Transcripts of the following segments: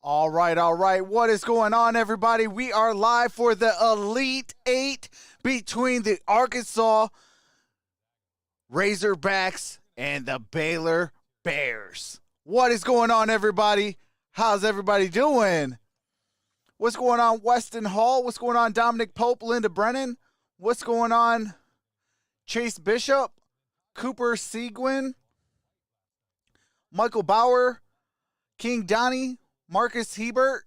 All right, all right. What is going on, everybody? We are live for the Elite Eight between the Arkansas Razorbacks and the Baylor Bears. What is going on, everybody? How's everybody doing? What's going on, Weston Hall? What's going on, Dominic Pope, Linda Brennan? What's going on, Chase Bishop, Cooper Seguin, Michael Bauer, King Donnie, Marcus Hebert,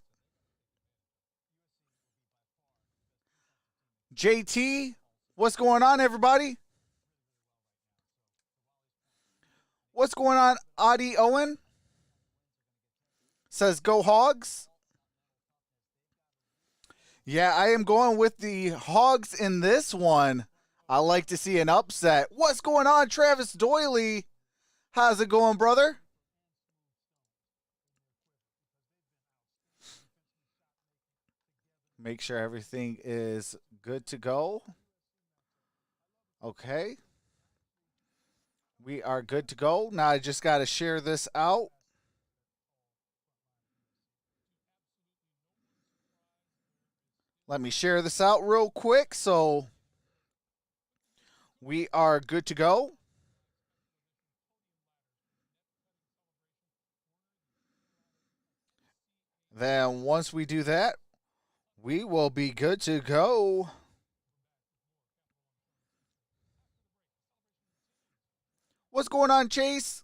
JT, what's going on, everybody? What's going on, Adi Owen? Says, go Hogs. Yeah, I am going with the Hogs in this one. I like to see an upset. What's going on, Travis Doyley? How's it going, brother? Make sure everything is good to go. Okay. We are good to go. Now I just got to share this out. Let me share this out real quick so we are good to go. Then once we do that, we will be good to go. What's going on, Chase?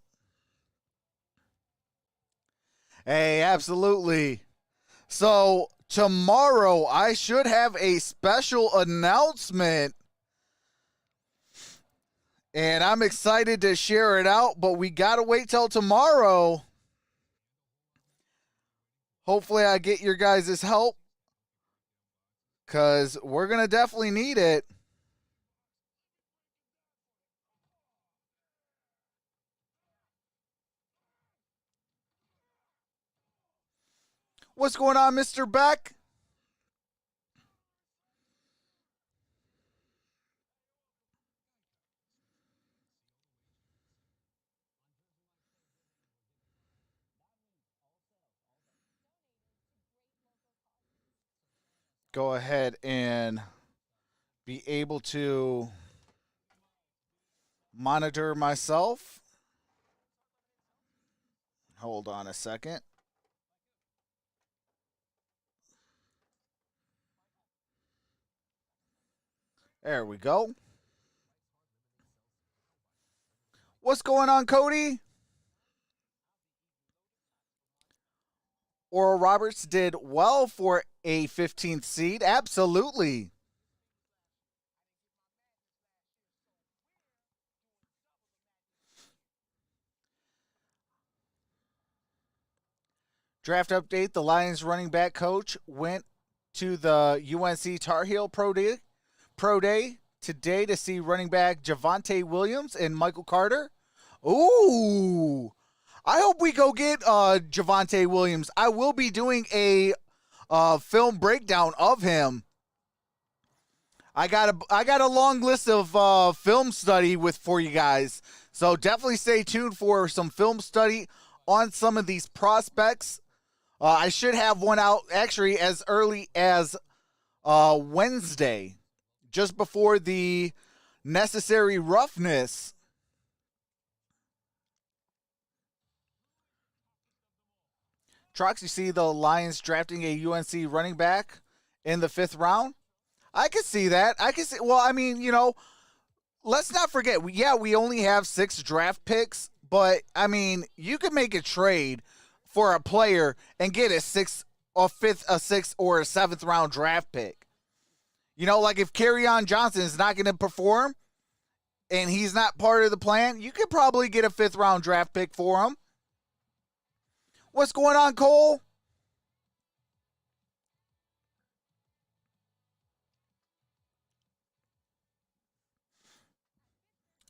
Hey, absolutely. So tomorrow I should have a special announcement. And I'm excited to share it out, but we got to wait till tomorrow. Hopefully I get your guys' help, because we're going to definitely need it. What's going on, Mr. Beck? Go ahead and be able to monitor myself. Hold on a second. There we go. What's going on, Cody? Oral Roberts did well for a 15th seed. Absolutely. Draft update. The Lions running back coach went to the UNC Tar Heel Pro Day today to see running back Javonte Williams and Michael Carter. Ooh. I hope we go get Javonte Williams. I will be doing a film breakdown of him. I got a long list of film study for you guys. So definitely stay tuned for some film study on some of these prospects. I should have one out actually as early as Wednesday, just before the necessary roughness. Trox, you see the Lions drafting a UNC running back in the 5th round? I can see that. Well, I mean, let's not forget. We only have 6 draft picks, but I mean, you can make a trade for a player and get a 6th, a 5th, a 6th, or a 7th round draft pick. Like if Kerryon Johnson is not going to perform and he's not part of the plan, you could probably get a 5th round draft pick for him. What's going on, Cole?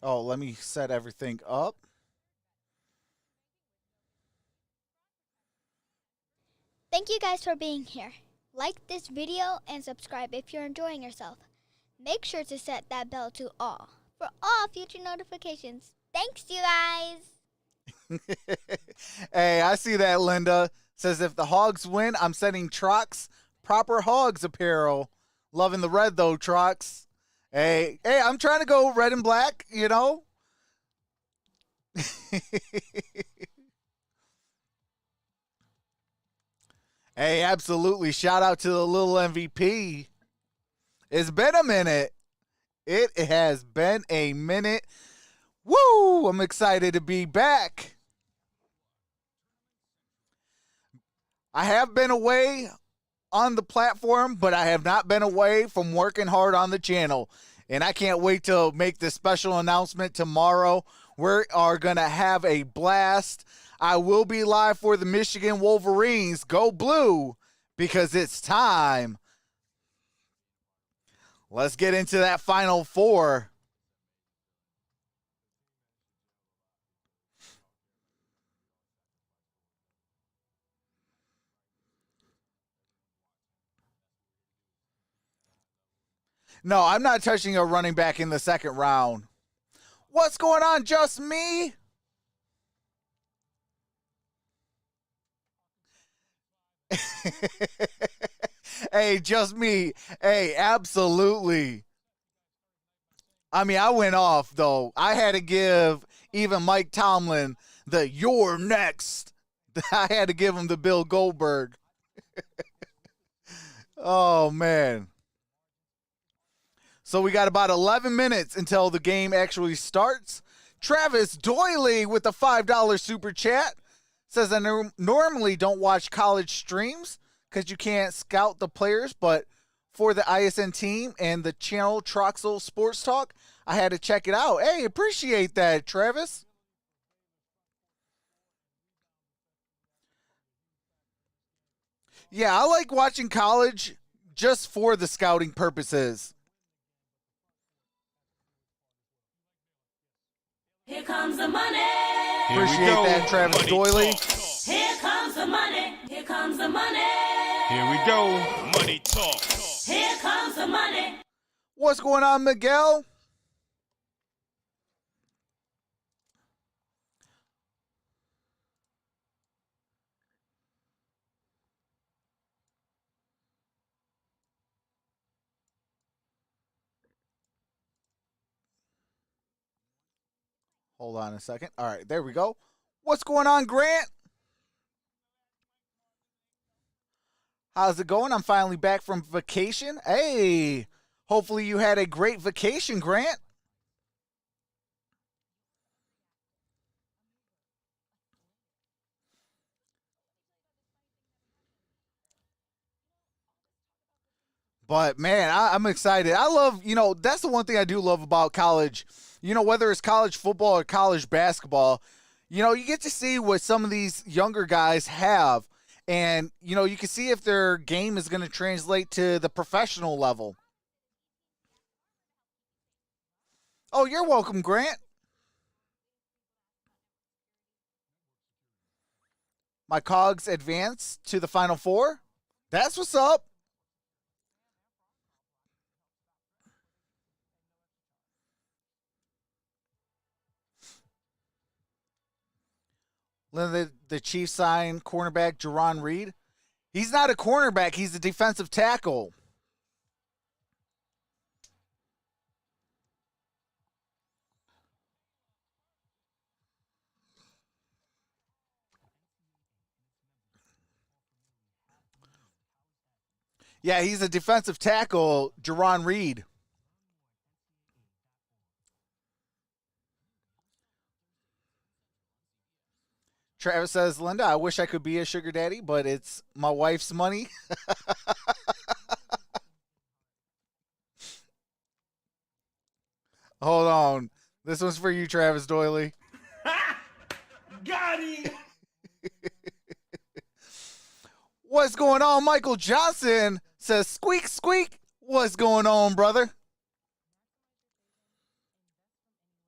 Oh, let me set everything up. Thank you guys for being here. Like this video and subscribe if you're enjoying yourself. Make sure to set that bell to all for all future notifications. Thanks, you guys. Hey, I see that, Linda. Says if the Hogs win, I'm sending Trox proper Hogs apparel. Loving the red though, Trox. Hey, I'm trying to go red and black, you know. Hey, absolutely. Shout out to the little MVP. It's been a minute. It has been a minute. Woo! I'm excited to be back. I have been away on the platform, but I have not been away from working hard on the channel. And I can't wait to make this special announcement tomorrow. We are going to have a blast. I will be live for the Michigan Wolverines. Go Blue, because it's time. Let's get into that Final Four. No, I'm not touching a running back in the second round. What's going on, just me? Hey, just me. Hey, absolutely. I mean, I went off, though. I had to give even Mike Tomlin the "you're next." I had to give him the Bill Goldberg. Oh, man. So we got about 11 minutes until the game actually starts. Travis Doyley with the $5 super chat says, I normally don't watch college streams because you can't scout the players, but for the ISN team and the channel Troxel Sports Talk, I had to check it out. Hey, appreciate that, Travis. Yeah, I like watching college just for the scouting purposes. Here comes the money. Appreciate that, Travis Money Doyley. talk. Here comes the money. Here comes the money. Here we go. Money talk. Here comes the money. What's going on, Miguel? Hold on a second. All right, there we go. What's going on, Grant? How's it going? I'm finally back from vacation. Hey, hopefully you had a great vacation, Grant. But, man, I'm excited. I love, that's the one thing I do love about college. Whether it's college football or college basketball, you get to see what some of these younger guys have. And, you can see if their game is going to translate to the professional level. Oh, you're welcome, Grant. My Cogs advance to the Final Four. That's what's up. Then the Chiefs sign cornerback Derrn Reed. He's not a cornerback. He's a defensive tackle. Yeah, he's a defensive tackle, Derrn Reed. Travis says, Linda, I wish I could be a sugar daddy, but it's my wife's money. Hold on. This one's for you, Travis Doyley. Got him. What's going on? Michael Johnson says, squeak, squeak. What's going on, brother?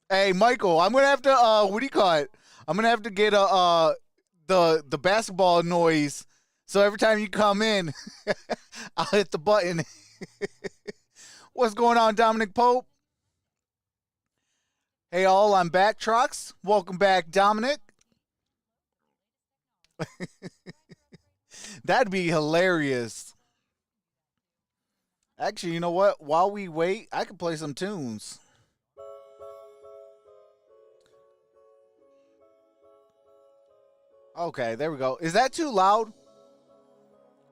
Hey, Michael, I'm going to have to, what do you call it? I'm going to have to get the basketball noise. So every time you come in, I'll hit the button. What's going on, Dominic Pope? Hey, all, I'm back, Trucks. Welcome back, Dominic. That'd be hilarious. Actually, you know what? While we wait, I can play some tunes. Okay, there we go. Is that too loud?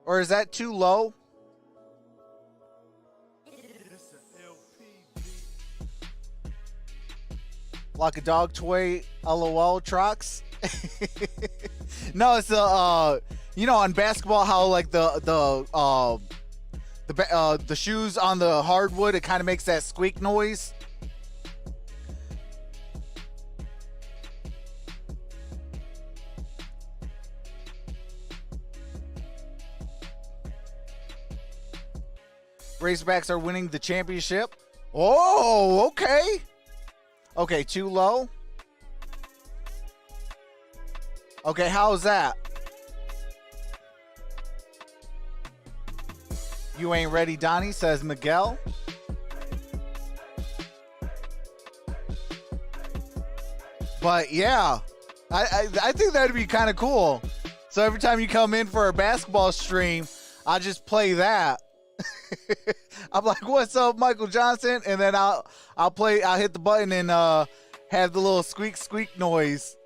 Or is that too low? Like a dog toy, LOL trucks. No, it's you know, on basketball, how like the shoes on the hardwood, it kind of makes that squeak noise. Razorbacks are winning the championship. Oh, okay. Okay, too low. Okay, how's that? You ain't ready, Donnie, says Miguel. But yeah, I think that'd be kind of cool. So every time you come in for a basketball stream, I'll just play that. I'm like, "What's up, Michael Johnson?" And then I'll hit the button and have the little squeak noise.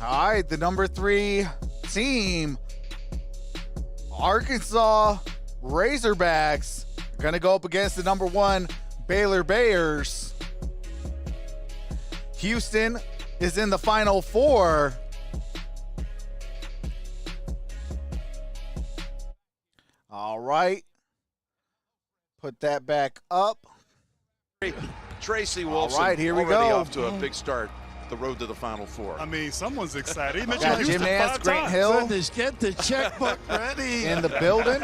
All right, the number 3 team, Arkansas Razorbacks, are going to go up against the number 1 Baylor Bears. Houston is in the Final Four. All right. Put that back up. Tracy Wilson. All right, here we already go. Off to a big start. The road to the Final Four. I mean, someone's excited. He mentioned Got Houston Jim Nance, 5 Grant times. Hill Goodness, get the checkbook ready. in the building.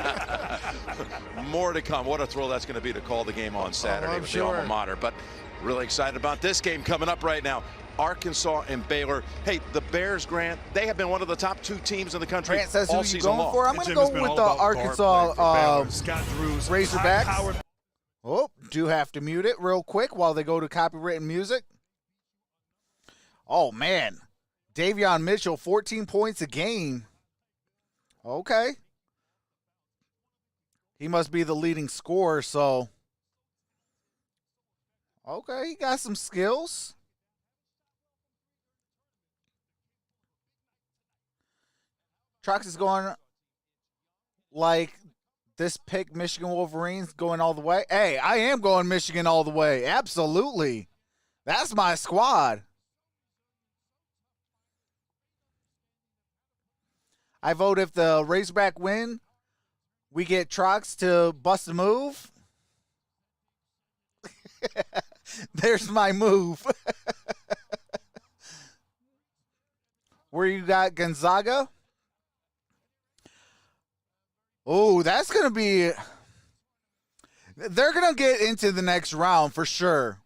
More to come. What a thrill that's going to be to call the game on Saturday I'm with sure. the alma mater. But really excited about this game coming up right now. Arkansas and Baylor. Hey, the Bears, Grant, they have been one of the top 2 teams in the country Grant says, who all you season going long. for? I'm And going to Jim go has been with all the about guard Arkansas play for Baylor. Scott Drew's Razorbacks. high-powered. Oh, do have to mute it real quick while they go to copywritten music. Oh, man. Davion Mitchell, 14 points a game. Okay. He must be the leading scorer, so. Okay, he got some skills. Trox is going like this pick, Michigan Wolverines, going all the way. Hey, I am going Michigan all the way. Absolutely. That's my squad. I vote if the Razorback win, we get Trox to bust a move. There's my move. Where you got Gonzaga? Oh, that's going to be... They're going to get into the next round for sure.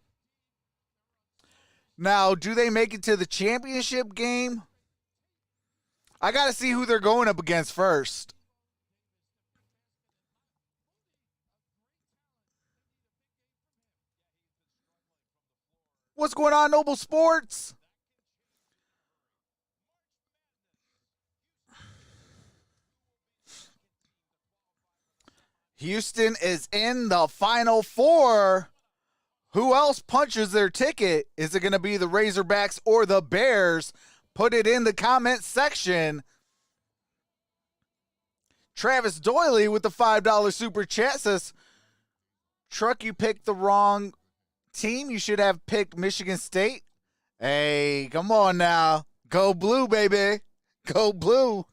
Now, do they make it to the championship game? I got to see who they're going up against first. What's going on, Noble Sports? Houston is in the Final Four. Who else punches their ticket? Is it going to be the Razorbacks or the Bears? Put it in the comment section. Travis Doyley with the $5 super chat says, Truck, you picked the wrong team. You should have picked Michigan State. Hey, come on now. Go blue, baby. Go blue.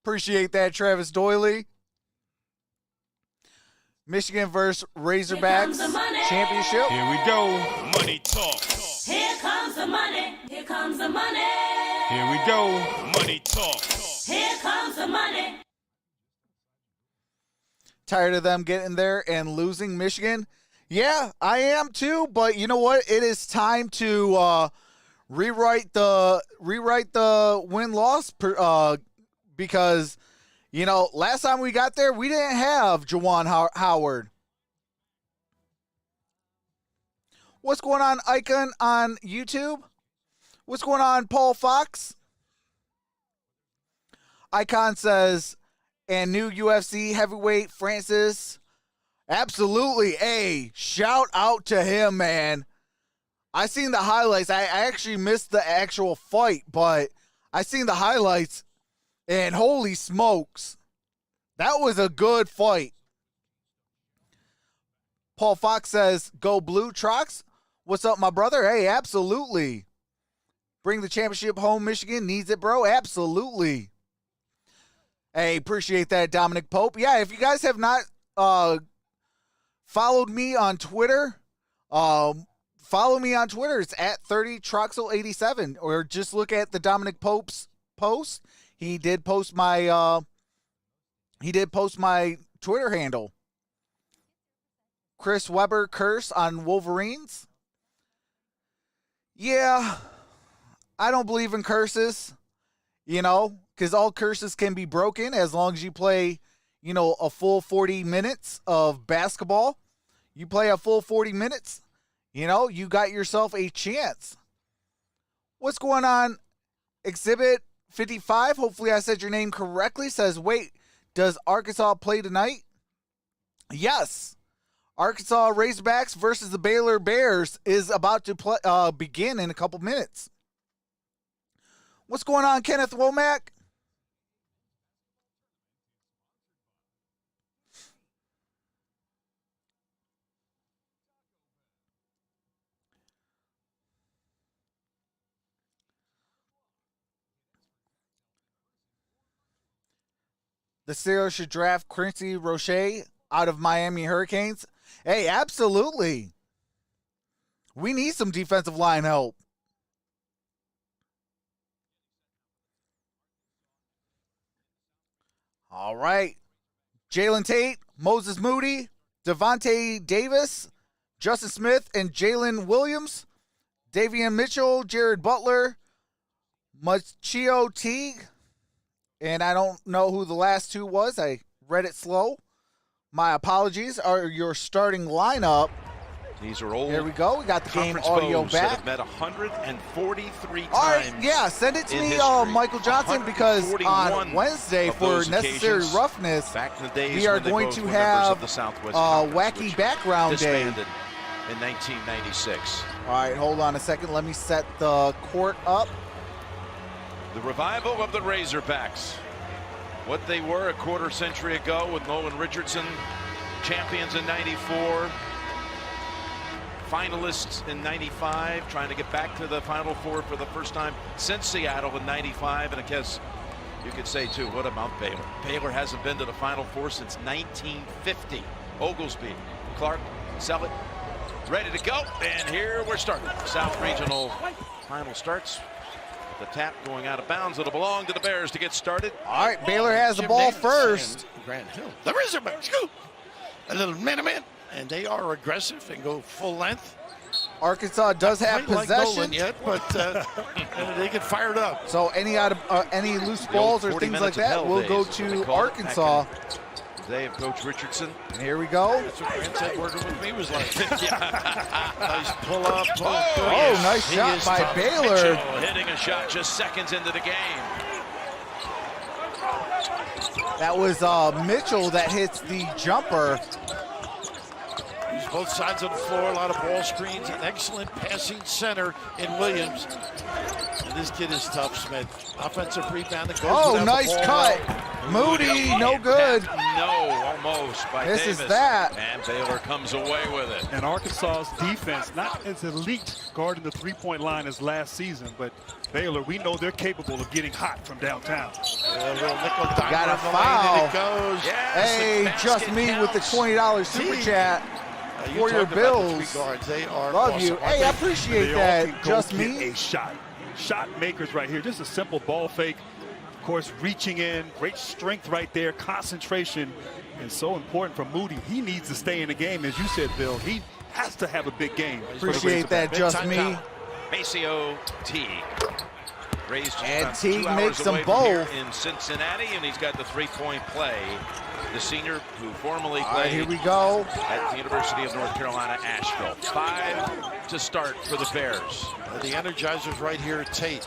Appreciate that, Travis Doyley. Michigan versus Razorbacks championship. Here we go. Money talk. Here comes the money. Here comes the money. Here we go. Money talk. Here comes the money. Tired of them getting there and losing Michigan? Yeah, I am too, but you know what? It is time to rewrite the win-loss because, you know, last time we got there, we didn't have Juwan Howard. What's going on, Icon on YouTube? What's going on, Paul Fox? Icon says, and new UFC heavyweight Francis. Absolutely. Hey, shout out to him, man. I seen the highlights. I actually missed the actual fight, but I seen the highlights, and holy smokes, that was a good fight. Paul Fox says, go Blue Trox. What's up, my brother? Hey, absolutely. Bring the championship home. Michigan needs it, bro. Absolutely. Hey, appreciate that, Dominic Pope. Yeah, if you guys have not followed me on Twitter, follow me on Twitter. It's at 30troxel87, or just look at the Dominic Pope's post. He did post my Twitter handle. Chris Webber curse on Wolverines. Yeah, I don't believe in curses, you know, because all curses can be broken as long as you play, you know, a full 40 minutes of basketball. You play a full 40 minutes, you know, you got yourself a chance. What's going on? Exhibit 55, hopefully I said your name correctly, says, wait, does Arkansas play tonight? Yes. Arkansas Razorbacks versus the Baylor Bears is about to begin in a couple minutes. What's going on, Kenneth Womack? The Steelers should draft Quincy Roche out of Miami Hurricanes. Hey, absolutely. We need some defensive line help. All right. Jalen Tate, Moses Moody, Devontae Davis, Justin Smith, and Jalen Williams, Davian Mitchell, Jared Butler, Machio Teague, and I don't know who the last two was. I read it slow. My apologies. Are your starting lineup. These are old. Here we go. We got the game audio back. That have met 143 times. All right, yeah, send it to me, Michael Johnson, because on Wednesday for Necessary Roughness, we are going to have Wacky Background Day. In 1996. All right, hold on a second. Let me set the court up. The revival of the Razorbacks. What they were a quarter century ago with Nolan Richardson, champions in 94, finalists in 95, trying to get back to the Final Four for the first time since Seattle in 95. And I guess you could say, too, what about Baylor? Baylor hasn't been to the Final Four since 1950. Oglesby, Clark, Sellett, ready to go. And here we're starting. South Regional final starts. The tap going out of bounds. It'll belong to the Bears to get started. All right, Baylor has the ball first. Grant Hill. The Razorbacks go. A little minute, and they are aggressive and go full length. Arkansas does have possession. Like yet, but they get fired up. So any loose balls or things like that will go to Arkansas. They have Coach Richardson. And here we go. That's what Grant said working with me was like. Nice pull up. Oh, nice shot by Baylor. Mitchell hitting a shot just seconds into the game. That was Mitchell that hits the jumper. He's both sides of the floor, a lot of ball screens, an excellent passing center in Williams. And this kid is tough, Smith. Offensive rebound that goes Oh, nice cut. Moody, no good. No, almost by Davis. This is that. And Baylor comes away with it. And Arkansas's defense, not as elite guarding the three-point line as last season, but Baylor, we know they're capable of getting hot from downtown. Got a foul. It goes. Yes, Hey, just me with the $20 super chat for your Bills. They are Love awesome. you. Hey, I appreciate They that. all can Just go get me. a shot. Shot makers right here. Just a simple ball fake. Of course, reaching in, great strength right there, concentration, and so important for Moody. He needs to stay in the game, as you said, Bill. He has to have a big game. Appreciate that, just me. Maceo Teague. Raised just And about Teague 2 hours makes them away from here both. in Cincinnati, and he's got the three-point play. The senior who formerly All right, played here we go. at the University of North Carolina, Asheville. 5 to start for the Bears. The Energizer's right here at Tate.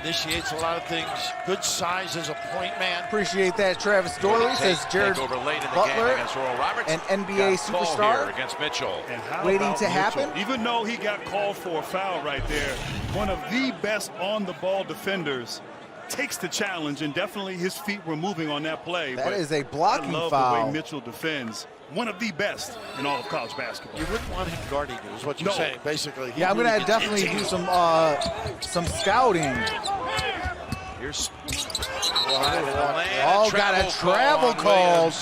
Initiates a lot of things. Good size as a point man. Appreciate that, Travis Doyley, says Jared Take over late in the game Butler, against Oral Roberts. an NBA Got a call superstar. here against Mitchell. And how Waiting about to happen? Mitchell? Even though he got called for a foul right there, one of the best on-the-ball defenders takes the challenge, and definitely his feet were moving on that play. That but is a blocking I love foul. the way Mitchell defends. One of the best in all of college basketball. You wouldn't want him guarding you, is what you're No. saying, basically. Yeah, I'm going to definitely do some scouting. Here's Oh, got a travel call.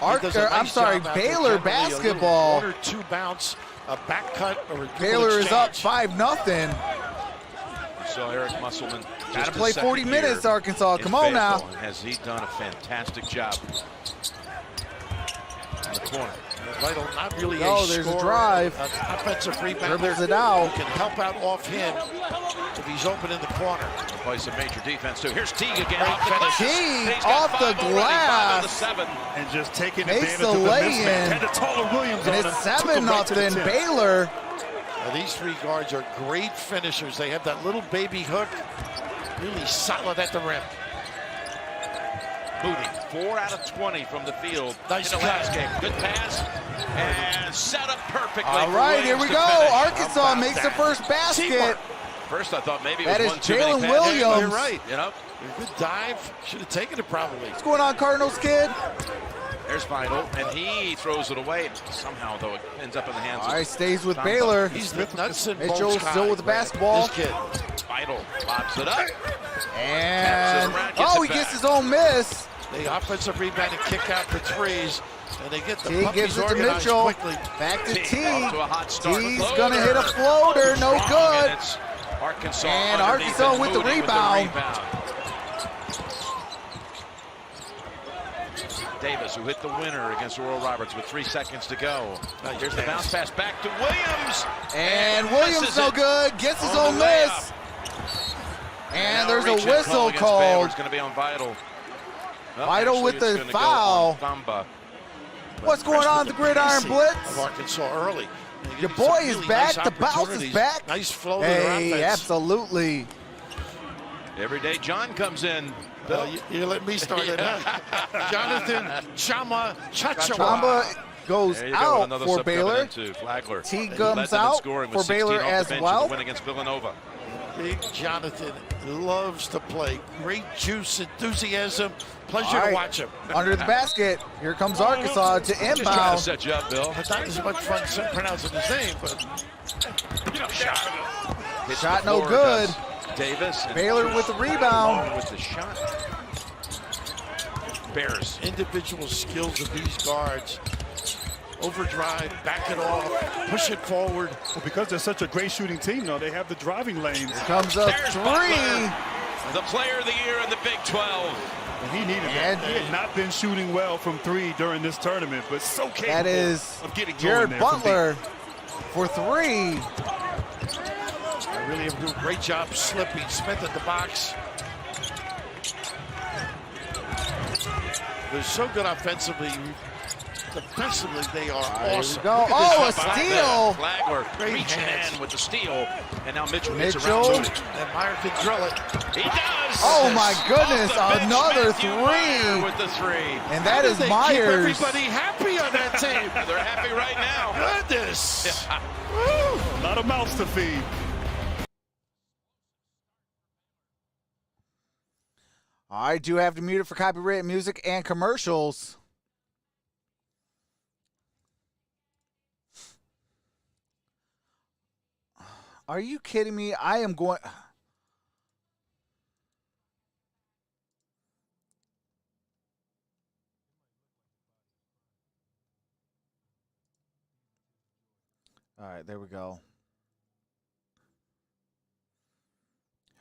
I'm sorry, Baylor basketball. 1 or 2 bounce, a back cut, or a dribble Baylor is up exchange. 5-0. So Eric Musselman. Got to just play his second 40 minutes, year Arkansas. in Come on now. Fayetteville, and has he done a fantastic job in the corner. Lytle not really Oh, a there's a scorer, drive. an offensive rebounder. Dribbles it out. Who can help out off him if he's open in the corner. Play some major defense too. Here's Teague again. Great Off the glass. Teague And he's got off the 5 already, 5 of the glass. 7. And just taking Makes advantage the of the lay-in. mismatch. Had the taller Williams And on it's him. Took him right to the 7-0 tip. Baylor. Now, these 3 guards are great finishers. They have that little baby hook, really solid at the rim. Moody, 4 out of 20 from the field Nice in the cut. last game. Good pass and set up perfectly. All for right, here Williams we to go. finish. Arkansas about makes the that? first basket. Teamwork. First, I thought maybe it That was is one too many Jalen passes. Williams. You're right. You know, Good dive. Should have taken it probably. What's going on, Cardinals kid? there's Vital, and he throws it away. Somehow, though, it ends up in the hands All right, of stays with Tom Baylor. He's the nuts and Mitchell bolts guy. still with the basketball. This kid. Vital. Lobs it up. And, Taps it around, gets oh, it he gets back. his own miss. The offensive rebound and kick out for threes. And they get the Teague puppies gives it to organized Mitchell. quickly. Back to Teague Teague. off to a hot start. Teague's Floater. going to hit a floater. No Strong, good. and it's Arkansas And underneath Arkansas it. with the Moody rebound. Davis, who hit the winner against Oral Roberts with 3 seconds to go. Nice Here's the pass. bounce pass back to Williams. And Williams misses no it good. Gets his on own the miss. layup. And now there's a reach-in call whistle against Baylor. called. It's going to be on Vital. Vital with it's the gonna foul. Go on Thamba. What's going on the Gridiron Pacing Blitz? Of Arkansas early. Your boy is back. The bounce is opportunities. back. Nice flow to their Hey, offense. absolutely. Every day John comes in. Bill. You let me start it, huh? Jonathan Chama Chachawa. Chamba goes There you go, out another for sub coming Baylor. in too. Flagler. Teague He comes led them in out scoring for with 16 Baylor off the as bench in well. the win against Villanova. Big Jonathan loves to play. Great juice, enthusiasm. Pleasure All right. to watch him. Under the basket. Here comes Arkansas to Just trying to inbound. set you up, Bill. It's not as much fun pronouncing his name, but Hits Shot the no floor, good. does Davis. and Baylor with the rebound. Long with the shot. Bears. individual skills of these guards. Overdrive, back it off, push it forward. Well, because they're such a great shooting team, though, they have the driving lanes. Here comes a There's three. Butler, the player of the year in the Big 12. And he needed And that. He had not been shooting well from 3 during this tournament, but so capable That is of getting Jared going there from Butler for 3. They really have to do a great job slipping. Smith at the box. They're so good offensively. Defensively, they are awesome. Go. Look at Oh, a this. steal. Flagler Great reaching hands. in with the steal, and now Mitchell gets Mitchell. around Moody. And Meyer can drill it. He does. Oh, my goodness, Off the bench, another Matthew Meyer three. with the 3. And that is They keep Myers. everybody happy on that team. They're happy right now. Goodness. A lot of mouths to feed. I do have to mute it for copyrighted music and commercials. Are you kidding me? I am going... All right, there we go.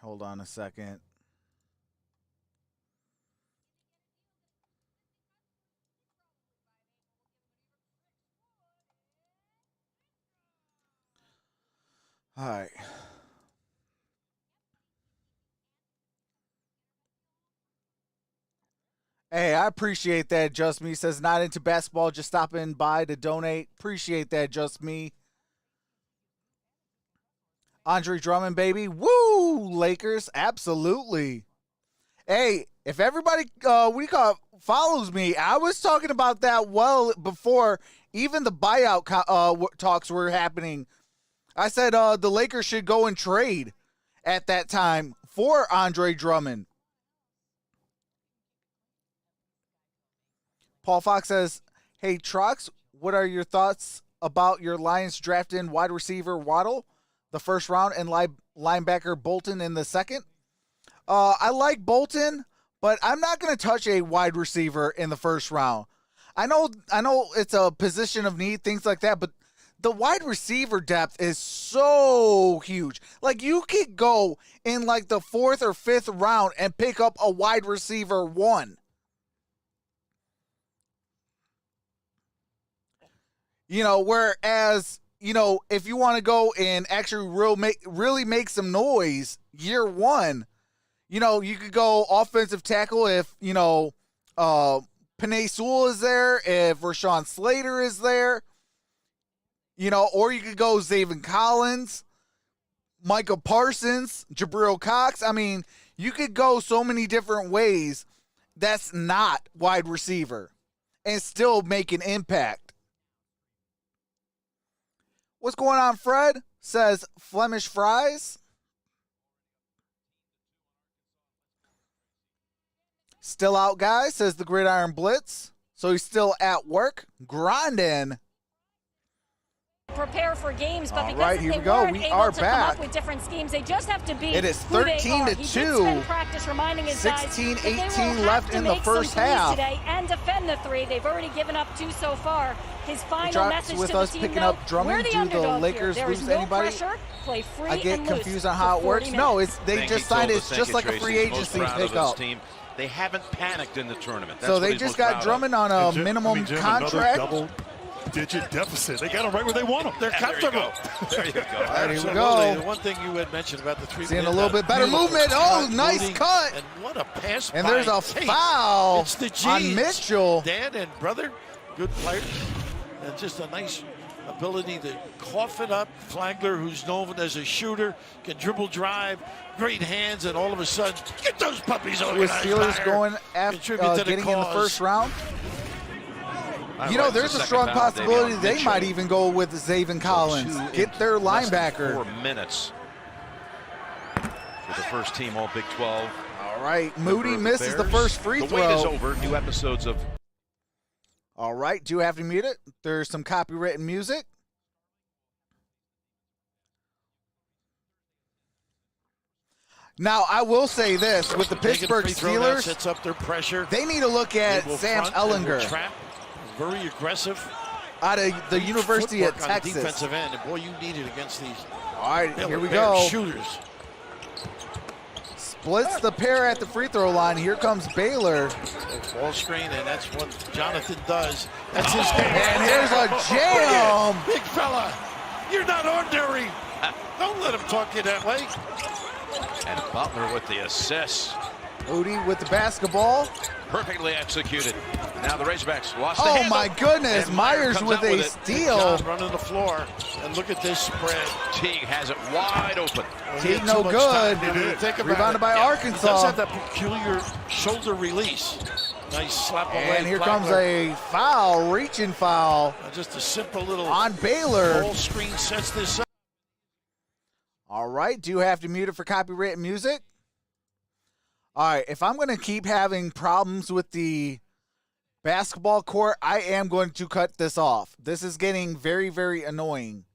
Hold on a second. All right. Hey, I appreciate that, Just Me. Says not into basketball, just stopping by to donate. Appreciate that, Just Me. Andre Drummond, baby. Woo! Lakers, absolutely. Hey, if everybody follows me, I was talking about that well before even the buyout talks were happening. I said the Lakers should go and trade at that time for Andre Drummond. Paul Fox says, hey, Trucks, what are your thoughts about your Lions drafting wide receiver Waddle the first round and linebacker Bolton in the second? I like Bolton, but I'm not going to touch a wide receiver in the first round. I know it's a position of need, things like that, but the wide receiver depth is so huge. Like, you could go in like the 4th or 5th round and pick up a wide receiver 1. You know, whereas, you know, if you want to go and actually really make some noise year 1, you know, you could go offensive tackle if, you know, Penei Sewell is there, if Rashawn Slater is there, you know, or you could go Zaven Collins, Micah Parsons, Jabril Cox. I mean, you could go so many different ways that's not wide receiver and still make an impact. What's going on, Fred? Says Flemish Fries. Still out, guys, says the Gridiron Blitz. So he's still at work, grinding. Prepare for games, but All because right, here they we go. weren't We able are to back. come up with different schemes, they just have to be It is who they 13 are. to He did 2. spend practice reminding his guys 16, that they will 18 have left to in the make some first threes half. today and defend the 3. They've already given up 2 so far. His final Drops message with to us the team, picking though, up Drummond. we're the Do the underdog Lakers here. There is lose no anybody? pressure. Play free I get and confused loose on how for it works. 40 No, minutes. they just signed it. It's just like a free Tracy, he's most agency proud of his pickup. team. They haven't panicked in the tournament. That's So what they he's just most got proud Drummond of. on a Jim, minimum Jim, contract. Another double-digit deficit. They got them right where they want them. They're There you go. comfortable. There you go. All right, here we Absolutely. go. The one thing you had mentioned about the 3 Seeing a little bit better movement. Oh, nice moving, cut. And what a pass And by there's a Tate. foul It's the G's. on Mitchell. Dad and brother, good players. And just a nice ability to cough it up. Flagler, who's known as a shooter, can dribble drive, great hands, and all of a sudden, get those puppies over With Steelers going after getting in the first round. You know, there's a strong possibility they might even go with Zaven Collins. Get their linebacker. 4 minutes for the first team All Big 12. All right, Moody Member of misses the Bears. first free The wait is throw. over. New episodes of All right, do have to mute it. There's some copywritten music. Now, I will say this, with the Pittsburgh Steelers, sets up their pressure. they need to look at They will Sam front and will Ellinger trap. Very aggressive. out of the University of Footwork on the Texas. defensive end, and boy, you need it against these All right, Baylor here we Bears go. shooters. Splits the pair at the free throw line. Here comes Baylor. Ball screen, and that's what Jonathan does. That's his game. And here's a jam. Big fella, you're not ordinary. Don't let him talk you that way. and Butler with the assist. Moody with the basketball. Perfectly executed. Now the Razorbacks lost the Oh handle. my goodness, And Myers comes with out a it. steal. John running the floor, and look at this spread. Teague has it wide open. He Teague had no too much good. time to think about Rebounded it. by He Arkansas. does have that peculiar shoulder release. Nice slap away. And here comes Flagler. a foul, reaching foul Just a simple little on Baylor. ball screen sets this up. All right, do have to mute it for copyrighted music. All right, if I'm going to keep having problems with the basketball court, I am going to cut this off. This is getting very, very annoying.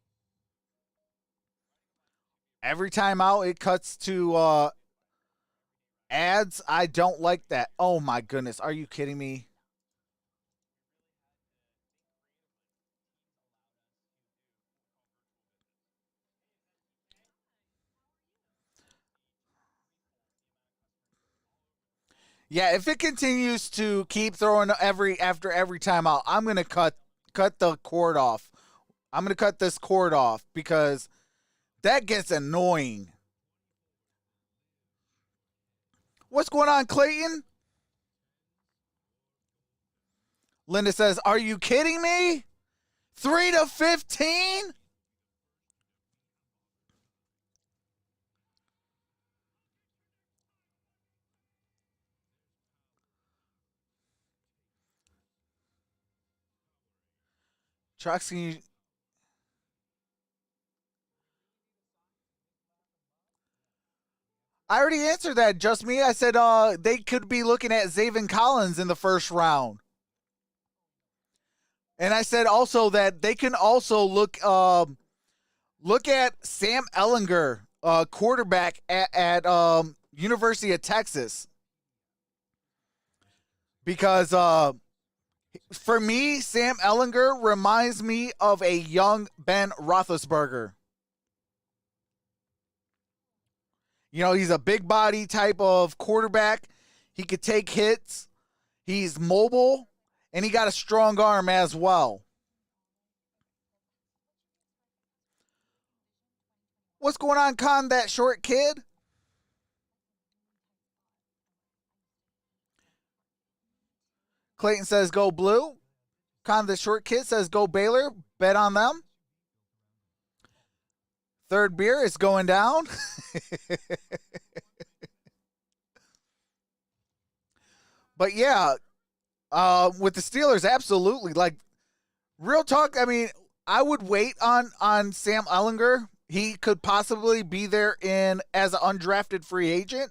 Every time out, it cuts to ads. I don't like that. Oh, my goodness. Are you kidding me? Yeah, if it continues to keep throwing after every timeout, I'm gonna cut the cord off. I'm gonna cut this cord off because that gets annoying. What's going on, Clayton? Linda says, are you kidding me? 3-15? Troxy. I already answered that, just me. I said they could be looking at Zaven Collins in the first round. And I said also that they can also look at Sam Ehlinger, quarterback at University of Texas. Because for me, Sam Ehlinger reminds me of a young Ben Roethlisberger. You know, he's a big body type of quarterback. He could take hits. He's mobile, and he got a strong arm as well. What's going on, Con, that short kid? Clayton says go blue. Con, the short kid says go Baylor. Bet on them. Third beer is going down. But yeah, with the Steelers, absolutely. Like, real talk, I mean, I would wait on Sam Ehlinger. He could possibly be there as an undrafted free agent.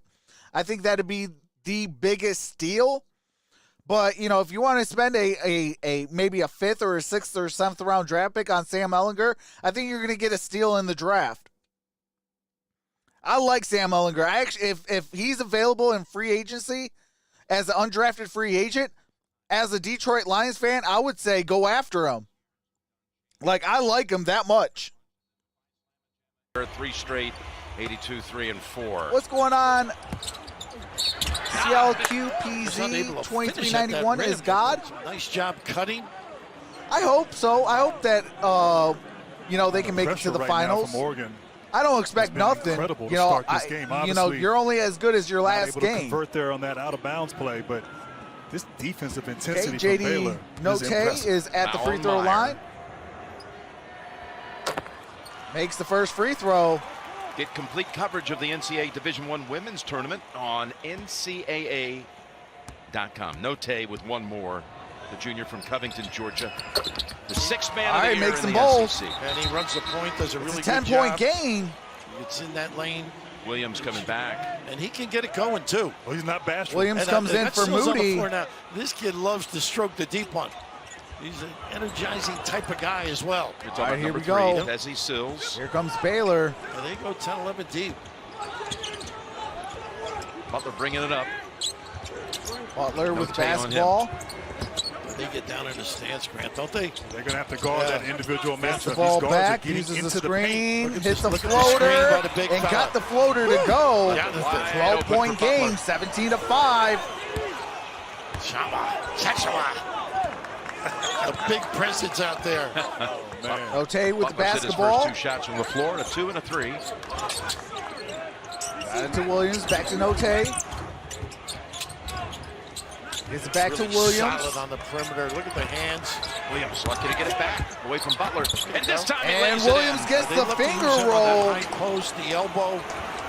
I think that'd be the biggest steal. But, you know, if you want to spend a maybe a 5th or a 6th or 7th round draft pick on Sam Ehlinger, I think you're going to get a steal in the draft. I like Sam Ehlinger. I actually, if he's available in free agency as an undrafted free agent, as a Detroit Lions fan, I would say go after him. Like, I like him that much. 3 straight, 82, 3 and 4. What's going on? CLQPZ 2391 is God. Nice job cutting. I hope so. I hope that you know, they can make it to the finals. From Oregon. I don't expect nothing. Incredible You know, to start this game. you know, you're only as good as your last able game. To convert there on that out of bounds play, but this defensive intensity Okay, from Baylor Note is at the free throw line. Makes the first free throw. Get complete coverage of the NCAA Division I Women's Tournament on NCAA.com. Note with one more. The junior from Covington, Georgia. The 6th man of the year makes in some the balls. SEC. And he runs the point, does a really It's a good job. 10-point game. It's in that lane. Williams coming back. And he can get it going, too. Well, he's not bashful. Williams comes in for Moody. Now, this kid loves to stroke the deep one. He's an energizing type of guy as well. All right, here we go. Desi Sills. Here comes Baylor. And they go 10, 11 deep. Butler bringing it up. Butler with Note basketball. They get down in the stance, Grant, don't they? They're going to have to guard that individual Gets the matchup. ball These guards back, are getting uses into the the screen, paint. hits the look at the floater, screen by the big and fella. got the floater to go. Yeah, the 12-point game, 17-5. The big presence out there. Note with the Butler's hit his basketball. first 2 shots from the floor, a 2 and a 3. Got it to Williams, back to Note. Gets it back Really to Williams. solid on the perimeter. Look at the hands. Williams lucky to get it back away from Butler. And this time he And lays Williams it in. gets They the love to use finger him on that roll. high post, the elbow,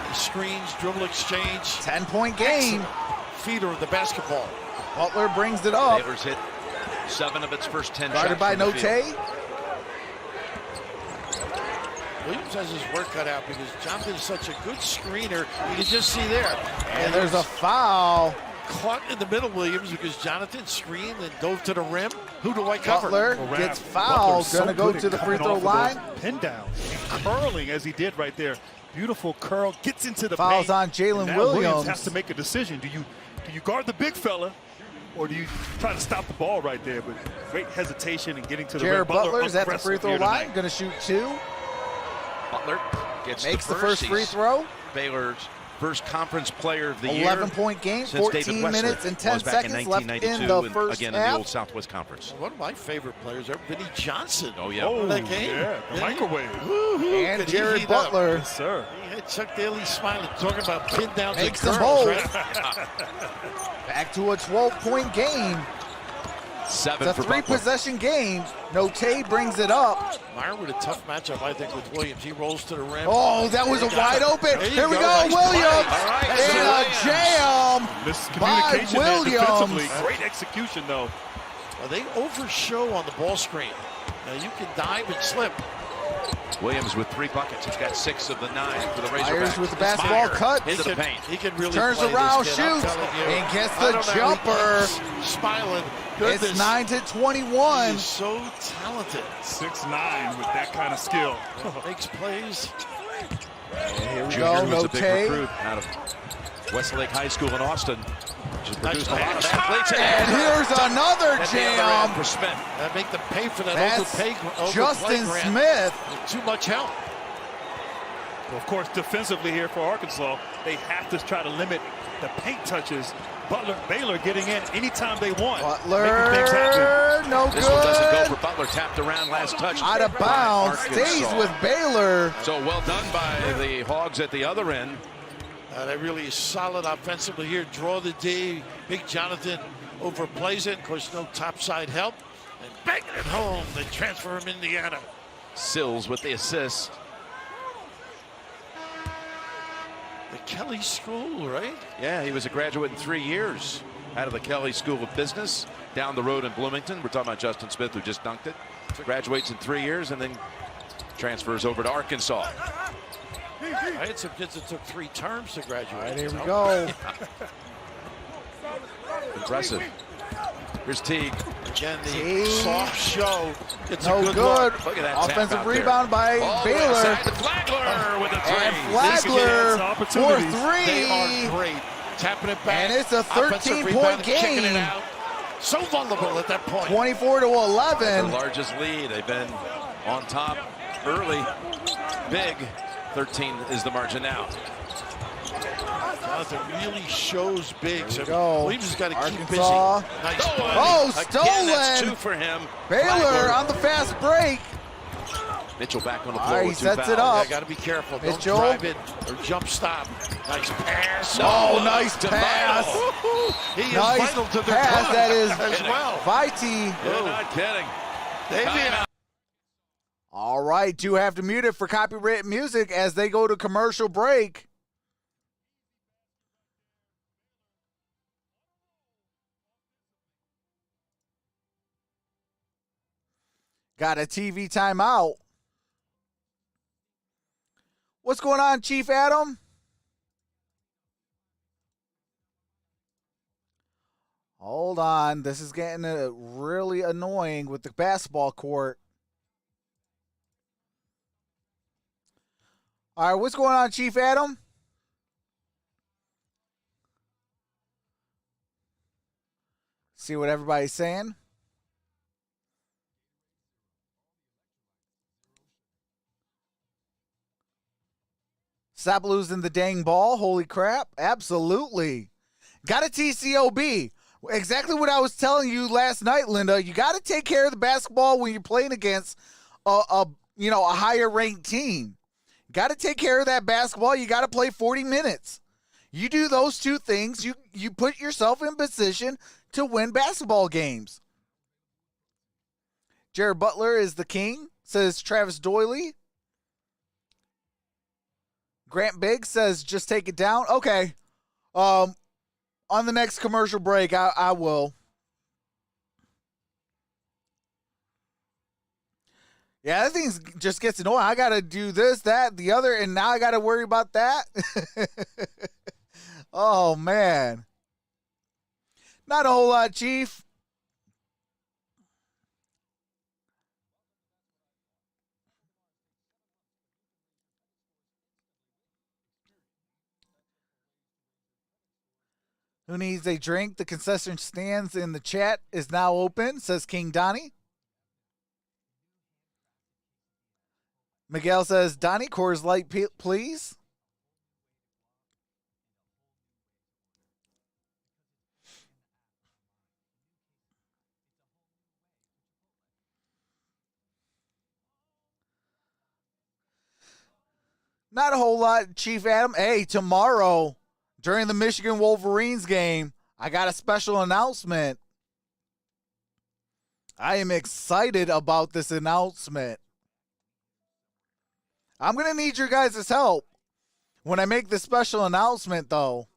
the screens, dribble exchange. 10-point game. Feeder of the basketball. Butler brings it up. Baylor's hit 7 of its first 10 Guarded shots by from the Note. field. Williams has his work cut out because Jonathan is such a good screener. You can just see there. And there's a foul. Caught in the middle, Williams, because Jonathan screened and dove to the rim. Who do I cover? Butler gets fouled. Going to go to the free throw line. Pin down. And curling as he did right there. Beautiful curl. Gets into the Fouls paint. on Jalen And now Williams. has to make a decision. Do you guard the big fella, or do you try to stop the ball right there? But great hesitation and getting to the Jared rim. Butler's at the free throw aggressive here line. Going to shoot 2. Butler gets Makes the the first free He's throw. Baylor's first conference player of the year. 11-point game, since David 14 Wesley minutes and 10 was back in seconds left in 1992 the first again half. in the old Southwest Conference. One of my favorite players ever, Vinnie Johnson. Oh, yeah. Oh, that game. yeah. The microwave. Woo-hoo. And Could he Jared heat up? Butler Yes, sir. He had Chuck Daly smiling, talking about pin downs makes and them curls, both. right? Back to a 12-point game. 7 It's a for Butler. three-possession game. Note brings it up. Meyer with a tough matchup, I think, with Williams. He rolls to the rim. Oh, that was a wide open. There you Here we go. go, Nice play. Williams. All right, And a jam. Miscommunication there Williams. defensively. Great execution, though. Well, they overshow on the ball screen. Now you can dive and slip. Williams with 3 buckets. He's got 6 of the 9 for the Razorbacks. Myers with the basketball Meyer cut. into the paint. He can really Turns play around, this kid, I'm shoots, telling you. and gets I the don't know, jumper. he's smiling. Goodness. It's 9-21. He's so talented. 6'9" with that kind of skill. Makes plays. And here we Junior go, was a big Note. recruit out of Westlake High School in Austin. Just produced a lot of pass. athletes. And here's another At the other end jam. for Smith. That make them pay for that That's overplay Justin grant. Smith. Too much help. Well, of course, defensively here for Arkansas, they have to try to limit the paint touches. Baylor getting in anytime they want. Making things happen. Butler, no This one doesn't go good. for Butler. Tapped around last touch. Out of by bounds. Arkansas. Stays with Baylor. So well done by the Hogs at the other end. They really solid offensively here. Draw the D. Big Jonathan overplays it. Of course, no topside help. And banging it home. They transfer him Indiana. Sills with the assist. The Kelly School, right? Yeah, he was a graduate in 3 years out of the Kelly School of Business down the road in Bloomington. We're talking about Justin Smith, who just dunked it. Graduates in 3 years and then transfers over to Arkansas. I had some kids that took 3 terms to graduate. All right, here we So, go. Impressive. Here's Teague. Again, the Teague. soft show. It's No a good good. look. Look at that tap Offensive out there. rebound by All the way Baylor. outside to Flagler with a three. And Chance Flagler for opportunities. three. They are great. Tapping it back. And it's a Offensive 13-point rebound, kicking game. it out. So vulnerable at that point. 24-11. The largest lead. They've been on top early. Big. 13 is the margin now. Jonathan really shows big. So go. Williams has got to keep busy. Arkansas. Nice Oh, play. Oh, Again, that's stolen. 2 for him. Baylor Flagler. on the fast break. Mitchell back on the All floor right, with he 2 sets it fouls. up. Yeah, got to be careful. Mitchell. Don't drive it or jump stop. Nice pass. Oh, No, nice to pass. Vital. He is Nice vital to their pass. play That is as well. Viti. You're not kidding. Davion. All right, do have to mute it for copyright music as they go to commercial break. Got a TV timeout. What's going on, Chief Adam? Hold on. This is getting really annoying with the basketball court. All right, what's going on, Chief Adam? See what everybody's saying. Stop losing the dang ball. Holy crap. Absolutely. Got a TCOB. Exactly what I was telling you last night, Linda. You got to take care of the basketball when you're playing against a higher ranked team. Got to take care of that basketball. You got to play 40 minutes. You do those two things, you put yourself in position to win basketball games. Jared Butler is the king, says Travis Doyley. Grant Biggs says, just take it down. Okay. On the next commercial break, I will. Yeah, that thing just gets annoying. I got to do this, that, the other, and now I got to worry about that. Oh, man. Not a whole lot, Chief. Who needs a drink? The concession stands in the chat is now open, says King Donnie. Miguel says, Donnie, Coors Light, please. Not a whole lot, Chief Adam. Hey, tomorrow, during the Michigan Wolverines game, I got a special announcement. I am excited about this announcement. I'm going to need your guys' help when I make this special announcement, though.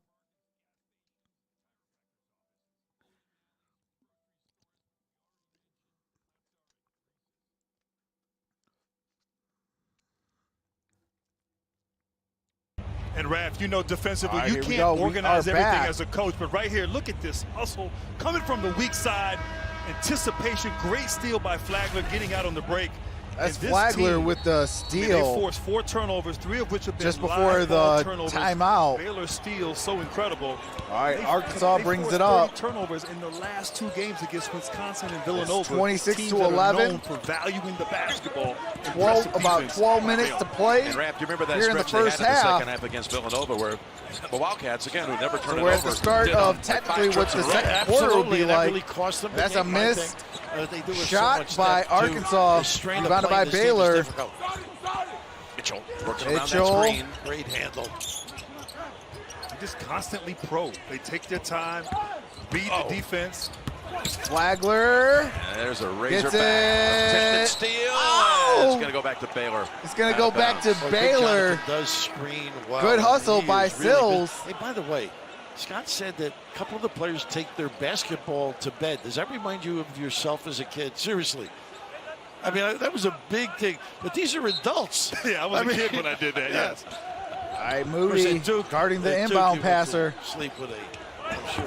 And Raph, you know defensively, Right, you here we can't go. We organize are everything back. as a coach. But right here, look at this hustle coming from the weak side. Anticipation, great steal by Flagler getting out on the break. That's And this Flagler team, with the I mean, steal. they forced 4 turnovers, 3 of which have been Just before live ball the turnovers. timeout. Baylor steal, so incredible. All right, They- Arkansas they brings forced it up. 30 turnovers in the last 2 games against Wisconsin and Villanova. 26 Teams to that are 11. known for valuing the basketball. 12, Impressive about defense. 12 minutes to play And Raph, do you remember that here in the stretch they first had in the half. second half against Villanova where the Wildcats, again, who never turned So it we're over. at the start did of like technically 5 what trips the in a row. second quarter would be and that like. really cost them the That's a game, I miss. think. They do it so Shot much by that, too. Arkansas, The strain of rebounded playing by this team is Baylor. difficult. Mitchell works around that Mitchell. screen. Great handle. They're just constantly pro. They take their time, beat Oh. the defense. Flagler. And there's a Gets Razorback. Attempted steal. Oh! And it's going to go back to Baylor. It's going to Out go of back to bounds. Well, Baylor. Jonathan does screen well. Good hustle He by is really good. Sills. Hey, by the way, Scott said that a couple of the players take their basketball to bed. Does that remind you of yourself as a kid? Seriously. I mean, that was a big thing. But these are adults. Yeah, I was a mean, kid when I did that, yes. All right, Of course, Moody at Duke- guarding the at Duke, inbound you passer. went to sleep with I'm sure,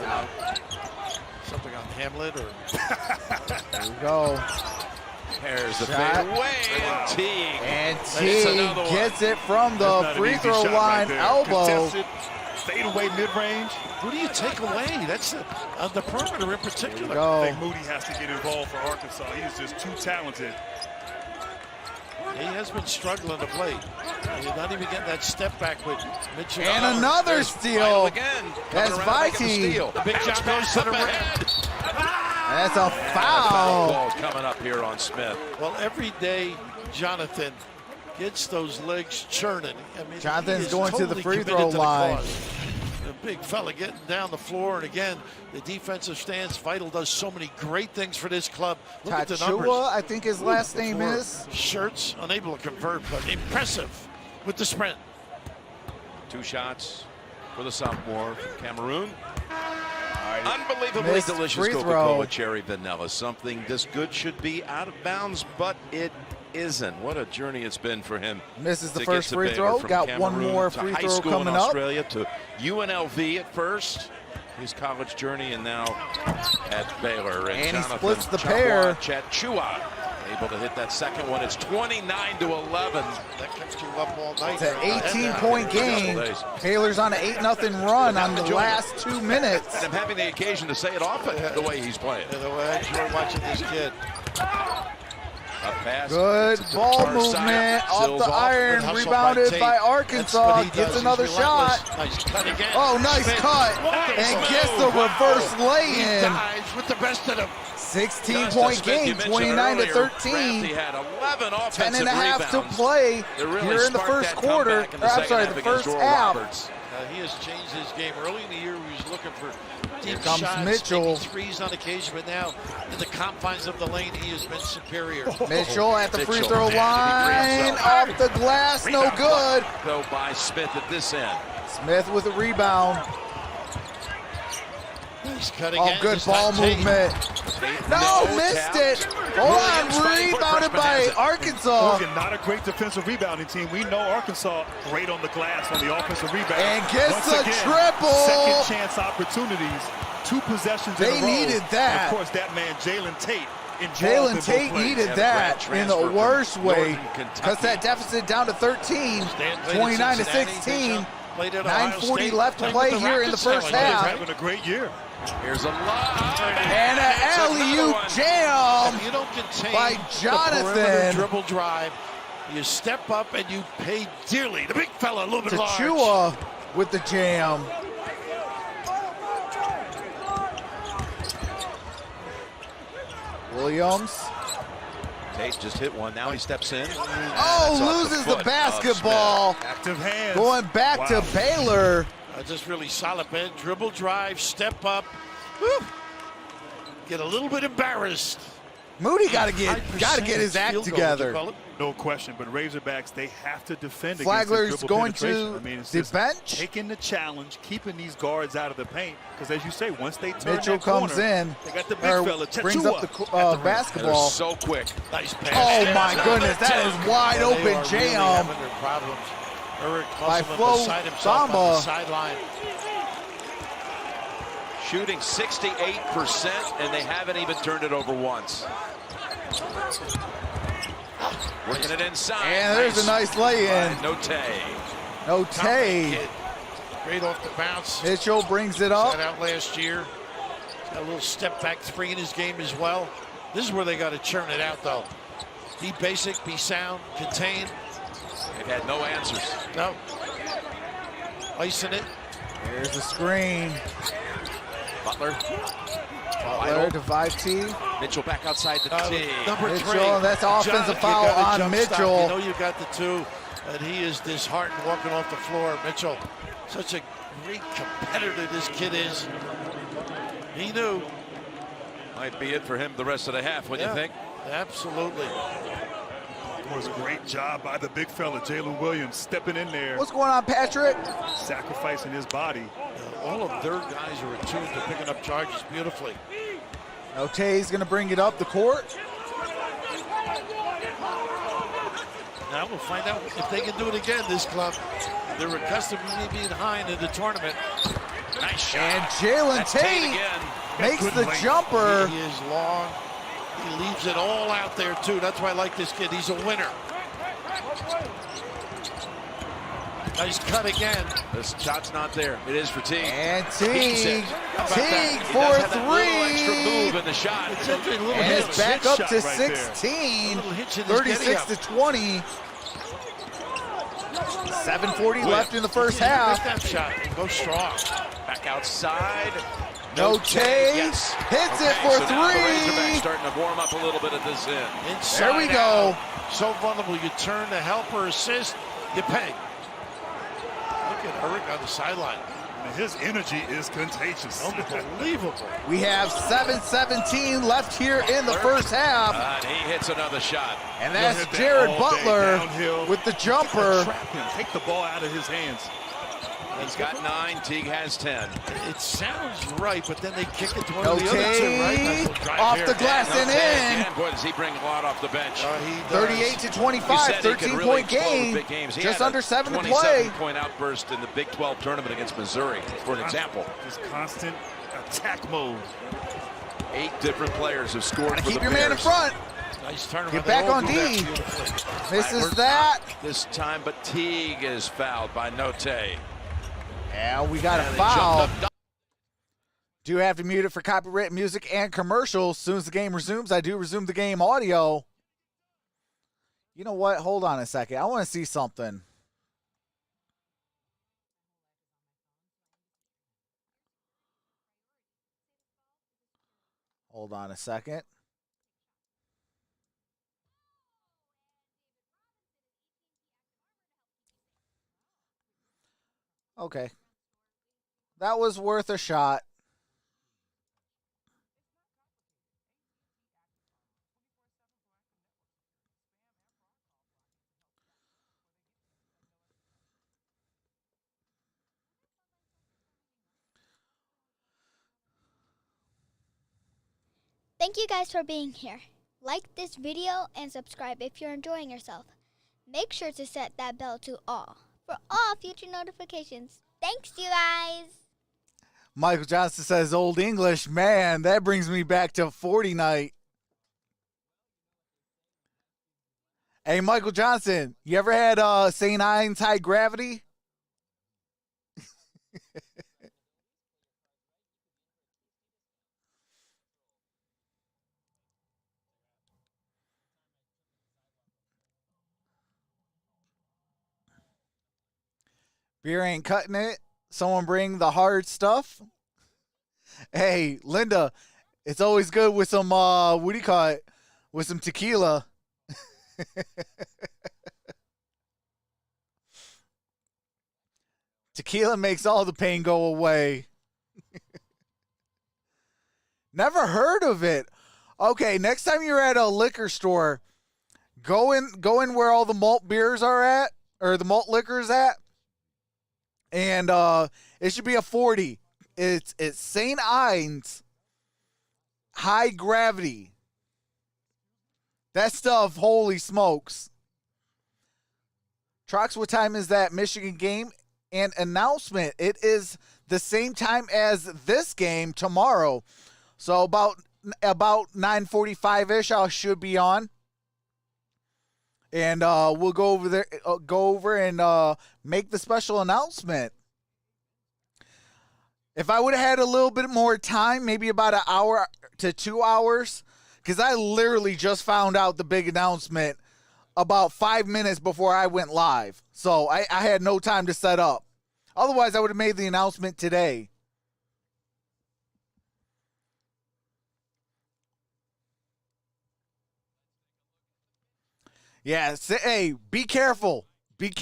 something on Hamlet or. There we go. There's the Shot. fadeaway. Wow. And Teague. And That's Teague another one. gets it from That's the not an free easy throw shot line right there. elbow. Contested, fadeaway mid-range. Who do you take away? That's on the perimeter in There particular. we I go. think Moody has to get involved for Arkansas. He's just too talented. He has been struggling of late. He's not even getting that step back with Mitchell. And another Final steal. again. That's Coming around, making the Viti. steal. The big jump goes to the rim. That's a Foul foul. ball coming up here on Smith. Well, every day, Jonathan gets those legs churning. I mean, Jonathan's he is going to the totally free committed throw to the line. cause. The big fella getting down the floor, and again, the defensive stance. Vital does so many great things for this club. Look at the numbers. Tachua, I think his last name For is. Shirts, unable to convert, but impressive with the sprint. 2 shots for the sophomore from Cameroon. Unbelievably Missed delicious free Coca-Cola throw. cherry vanilla. Something this good should be out of bounds, but it isn't. What a journey it's been for him. Misses the to first get to free Baylor throw. from Got one Cameroon more to free high throw school coming in up. Australia to UNLV at first. His college journey, and now at Baylor. And he Jonathan splits the Chakwa pair. Chachua able to hit that second one. It's 29-11. That kept you up all night. It's an 18-point game. Days. Baylor's on an 8-0 run on the last 2 minutes. And I'm having the occasion to say it often, the way he's playing. And the way I enjoy watching this kid. A pass. Good It's to the ball far movement side. off Sills the iron, Hustle rebounded Tate. by That's Arkansas. what he Gets does. another He's relentless. shot. Nice cut again. Oh, nice Smith. cut. And gets the reverse He lay-in. dives with the best of them. 16-point game, 29-13. He had 11 offensive 10 and a half to rebounds. play It really here in the sparked first that quarter. comeback in Or, I'm second sorry, half the against first Oral half. Roberts. He has changed his game. Early in the year, he was looking for deep comes shots, Mitchell. maybe threes on occasion, but now in the confines of the lane, he has been superior. Mitchell at the free Mitchell, throw line. man, Off the glass, no Rebound good. Go by Smith at this end. Smith with a rebound. Nice cut Oh, again. good This ball time Tate. movement. No, missed it. Hold on, Williams fighting for it. rebounded Freshman by has it. Arkansas. Oregon, not a great defensive rebounding team. We know Arkansas great on the glass on the offensive rebound. And gets Once the again, triple. Second chance opportunities. 2 possessions in They a row. needed that. And of course, that man, Jalen Tate. involved in Jalen both Tate plays. needed And that grad in the transfer from worst way. Northern Kentucky. Cuts that deficit down to 13, Stan played at 29 to Cincinnati, 16. played at Ohio 9:40 State, left to played play with the here in the Rockets first now. half. He's having a great year. Here's a lob. And an That's another alley-oop one. jam. If you don't contain by the Jonathan. perimeter dribble drive, you step up and you pay dearly. The big fella, a little bit large. Tachua with the jam. Williams. Tate just hit one. Now he steps in. Oh, That's off loses foot the of basketball. Active hands. Going back Wow. to Baylor. Just really solid man. Dribble drive, step up. Woo. Get a little bit embarrassed. Moody got to get his act field goal, together. call it? No question, but Razorbacks, they have to defend Flagler's against this dribble going penetration. to I mean, it's the just bench. taking the challenge, keeping these guards out of the paint. Because as you say, once they turn Mitchell that comes corner, in, they got the big or fella, brings up the basketball. So quick. Nice pass. Oh my goodness, that is wide They open are jam. really having their problems. Eric By Musselman Flo beside himself on the Bamba. sideline. Shooting 68%, and they haven't even turned it over once. Working it inside. And there's a nice lay-in. Note. Note. Kid. Great off the bounce. Mitchell brings it Sat up. out last year. He's got a little step back three in his game as well. This is where they got to churn it out, though. Be basic, be sound, contain. They've had no answers. No. Icing it. Here's the screen. Butler. Butler to 5T. Mitchell back outside the tee. Number Mitchell, three. that's offensive you foul gotta on jump stop. Mitchell. You know you got the two, and he is disheartened walking off the floor. Mitchell, such a great competitor this kid is. He knew. Might be it for him the rest of the half, what do you think? Absolutely. It was a great job by the big fella, Jalen Williams, stepping in there, What's going on, Patrick? sacrificing his body. All of their guys are attuned to picking up charges beautifully. Note's going to bring it up the court. Now we'll find out if they can do it again, this club. They're accustomed to being behind in the tournament. Nice shot. And Jalen That's Tate Tate again. makes Good the length. jumper. He is long. He leaves it all out there, too. That's why I like this kid. He's a winner. Nice cut again. This shot's not there. It is for Teague. And Beats Teague it. How about that? Teague He for does have that little extra move three. in the shot. It's a little And hitch. it's back up to shot right there. 16. Little hitch in his 36 getting to up. 20. 7:40 left in the first Make half. that shot and go strong. Back outside. Note Yes. hits it Okay, for so now the Razorbacks three. starting to warm up a little bit at this end. Inside There we go. out. So vulnerable. You turn to help or assist, you pay. Look at Eric on the sideline. And his energy is contagious. Unbelievable. We have 7:17 left here in the first half. And he hits another shot. And He'll that's hit that Jared all day Butler downhill. with the jumper. Trap him. Take the ball out of his hands. He's got 9. Teague has 10. It sounds right, but then they kick it to one No of the other two, right? Nice little drive off here. the glass and in. And boy, does he bring a lot off the bench. He does. 38 to You 25, said he could 13-point really explode game. big games. He Just had a under 7 to play. 27-point outburst in the Big 12 tournament against Missouri, for an example. Just constant attack mode. 8 different players have scored Gotta for keep the your man in Bears. front. Nice turnaround. Get They back all on do that D. beautifully. Misses We're that. not this time, but Teague is fouled by Note. And we got a And they foul. jumped up. Do have to mute it for copyright music and commercials. As soon as the game resumes, I do resume the game audio. You know what? Hold on a second. I want to see something. Hold on a second. Okay. That was worth a shot. Thank you guys for being here. Like this video and subscribe if you're enjoying yourself. Make sure to set that bell to all for all future notifications. Thanks, you guys. Michael Johnson says Old English. Man, that brings me back to 40 night. Hey, Michael Johnson, you ever had St. Ives high gravity? Beer ain't cutting it. Someone bring the hard stuff. Hey, Linda, it's always good with some, what do you call it? With some tequila. Tequila makes all the pain go away. Never heard of it. Okay, next time you're at a liquor store, go in where all the malt beers are at, or the malt liquor's at, and it should be a 40. It's St. Ives High Gravity. That stuff, holy smokes. Trox, what time is that Michigan game? And announcement, it is the same time as this game tomorrow. So about 9:45-ish, I should be on. And we'll go over and make the special announcement. If I would have had a little bit more time, maybe about an hour to 2 hours, because I literally just found out the big announcement about 5 minutes before I went live. So I had no time to set up. Otherwise, I would have made the announcement today. Yeah, hey, be careful.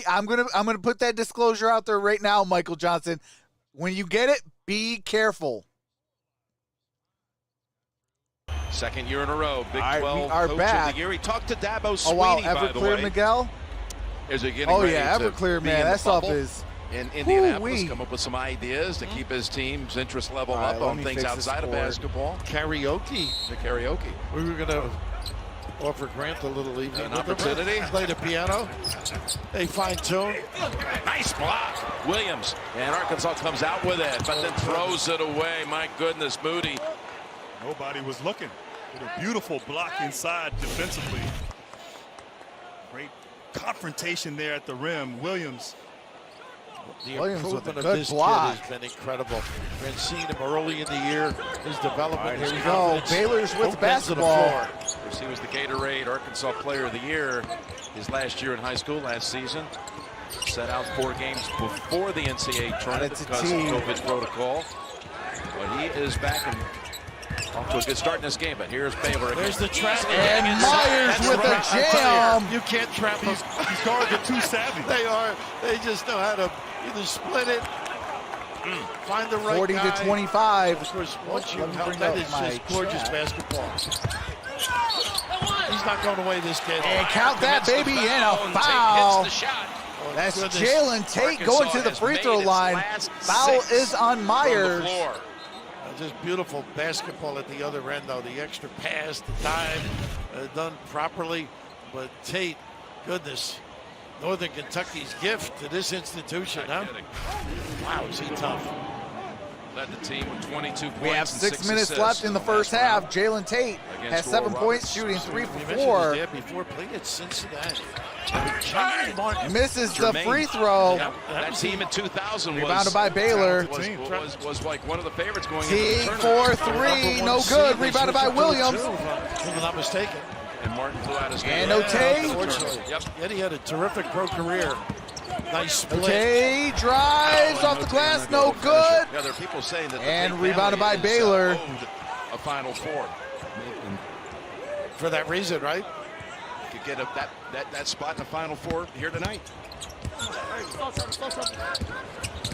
I'm gonna put that disclosure out there right now, Michael Johnson. When you get it, be careful. Second year in a row, Big 12 we are Coach back. of the Year. He talked to Dabo Swinney, Oh wow, by the Everclear way. Miguel. Is he getting Oh ready yeah, to Everclear, be man. in the That stuff bubble is in Indianapolis, woo-wee. come up with some ideas to keep his team's interest level All right, up let on me things fix this outside of board. basketball. Karaoke. The karaoke. We were going to offer Grant a little evening An with him. opportunity. Play the piano. They fine tune. Nice block. Williams. And Arkansas comes out with it, but then throws it away. My goodness, Moody. Nobody was looking. With a beautiful block inside defensively. Great confrontation there at the rim. Williams. The Williams with a improvement of good this block. kid has been incredible. Been seeing him early in the year. His development. All right, his here we go. confidence, Baylor's with both ends of the basketball. floor. Of course, he was the Gatorade Arkansas Player of the Year his last year in high school, last season. Set out 4 games before the NCAA tournament It's a because of team. COVID protocol. But he is back and off to a good start in this game. But here's Baylor again. There's the trap. And Myers with a jam. You can't trap him. These guards are too savvy. They are. They just know how to either split it, find the right 40 guy. to 25. Of course, once you Let me count bring that, up it's my just gorgeous chat. basketball. He's not going away, this kid. And count that baby in a Tate foul. hits the shot. Oh, That's goodness. Jalen Tate Arkansas going to the has free made throw its line. last Foul 6 is on from the Myers. floor. Just beautiful basketball at the other end, though. The extra pass, the time done properly. But Tate, goodness, Northern Kentucky's gift to this institution, huh? Kidding. Wow, is he tough. Led the team with 22 points. We have and 6 6 minutes assists left in the first last half. round. Jalen Tate Against has 7 Royal points, Roberts. shooting 3 We for mentioned his 4. dad before, played at Cincinnati. James Martin. Misses the Jermaine. free throw. Yep, that team in 2000 was Rebounded by Baylor. was like one of the favorites going into Teague the for tournament. 3, no good. Rebounded by Williams. If I'm not mistaken. And Martin flew out his And game. Otay. Unfortunately. Yep. Yet he had a terrific pro career. Nice split. Tate drives off the glass, no good. Yeah, there are people saying that the And Tate rebounded family by is, Baylor. owed a Final Four. For that reason, right? Could get that spot in the Final Four here tonight.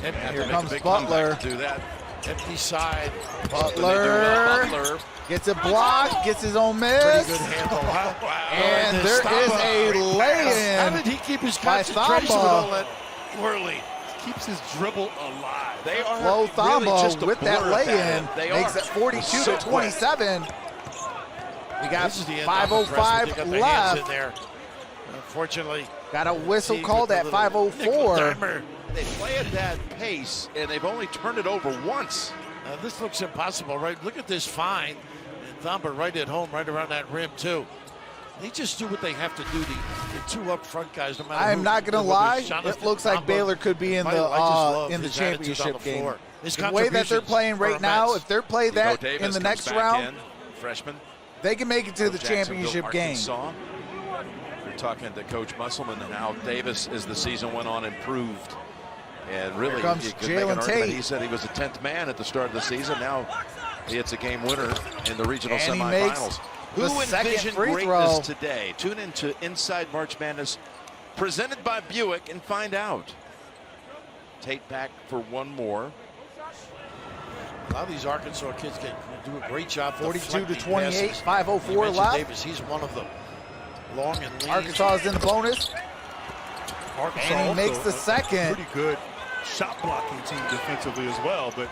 And Have to Here make a comes big Butler. comeback to do that. empty side. Butler Butler. gets a block, gets his own Pretty miss. good handle. Wow. And And there is Stamba. a How lay-in. did he keep his by concentration with Thamba. all that whirling? Keeps his dribble alive. They are Flo really Thamba just a with that blur at lay-in They makes are. it 42 So to quick. 27. We got This is the end of the press, but 5:05 they got their hands in left. there. Unfortunately, Got a whistle Teague called with a at little 5:04. nickel-dimer. They play at that pace, and they've only turned it over once. This looks impossible, right? Look at this fine. And Thamba right at home, right around that rim, too. They just do what they have to do. The two up front guys, no matter I'm who, not gonna whether lie. it's Jonathan It looks like Thamba. Baylor could be in I just the love in the his attitude on championship the game. floor. His The way that they're contributions playing right are now, immense. if they're play Nico that Davis in the comes next back round, in, freshman. they can make it to the Jacksonville, championship game. Arkansas. We're talking to Coach Musselman and how Davis, as the season went on, improved. And really, Here comes you could make an Jalen argument. Tate. He said he was a 10th man at the start of the season. Now he hits a game winner in the regional And he makes semifinals. the Who second envisioned free greatness throw. today? Tune into Inside March Madness, presented by Buick, and find out. Tate back for one more. A lot of these Arkansas kids get do a great job. 42 to deflecting 28, passes. 5:04 You mentioned left. Davis, he's one of them. Long and lean. Arkansas is in the bonus. Arkansas And he makes also the a second. pretty good shot blocking team defensively as well, but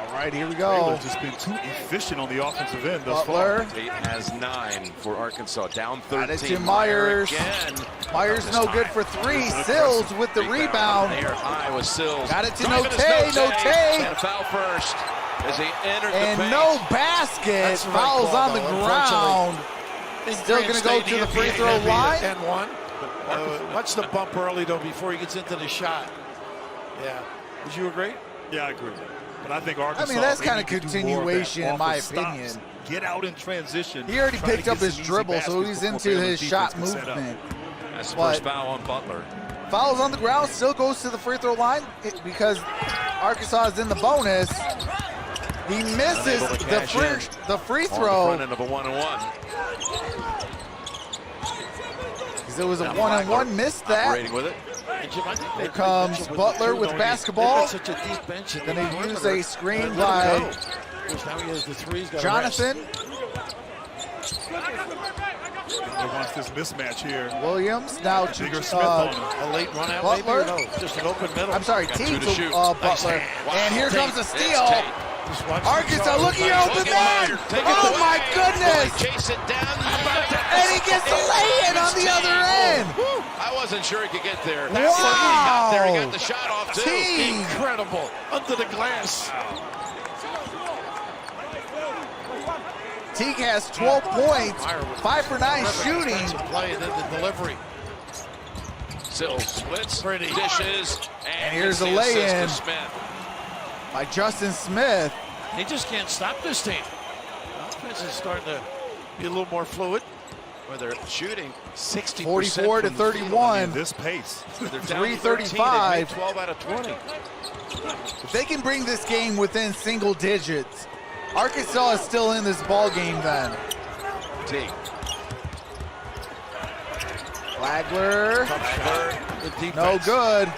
All right, here we Baylor's go. just been too efficient on the offensive end thus far. Butler. Tate has 9 for Arkansas, down 13. Got it to Myers. Again. Myers This no time. good for 3. Sills with the rebound. There high was Sills. Got it to Driving is Notae. Notae. And a foul first as he entered the And paint. no basket. That's the right Fouls call, on the though, ground. Still going to go to the free throw line. And one. Watch the bump early, though, before he gets into the shot. Yeah. Would you agree? Yeah, I agree. But I think Arkansas. that's they kinda need to do more of that continuation, in my off the stops. opinion. Get out in transition. He already Try to picked up get his some easy dribble, so baskets he's before into Baylor's his shot defense can set up. movement. That's the But- first foul on Butler. Fouls on the ground, still goes to the free throw line because Arkansas is in the bonus. He misses Unable to the cash free On the throw front end of a 1-1. because it was a Now one-on-one. Missed that. Operating with it. Here comes Butler with basketball. Such a deep bench. Going to use a screen Let by him go. Now he has the threes. Jonathan They want this mismatch here. Williams. Now Bigger to Smith on him. A late run out, Butler. maybe, or no? Just an open middle. I'm sorry, Got T two to to shoot. Butler. Wow. And here Tate. comes a It's steal. Tate. Just watch Arkansas, the look at your open Look at man. Meyer. Take it Oh away. my goodness. Will he chase it down. And he gets the lay-in on the other end. I wasn't sure he could get there. Wow. He got there. He got the shot off too. T. Incredible. Under the glass. Teague has 12 points, 5 for 9 shooting. Play and then the delivery. Sills splits, Pretty. dishes, And here's gets a the assist lay-in. to Smith. By Justin Smith. They just can't stop this team. Offense is starting to be a little more fluid. Where they're shooting 60%. 44 to from the field. 31. This pace. They're down 3:35. 13. They've made 12 out of 20. If they can bring this game within single digits, Arkansas is still in this ball game then. T. Flagler, Good defense. no good.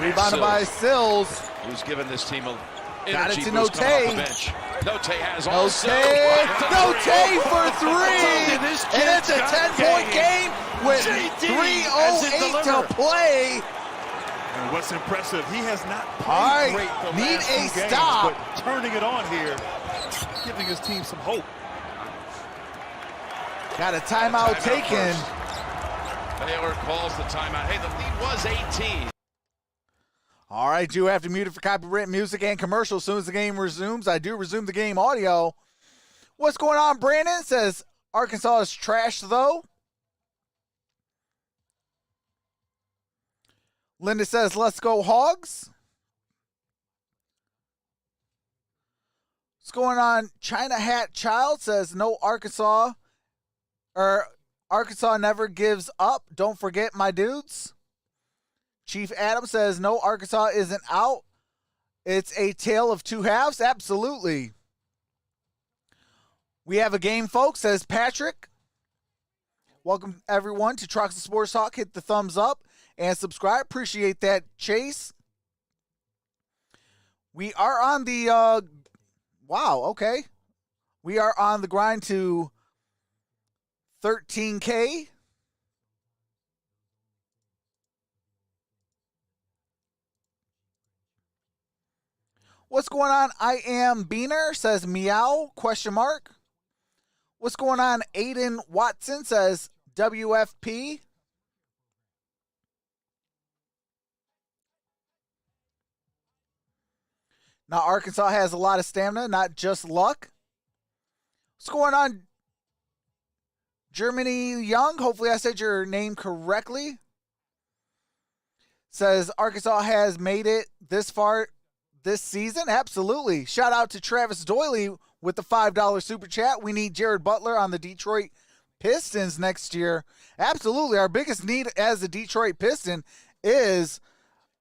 Rebounded by Sills. Who's given this team a Got it energy to boost coming off the Notae. bench. Notae has also. Notae for 3. This And it's a kid's got 10-point game with JD 3:08 to deliver. play. And what's impressive, he has not All played right, great the need last a few games, stop. but turning it on here, giving his team some hope. Got a timeout taken. first. Baylor calls the timeout. Hey, the lead was 18. All right, do have to mute it for copyright music and commercials. As soon as the game resumes, I do resume the game audio. What's going on, Brandon? Says Arkansas is trash, though. Linda says, let's go Hogs. What's going on? China Hat Child says, no Arkansas, or Arkansas never gives up. Don't forget my dudes. Chief Adam says, no, Arkansas isn't out. It's a tale of two halves. Absolutely. We have a game, folks, says Patrick. Welcome, everyone, to Trucks and Sports Talk. Hit the thumbs up and subscribe. Appreciate that, Chase. We are on the, wow, okay. We are on the grind to 13K. What's going on? I am Beaner, says meow, question mark. What's going on? Aiden Watson says WFP. Now, Arkansas has a lot of stamina, not just luck. What's going on? Germany Young, hopefully I said your name correctly. Says Arkansas has made it this far this season. Absolutely. Shout out to Travis Doyley with the $5 super chat. We need Jared Butler on the Detroit Pistons next year. Absolutely. Our biggest need as a Detroit Piston is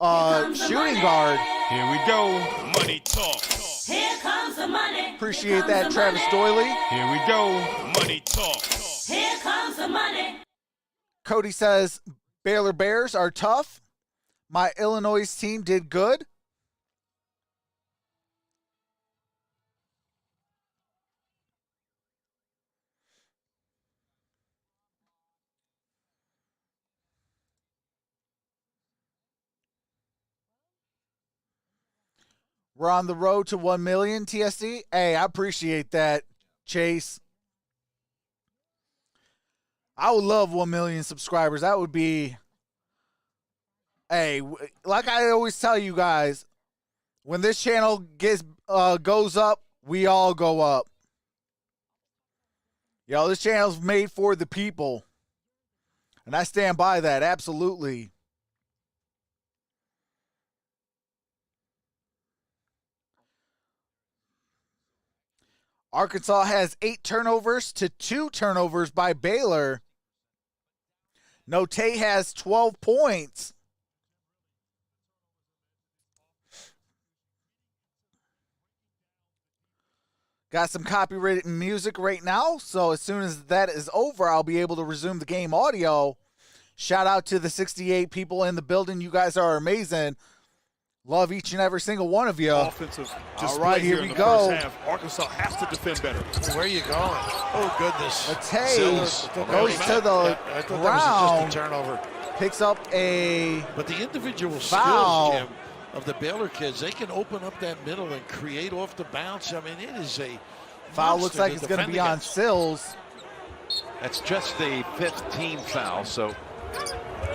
shooting guard. Here we go. Money talk. Here comes the money. Appreciate that, Travis Doyley. Here we go. Money talk. Here comes the money. Cody says Baylor Bears are tough. My Illinois team did good. We're on the road to 1 million TSD. Hey, I appreciate that, Chase. I would love 1 million subscribers. That would be, hey, like I always tell you guys, when this channel goes up, we all go up. Yo, this channel's made for the people. And I stand by that, absolutely. Arkansas has 8 turnovers to 2 turnovers by Baylor. Note has 12 points. Got some copyrighted music right now, so as soon as that is over, I'll be able to resume the game audio. Shout out to the 68 people in the building. You guys are amazing. Love each and every single one of you. Offensive all right, here we go. First half. Arkansas has to defend better. Where are you going? Oh, goodness. Matei Sills goes to the I thought that was ground. just a turnover. Picks up a But the individual foul. skills, Jim, of the Baylor kids, they can open up that middle and create off the bounce. I mean, it is a foul. Looks monster like to it's going to defend be on against. Sills. That's just the 5th team foul, so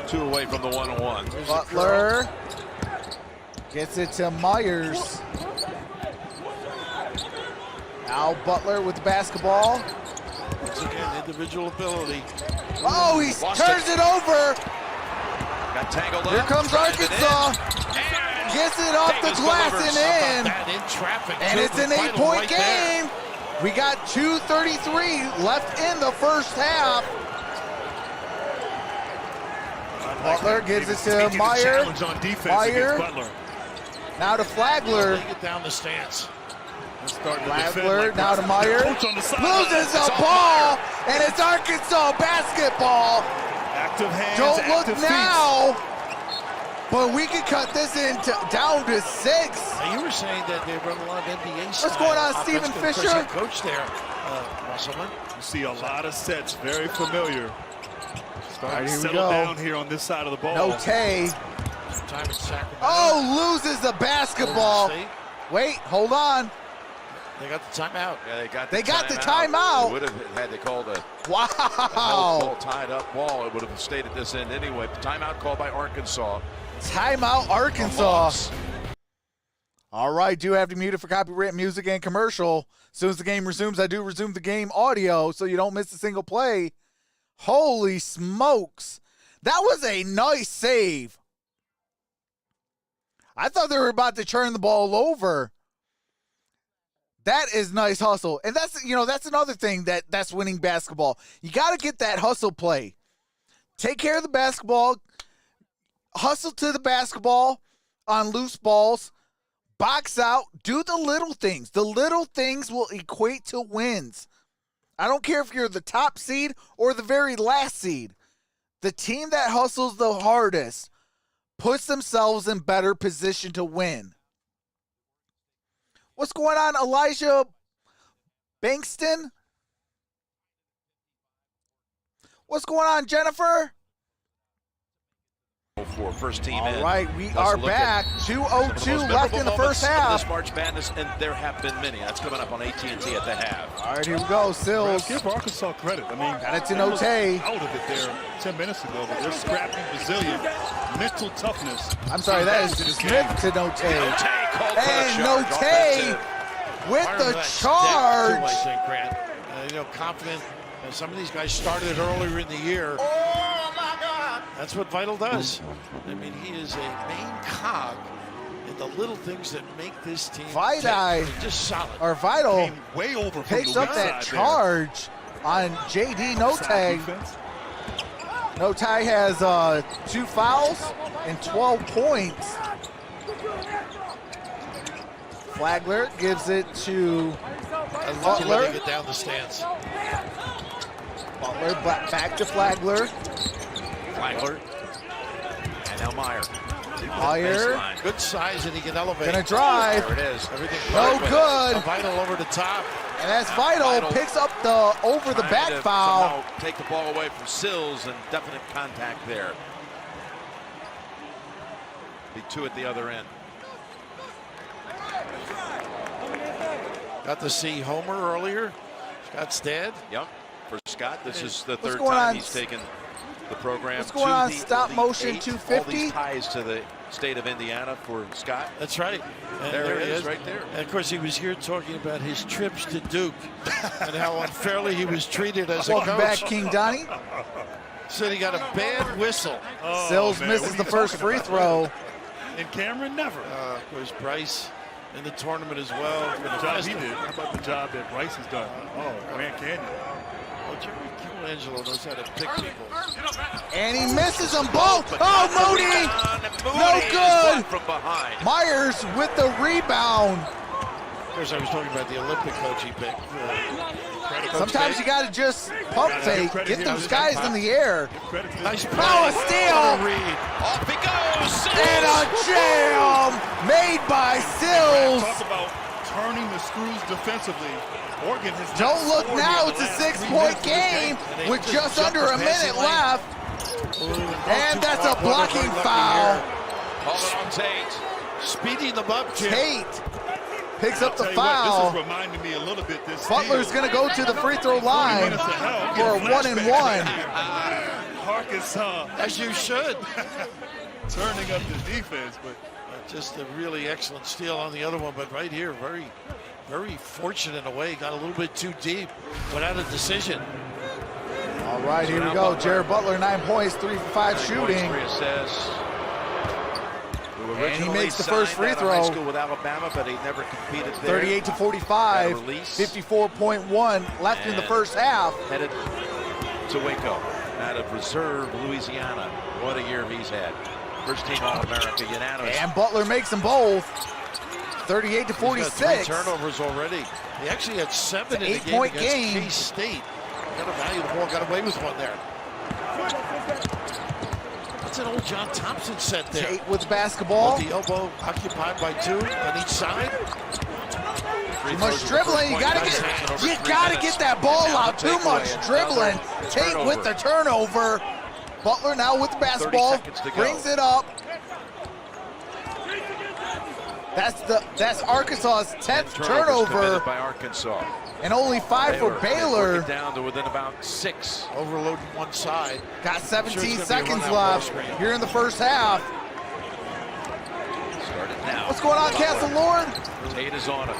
2 away from the 1-on-1. Butler gets it to Myers. Now Butler with the basketball. Once again, individual ability. Oh, he turns it over. Got tangled up. Here comes Arkansas. Gets it off the Davis glass delivers. and in. That in traffic. And it's an 8-point game. We got 2:33 left in the first half. Butler gives it to Meyer. Meyer. Now to Flagler. Take it down the stance. Flagler now to Meyer. Loses the ball, and it's Arkansas basketball. Active hands, Don't look active now. But we can cut this down to 6. Now, you were saying that they run a lot of NBA style. What's going on, Stephen Fisher? Coach there, Musselman. You see a lot of sets, very familiar. Starting to here we settle go. down here on this side of the ball. Note. Time in Sacramento. Oh, loses the basketball. Golden State. Wait, hold on. They got the timeout. Yeah, They got the timeout. They would have had they called a Wow. ball tied up ball. It would have stayed at this end anyway. Timeout called by Arkansas. Timeout Arkansas. All right, do have to mute it for copyright music and commercial. As soon as the game resumes, I do resume the game audio so you don't miss a single play. Holy smokes. That was a nice save. I thought they were about to turn the ball over. That is nice hustle. And that's another thing that's winning basketball. You got to get that hustle play. Take care of the basketball. Hustle to the basketball on loose balls. Box out. Do the little things. The little things will equate to wins. I don't care if you're the top seed or the very last seed. The team that hustles the hardest puts themselves in better position to win. What's going on, Elijah Bankston? What's going on, Jennifer? For first team All in. right, we Let's are look back. at 2:02 left in the first Of half. this March Madness, and there have been many. That's coming up on AT&T at the half. All right, here we go. Sills. Give Arkansas credit. I mean, Got it to they was Note. out of it there 10 minutes ago, but they're scrappy, resilient, mental toughness. I'm sorry, that is Smith to Note. Note called for the And charge. Note Offensive. with Part the of that charge. depth, too, I think, Grant. Confident. Some of these guys started earlier in the year. Oh, my God. That's what Vital does. I mean, he is a main cog in the little things that make this team just solid. Or Vital Came way over from picks the up weak that side charge on JD Note. defense. Note has 2 fouls and 12 points. Flagler gives it to I love Butler. when they get down the stance. Butler back to Flagler. Flagler. And now Meyer. Meyer. Baseline. Good size, and he can elevate. Gonna drive. There it is. Everything No perfect. good. A Vital over the top. And that's Vital. Picks up the over the Trying back to foul. somehow take the ball away from Sills, and definite contact there. Be 2 at the other end. Got to see Homer earlier, Scott's dad. Yep. For Scott, this is the third going time on? he's taken the program. What's going to on? the Stop Elite motion Eight. 250? All these ties to the state of Indiana for Scott. That's right. And There he is, right there. And of course, he was here talking about his trips to Duke and how unfairly he was treated as a coach. Welcome back, King Donnie. Said he got a bad whistle. Oh, Sills man, misses what are the you first talking free about? throw. And Cameron never. Of course, Bryce in the tournament as well. For The the job he festival. did. How about the job that Bryce has done? Oh, Grand Canyon. Oh, Jerry Angelo knows how to pick people. And he misses them both. Oh, Moody! No good. From behind. Myers with the rebound. Of course, I was talking about the Olympic coach he picked. Sometimes you got to just pump fake, get those guys in the air. Nice play. Oh, a steal! Reed. Off he goes. And a jam made by Sills. Talk about turning the screws defensively. Oregon has Don't look scored now, here it's the a last 3 6-point minutes of this game And with they just just under a jumped the passing minute lane. left. And that's a blocking foul. Call it on Tate. Speeding them up, Jim. Tate picks up the Tell you what, foul. this is reminding me a little bit this Butler's steal. going to go to the free throw 40 line minutes of hell. for a Get 1-and-1. Arkansas As you should. turning up the defense, but Just a really excellent steal on the other one, but right here, very fortunate in a way. Got a little bit too deep, without a decision. All right, here we go. Jared Butler, 9 points, 3 for 5 shooting. 3 assists. And he makes the first free throw. High school with Alabama, but he never competed there. 38 to 45, Got a release. 54.1 left in the first half. Headed to Waco out of reserve Louisiana. What a year he's had. First team All-America, unanimous. And Butler makes them both. 38 to He's got 46. 3 turnovers already. He actually had 7 in the game 8-point against game. K-State. Got to value the ball, got away with one there. That's an old John Thompson set there. Tate with the basketball. With the elbow occupied by 2 on each side. Too much dribbling. You gotta get that ball out. Too much dribbling. Tate with the turnover. Butler now with the basketball. Brings it up. That's Arkansas's 10th turnover. By Arkansas. And only 5 for Baylor. Down to within about 6. Overloading one side. Got 17 Sure, it's gonna be a seconds run-out ball left screen. here in the first half. Started now. What's going on, Castle Lord? Tate is on him.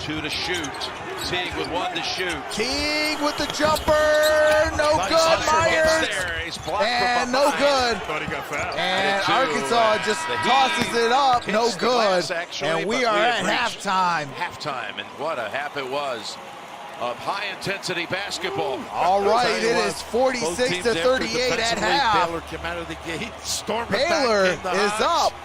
2 to shoot. Teague with 1 to shoot. Teague with the jumper. No Nice good, hustle Myers. There, he's blocked And from no behind. good. thought he got fouled. And Two, Arkansas just the Heat tosses it up. No hits the glass, good. actually, And we but are at have reached halftime. Halftime, and what a half it was of high-intensity basketball. All right, Tell you it what, is both 46 teams to after 38 at defensively, half. Baylor came out of the gate, stormed it Baylor back in the is Hogs. up.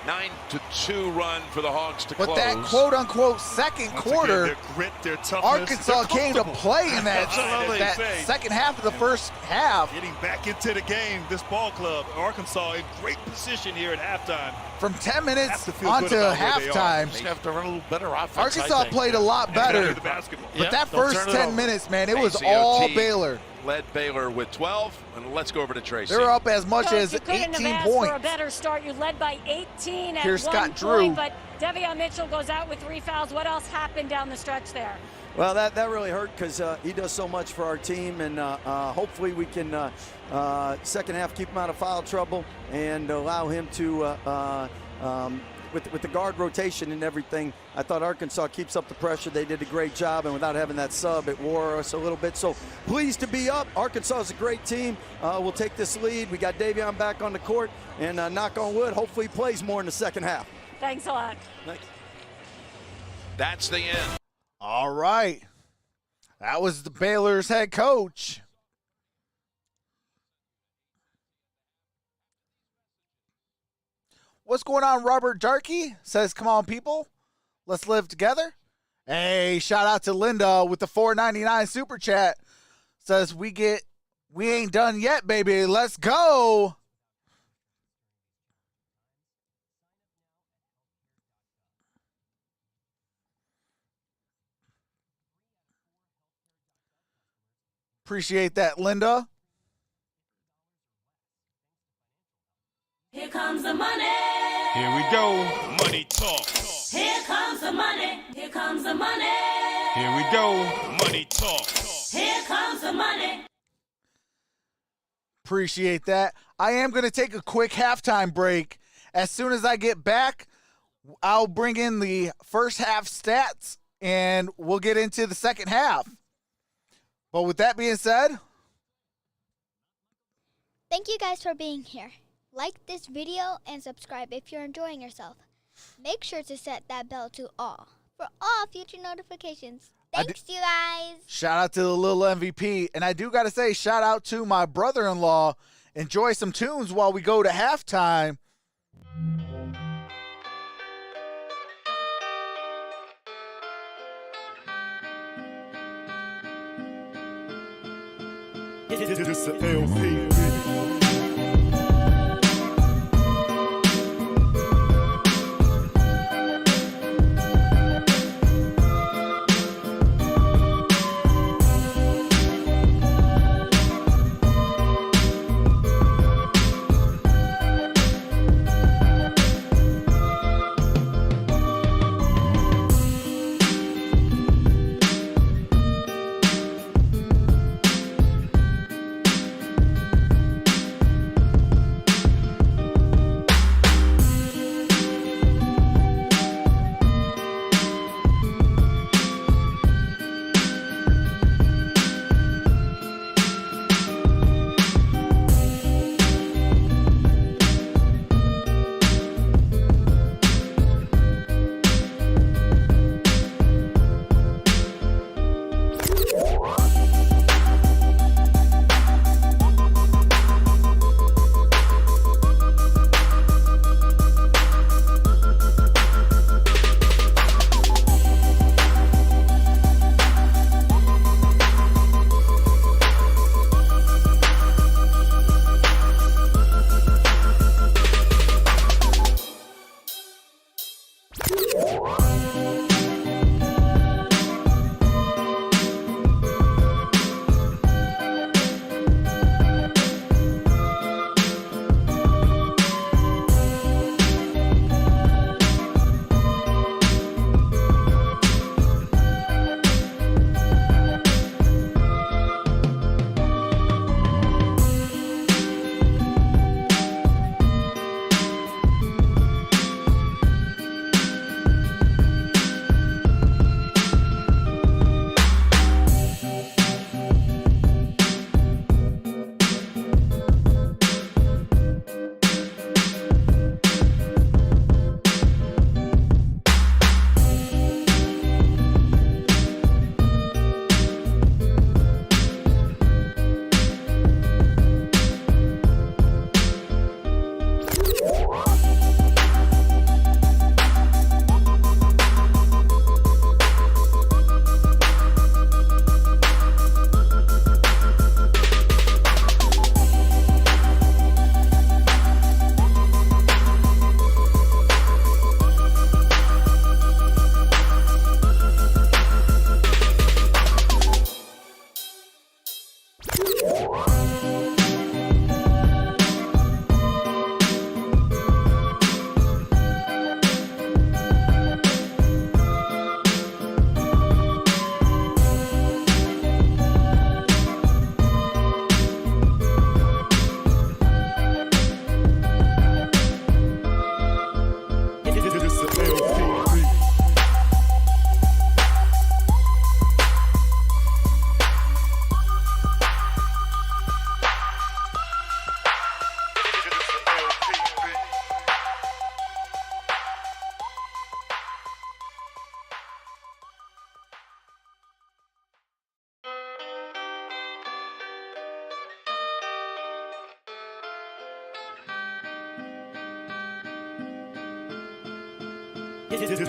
9-2 run for the Hogs to But close. that quote-unquote second Once quarter, again, their grit, their toughness, Arkansas they're came to comfortable. play in that Absolutely. second half of the first half. Getting back into the game, this ball club, Arkansas in great position here at halftime. From 10 minutes Have to feel onto good about where they are. halftime, Just have to run a little better offense. I Arkansas think. played a lot better. The basketball. But Yeah, that don't first turn it 10 over. minutes, man, it was ACOT all Baylor. Led Baylor with 12, and let's go over to Tracy. They were up as much Coach, as you couldn't 18 have asked points. for a better start. You led by 18 at Here's one Scott point, Drew. but Devion Mitchell goes out with 3 fouls. What else happened down the stretch there? Well, that really hurt because he does so much for our team, and hopefully we can, second half, keep him out of foul trouble and allow him to, with the guard rotation and everything, I thought Arkansas keeps up the pressure. They did a great job, and without having that sub, it wore us a little bit. So pleased to be up. Arkansas is a great team. We'll take this lead. We got Davion back on the court, and knock on wood, hopefully he plays more in the second half. Thanks a lot. Thanks. That's the end. All right. That was the Baylor's head coach. What's going on, Robert Darkey? Says, come on, people. Let's live together. Hey, shout out to Linda with the $4.99 super chat. Says, we ain't done yet, baby. Let's go. Appreciate that, Linda. Here comes the money. Here we go. Money talk. Here comes the money. Here comes the money. Here we go. Money talk. Here comes the money. Appreciate that. I am going to take a quick halftime break. As soon as I get back, I'll bring in the first half stats and we'll get into the second half. But with that being said, Thank you guys for being here. Like this video and subscribe if you're enjoying yourself. Make sure to set that bell to all for all future notifications. Thanks, you guys. shout out to the little MVP. And I do got to say, shout out to my brother-in-law. Enjoy some tunes while we go to halftime. This a LP.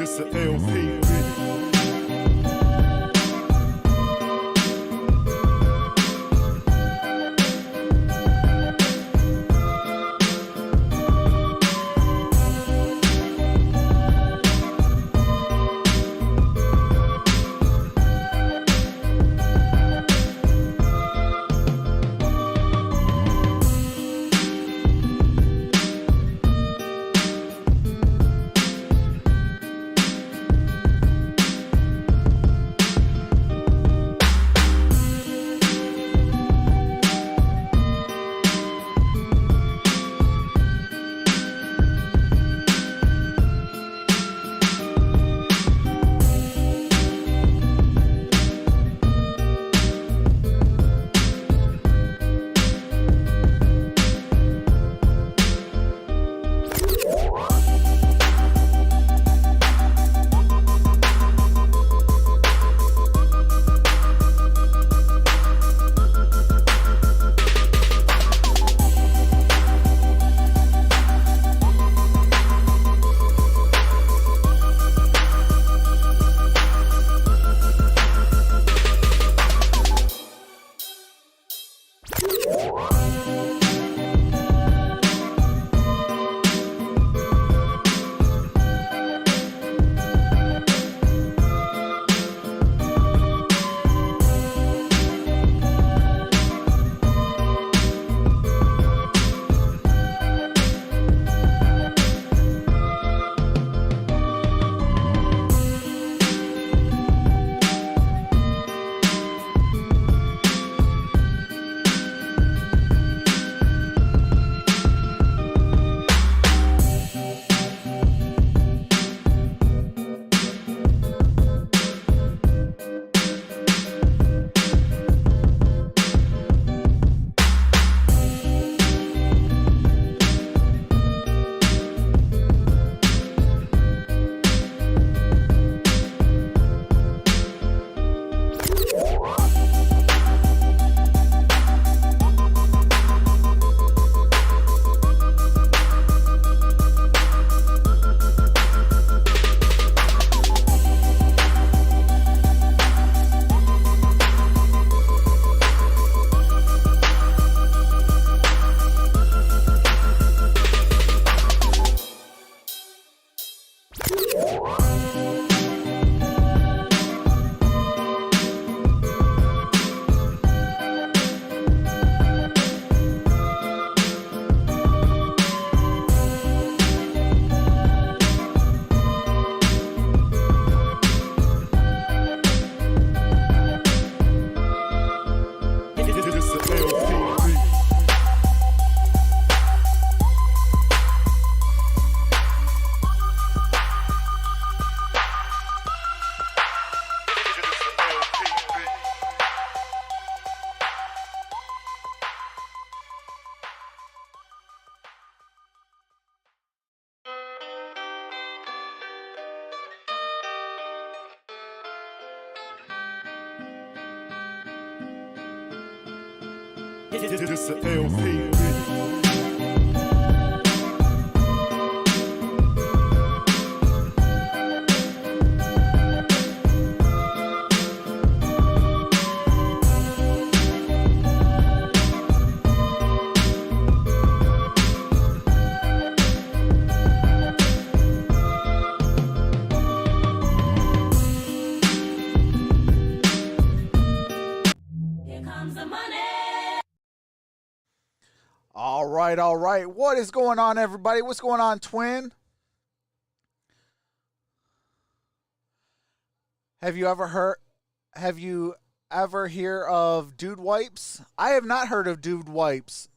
This a LP. This a LP. Here comes the money. All right, all right. What is going on, everybody? What's going on, Twin? Have you ever hear of Dude Wipes? I have not heard of Dude Wipes.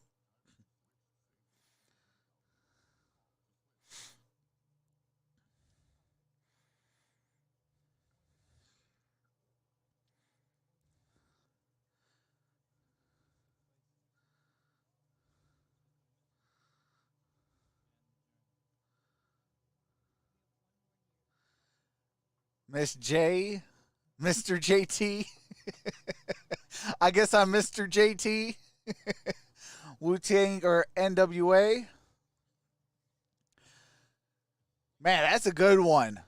Miss J, Mr. JT. I guess I'm Mr. JT. Wu-Tang or NWA. Man, that's a good one.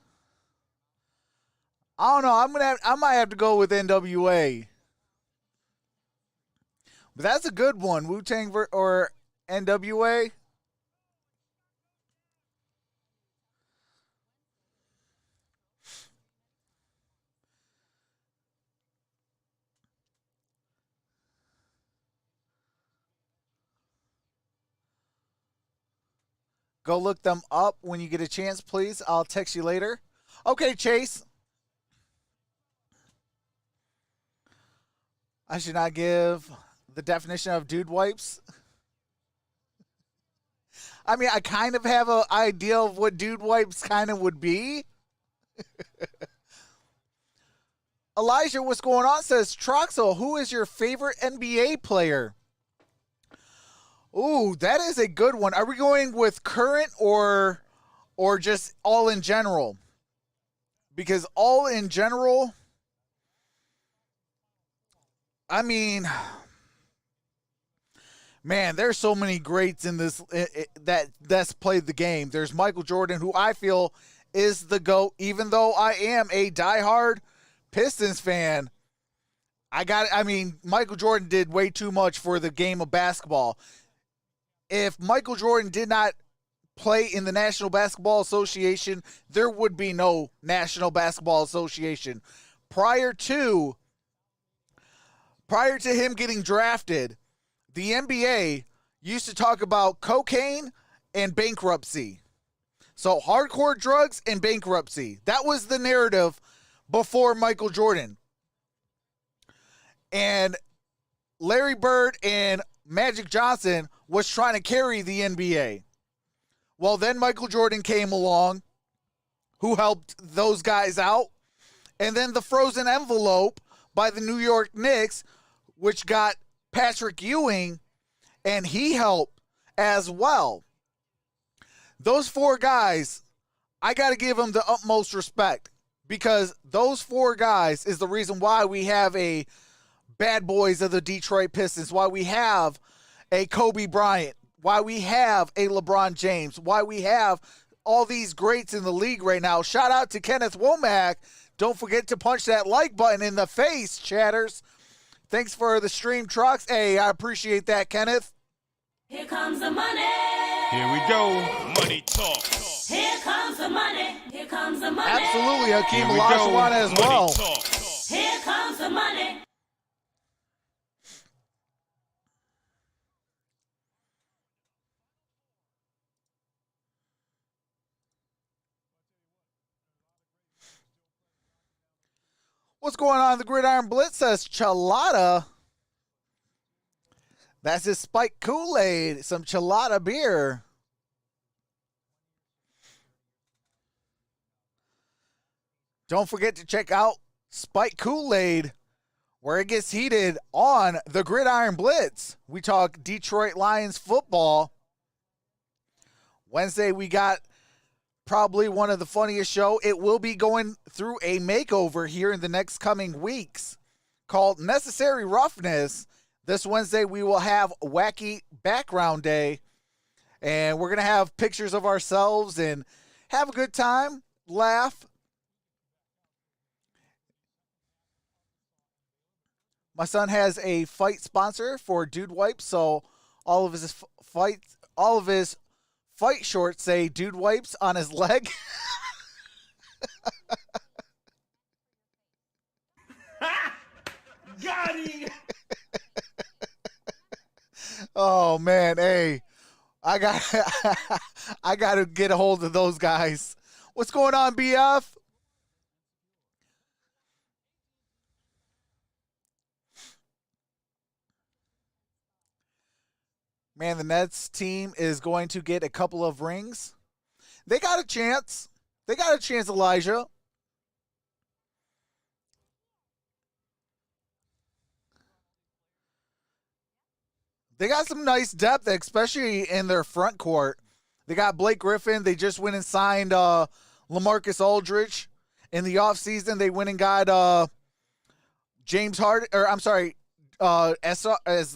I don't know. I might have to go with NWA. But that's a good one. Wu-Tang or NWA. Go look them up when you get a chance, please. I'll text you later. Okay, Chase. I should not give the definition of Dude Wipes. I mean, I kind of have an idea of what Dude Wipes kind of would be. Elijah, what's going on? Says, Troxel, who is your favorite NBA player? Ooh, that is a good one. Are we going with current or just all in general? Because all in general, I mean, man, there's so many greats in this that's played the game. There's Michael Jordan, who I feel is the GOAT, even though I am a diehard Pistons fan. Michael Jordan did way too much for the game of basketball. If Michael Jordan did not play in the National Basketball Association, there would be no National Basketball Association. Prior to him getting drafted, the NBA used to talk about cocaine and bankruptcy. So hardcore drugs and bankruptcy. That was the narrative before Michael Jordan. And Larry Bird and Magic Johnson was trying to carry the NBA. Well, then Michael Jordan came along, who helped those guys out. And then the frozen envelope by the New York Knicks, which got Patrick Ewing, and he helped as well. Those four guys, I got to give them the utmost respect, because those four guys is the reason why we have a Bad Boys of the Detroit Pistons, why we have a Kobe Bryant, why we have a LeBron James, why we have all these greats in the league right now. Shout out to Kenneth Womack. Don't forget to punch that like button in the face, chatters. Thanks for the stream, trucks. Hey, I appreciate that, Kenneth. Here comes the money. Here we go. Money talk. Here comes the money. Here comes the money. Absolutely, Hakeem Here we go. Olajuwon as Money well. talk. Here comes the money. What's going on? The Gridiron Blitz says Chelada. That's his spiked Kool-Aid. Some Chelada beer. Don't forget to check out Spiked Kool-Aid, where it gets heated on the Gridiron Blitz. We talk Detroit Lions football. Wednesday, we got probably one of the funniest show. It will be going through a makeover here in the next coming weeks called Necessary Roughness. This Wednesday, we will have Wacky Background Day, and we're going to have pictures of ourselves and have a good time, laugh. My son has a fight sponsor for Dude Wipes, so all of his fight shorts say Dude Wipes on his leg. Got him! Oh man, hey, I got to get a hold of those guys. What's going on, BF? Man, the Nets team is going to get a couple of rings. They got a chance. They got a chance, Elijah. They got some nice depth, especially in their front court. They got Blake Griffin. They just went and signed LaMarcus Aldridge. In the offseason, they went and got James Harden. Or I'm sorry, as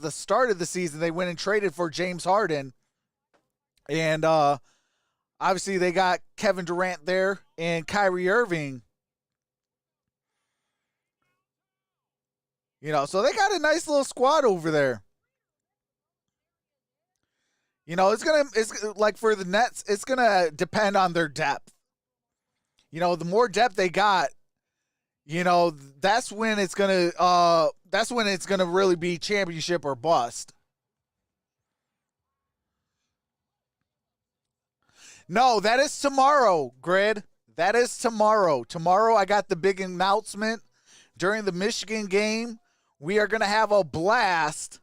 the start of the season, they went and traded for James Harden. And obviously, they got Kevin Durant there and Kyrie Irving. You know, so they got a nice little squad over there. You know, it's like for the Nets, it's gonna depend on their depth. You know, the more depth they got, you know, that's when it's gonna really be championship or bust. No, that is tomorrow, Grid. That is tomorrow. Tomorrow I got the big announcement during the Michigan game. We are gonna have a blast.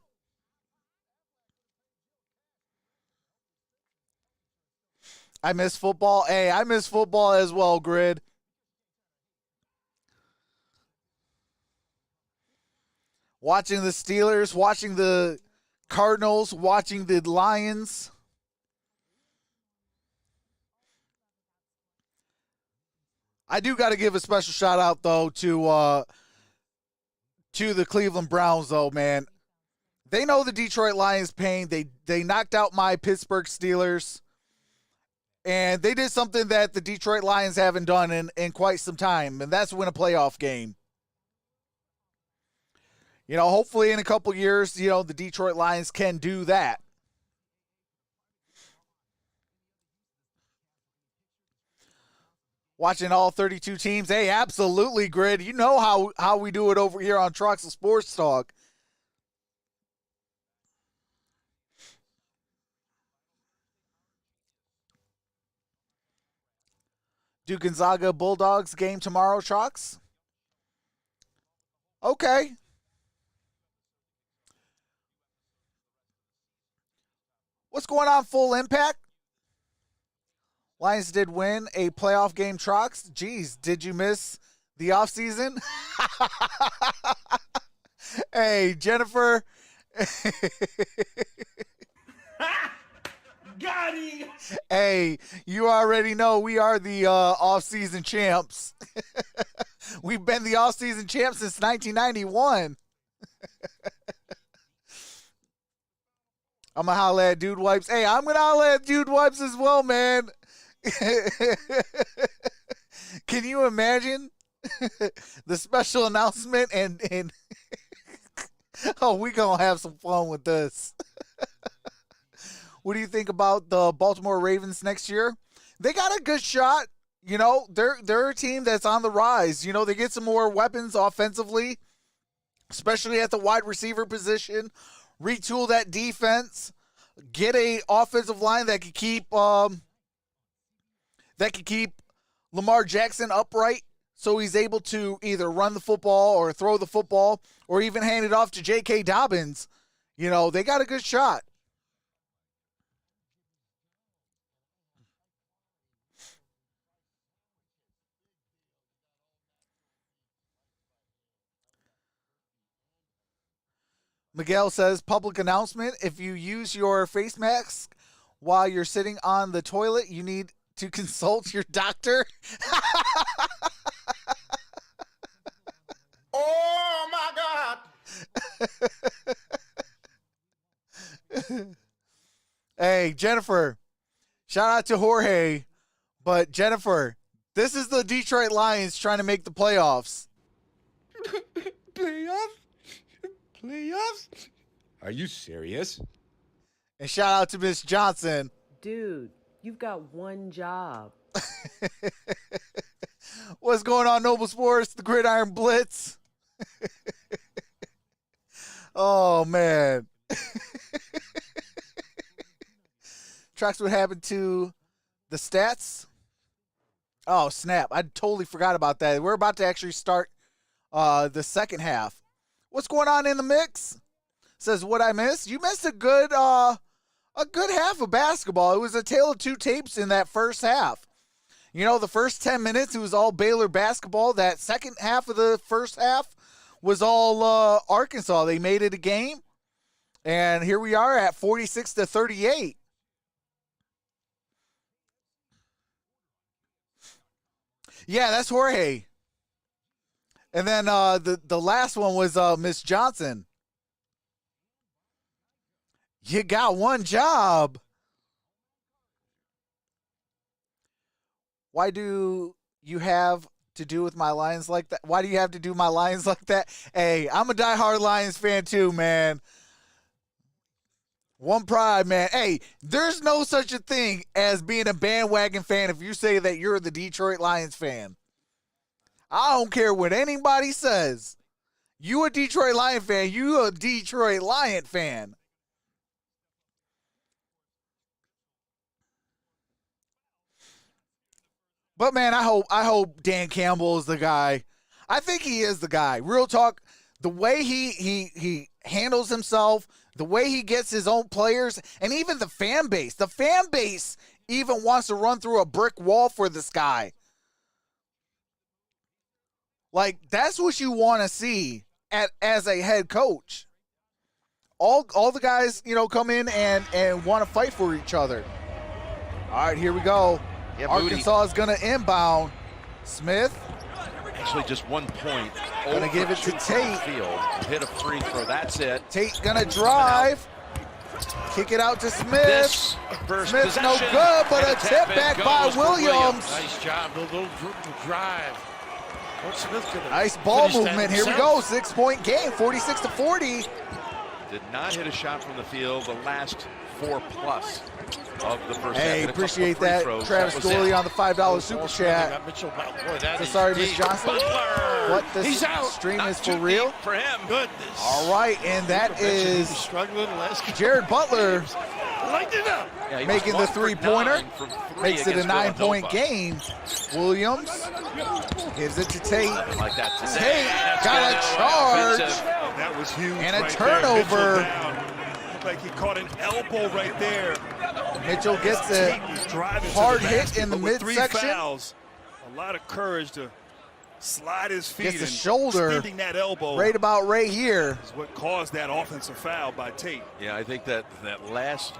I miss football. Hey, I miss football as well, Grid. Watching the Steelers, watching the Cardinals, watching the Lions. I do got to give a special shout out though to the Cleveland Browns though, man. They know the Detroit Lions pain. They knocked out my Pittsburgh Steelers. And they did something that the Detroit Lions haven't done in quite some time, and that's win a playoff game. You know, hopefully in a couple years, you know, the Detroit Lions can do that. Watching all 32 teams. Hey, absolutely, Grid. You know how we do it over here on Troxel Sports Talk. Duke Gonzaga Bulldogs game tomorrow, Trox? Okay. What's going on, Full Impact? Lions did win a playoff game, Trox. Geez, did you miss the offseason? Hey, Jennifer. Got him! Hey, you already know we are the off-season champs. We've been the off-season champs since 1991. I'm going to holla at Dude Wipes. Hey, I'm going to holla at Dude Wipes as well, man. Can you imagine the special announcement and oh, we going to have some fun with this. What do you think about the Baltimore Ravens next year? They got a good shot. You know, they're a team that's on the rise. You know, they get some more weapons offensively, especially at the wide receiver position. Retool that defense. Get a offensive line that could keep Lamar Jackson upright, so he's able to either run the football or throw the football or even hand it off to J.K. Dobbins. You know, they got a good shot. Miguel says, public announcement, if you use your face mask while you're sitting on the toilet, you need to consult your doctor. Oh, my God. Hey, Jennifer, shout out to Jorge. But, Jennifer, this is the Detroit Lions trying to make the playoffs. Playoffs? Are you serious? And shout out to Miss Johnson. Dude, you've got one job. What's going on, Noble Sports? The Gridiron Blitz. Oh, man. Tracks what happened to the stats. Oh, snap. I totally forgot about that. We're about to actually start the second half. What's going on in the mix? Says what I missed. You missed a good half of basketball. It was a tale of two tapes in that first half. You know, the first 10 minutes, it was all Baylor basketball. That second half of the first half was all Arkansas. They made it a game. And here we are at 46-38. Yeah, that's Jorge. And then the last one was Miss Johnson. You got one job. Why do you have to do with my Lions like that? Why do you have to do my Lions like that? Hey, I'm a diehard Lions fan too, man. One pride, man. Hey, there's no such a thing as being a bandwagon fan if you say that you're the Detroit Lions fan. I don't care what anybody says. You a Detroit Lion fan, you a Detroit Lion fan. But man, I hope Dan Campbell is the guy. I think he is the guy. Real talk, the way he handles himself, the way he gets his own players, and even the fan base. The fan base even wants to run through a brick wall for this guy. Like, that's what you want to see as a head coach. All the guys, you know, come in and want to fight for each other. All right, here we go. Yeah, Arkansas is going to inbound. Smith. Actually, just 1 point. Going to give it to Tate. Field. Hit a free throw. That's it. Tate going to drive. Kick it out to Smith. This first Smith's no possession, good, but and a tip back by for Williams. Nice job, a little drive. Coach Smith could have Nice ball finished that movement. Here we go. 6-point game, 46-40. Did not hit a shot from the field the last 4+ of the first half. Hey, Hit a couple appreciate of free that. throws. Travis That was Dooley it. on the $5 super chat. Mitchell, boy, that So is sorry, Miss deep. Johnson. Butler. What, this He's out. stream Not is too for real? deep for him. Goodness. All right, and that He is was struggling the last couple Jared Butler games. Lighten it up. Yeah, he was making the 1 for three-pointer. 9 from 3 Makes it a against 9-point Villanova. game. Williams gives it to Tate. Like that today. Tate That's got good. a charge. Offensive. That was huge. And a right turnover. There. Mitchell down. Looked like he caught an elbow right there. Mitchell gets Tate it. was driving Hard to the hit basket, in the but with 3 midsection. fouls, a lot of courage to slide his feet. Gets the and shoulder extending that elbow right about right here. is what caused that offensive foul by Tate. Yeah, I think that last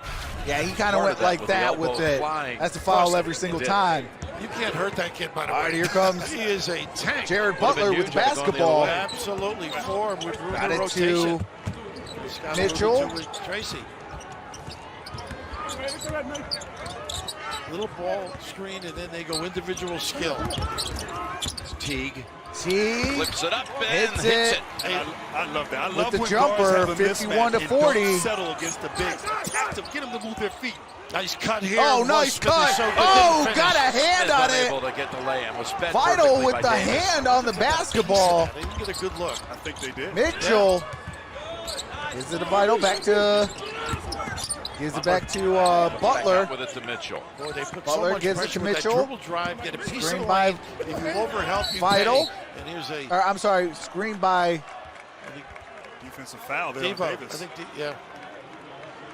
Yeah, he kind of part went of that like with the that with elbow it. flying That's a foul across every it. single It did. time. You can't hurt that kid, by the All way. right, here comes He is a tank. Jared Would've been Butler huge with had it gone the other basketball. way. Absolutely form with room Got of it rotation. to He's got Mitchell. room to Tracy. Little ball screen, and then they go individual skill. Teague T. flips it up and Hits hits it. it. I love that. I With love the when jumper, guards have a 51 to mismatch and 40. don't settle against the bigs. Attack them, get them to move their feet. Nice cut here. Oh, Russ nice Smith is cut. so good, Oh, didn't got a finish. hand Has on been it. able to get the lay-in. Was fed Vital perfectly with by the Davis. hand on the basketball. They didn't get a good look. I think they did. Mitchell. Gives it to Vital. Back to. Gives it back to Back Butler. out with it to Mitchell. Boy, they put Butler so much gives it pressure to with Mitchell. that dribble drive, get a piece Screen of the by lane. If you overhelp, you Vital. pay. And here's a Or, I'm sorry, screened by Defensive foul there Devo. on I Davis. think, yeah.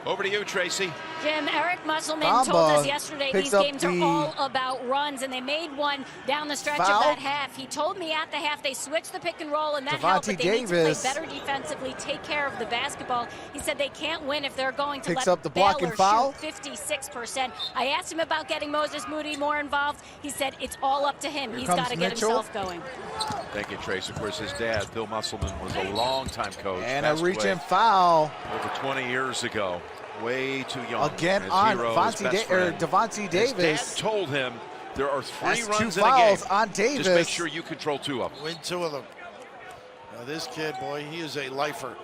Over to you, Tracy. Jim, Eric Musselman Bamba told us yesterday picks these up games are the all about runs, and they made one down the stretch foul. of that half. He told me at the half they switched the pick and roll, and that helped, but Devontae they need to Davis play better defensively, take care of the basketball. He said they can't win if they're going to Picks let up the block and Baylor foul. shoot 56%. I asked him about getting Moses Moody more involved. He said it's all up to him. Here He's comes got to get Mitchell. himself going. Thank you, Tracy. Of course, his dad, Bill Musselman, was a longtime coach. and a passed away reach and foul. over 20 years ago. way too young. Again His on hero, his best friend. Devontae Davis. His dad told him there are 3 That's 2 runs in a game. fouls on Davis. Just make sure you control 2 of them. Win 2 of them. Now this kid, boy, he is a lifer.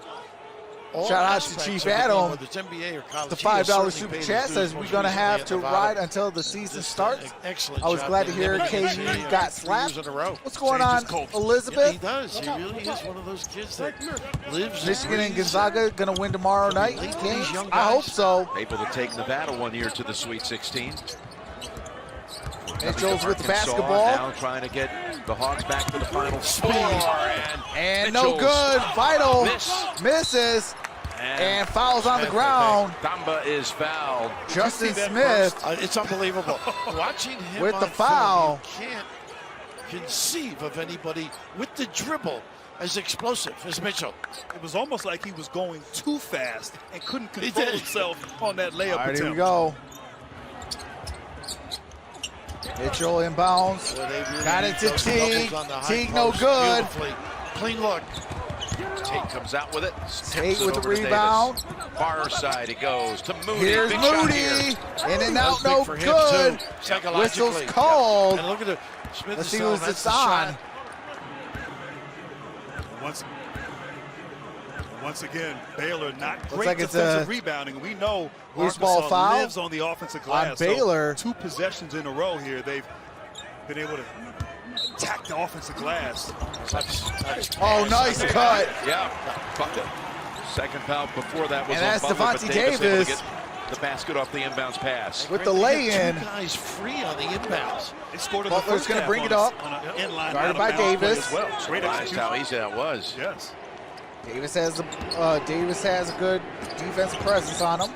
All Shout out to aspects Chief of the game, Adam. whether it's NBA or college. The He has $5 certainly super paid chat his says dues, we're most going to recently have at to Nevada. ride until the season Just, starts. Excellent I was job glad to getting hear him into the KG NBA, got 3 slapped. years in a row. What's going Changes on, culture. Yeah, Elizabeth? he does. He really is one of those kids that lives. Michigan and Gonzaga going to win tomorrow night. These Games? young I hope guys. so. Able to take Nevada 1 year to the Sweet 16. Mitchell's with the Arkansas basketball. Now trying to get the Hawks back to the Final Four. And no Mitchell's good. Vital miss. misses and fouls on the ground. Damba is fouled. Justin Smith It's unbelievable. Watching him with on the foul. film, you can't conceive of anybody with the dribble as explosive as Mitchell. It was almost like he was going too fast and couldn't control himself on that layup All right, attempt. here we go. Mitchell inbounds. Got it to Teague. Teague no good. Clean look. Tate comes out with it. Tate Tips it with the over to rebound. Davis. Far side he goes to Moody. Here's Big shot Moody. here. In and That out, was big no for him, good. too, psychologically. Whistle's called. And look at it. Smith Let's is see telling who's that's it's the on. shot. Once again, Baylor not Looks great like it's defensive a rebounding. We know loose Arkansas ball foul lives on the offensive glass. on Baylor. So 2 possessions in a row here. They've been able to attack the offensive glass. Oh, nice cut. Yeah, bucket. Second foul before that was And on that's Butler, but Devontae Davis able to Davis. get the basket off the inbounds pass. With the Great to lay-in. get 2 guys free on the inbounds. They scored in Butler's the gonna first bring half it up. on an inline Guarded by out-of-bounds play Davis. as well. Great Realized execution. how easy that was. Yes. Davis has a good defensive presence on him.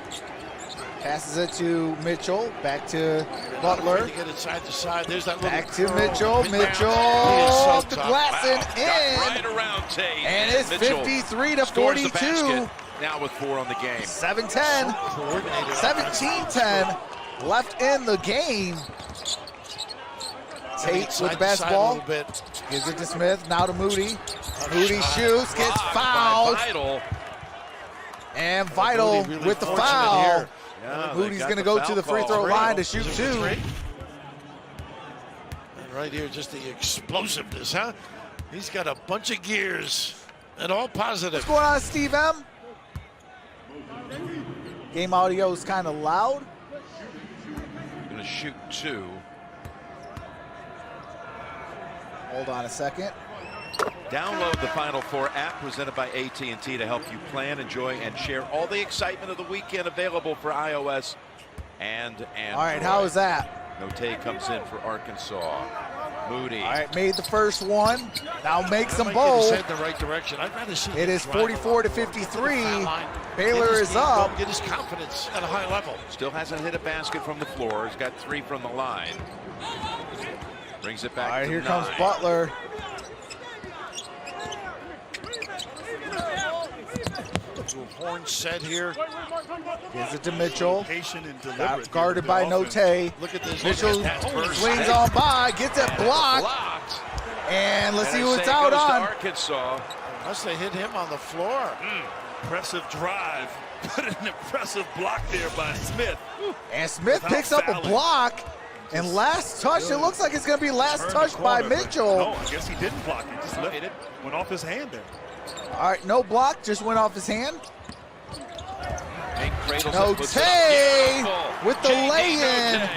Passes it to Mitchell. Back to Butler. To get it side to side. There's that little Back to curl. Mitchell. Pin down. Mitchell He is so off the tough. glass and Got in. right around Tate. And it's Mitchell 53 to scores the 42. basket. Now with 4 on the game. 7-10. Coordinated. 17-10 left in the game. Tate Side with the to side a basketball. little bit. Gives it to Smith. Now to Moody. Moody shot. shoots. Gets Blocked by fouled. Vital. And Vital Moody really with the fortunate foul. here. Yeah, they Moody's got going to the go foul to the free call. throw line to Is shoot it 2. 3? And right here, just the explosiveness, huh? He's got a bunch of gears and all positive. What's going on, Steve M? Game audio is kind of loud. Going to shoot 2. Hold on a second. Download the Final Four app presented by AT&T to help you plan, enjoy, and share all the excitement of the weekend, available for iOS and Android. All right, how is that? Note comes in for Arkansas. Moody. All right, made the first one. Now makes them Might get his bold. head in the right direction. I'd rather see It him is drive 44 to along the 53. foul line. Baylor Get his is game up. going, get his confidence at a high level. Still hasn't hit a basket from the floor. He's got 3 from the line. Brings it back All right, to here 9. comes Butler. Little horn set here. Gives it to Mitchell. Patient and Got deliberate. guarded by Offense. Note. Look at this. Mitchell Look at that burst. swings on by, gets it blocked, Blocked. and let's And see I who say it's it out goes to on. Arkansas. Unless they hit him on the floor. Impressive drive. But an impressive block there by Smith. And Smith Without picks up a fouling. block. And last touch, it looks like it's going to be last Turned touch the by corner, but Mitchell. No, I guess he didn't block it. Just No, left he it. didn't. Went off his hand there. All right, no block, just went off his hand. Hank cradles Note it, puts it up. with the J.D. lay-in. Note.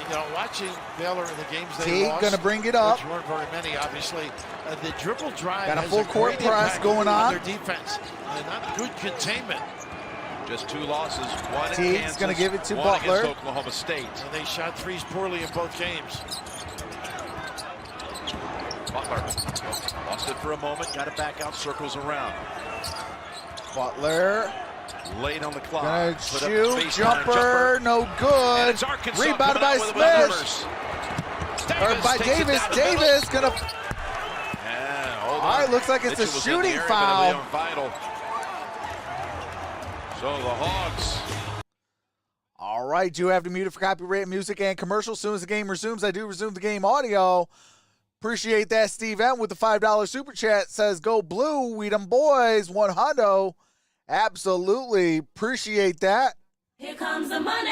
You know, watching Baylor in the games they Teague lost, gonna bring it up. which weren't very many, obviously. The dribble drive Got a has full court great press impact going on. their defense. And not good containment. Just 2 losses. One in Teague's Kansas, gonna give it to one Butler. against Oklahoma State. And they shot threes poorly in both games. Butler lost it for a moment, got it back out, circles around. Butler Late on the clock. gonna Put up shoot, baseline jumper, no And good. it's Arkansas Rebounded coming by out with Smith. numbers. Or by takes it Davis. down the middle. Davis gonna. Yeah, hold All right, on. looks like it's a Mitchell was in the shooting area, foul. but Vital. So the Hogs. All right, do have to mute it for copyright music and commercials. As soon as the game resumes, I do resume the game audio. Appreciate that, Steve M with the $5 super chat. Says, go blue, we them boys, 100. Absolutely. Appreciate that. Here comes the money.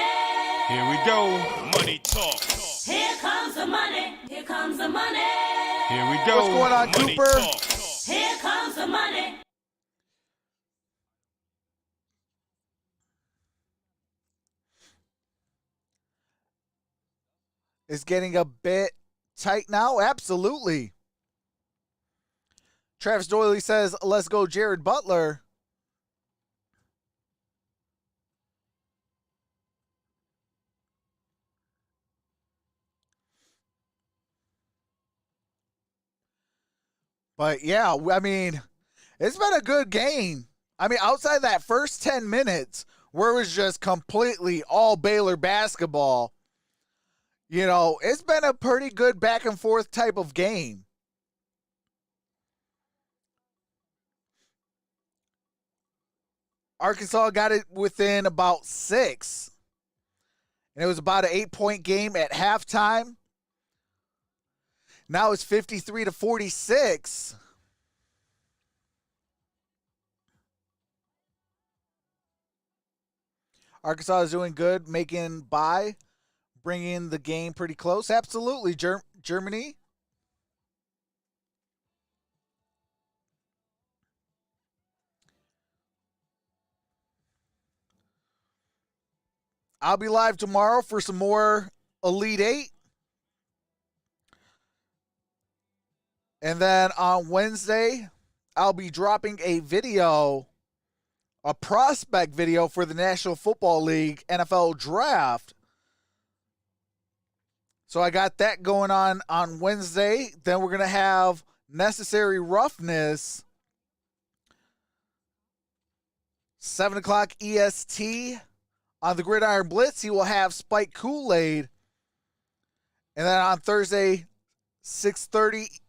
Here we go. Money talk. Here comes the money. Here comes the money. Here we go. What's going on, Money Cooper? talk. Here comes the money. It's getting a bit tight now. Absolutely. Travis Doyley says, let's go Jared Butler. But yeah, I mean, it's been a good game. I mean, outside that first 10 minutes where it was just completely all Baylor basketball, you know, it's been a pretty good back and forth type of game. Arkansas got it within about 6. And it was about an 8-point game at halftime. Now it's 53-46. Arkansas is doing good, making by, bringing the game pretty close. Absolutely, Germany. I'll be live tomorrow for some more Elite 8. And then on Wednesday, I'll be dropping a video, a prospect video for the National Football League NFL Draft. So I got that going on Wednesday. Then we're going to have Necessary Roughness, 7 o'clock EST on the Gridiron Blitz. He will have Spike Kool-Aid. And then on Thursday, 6:30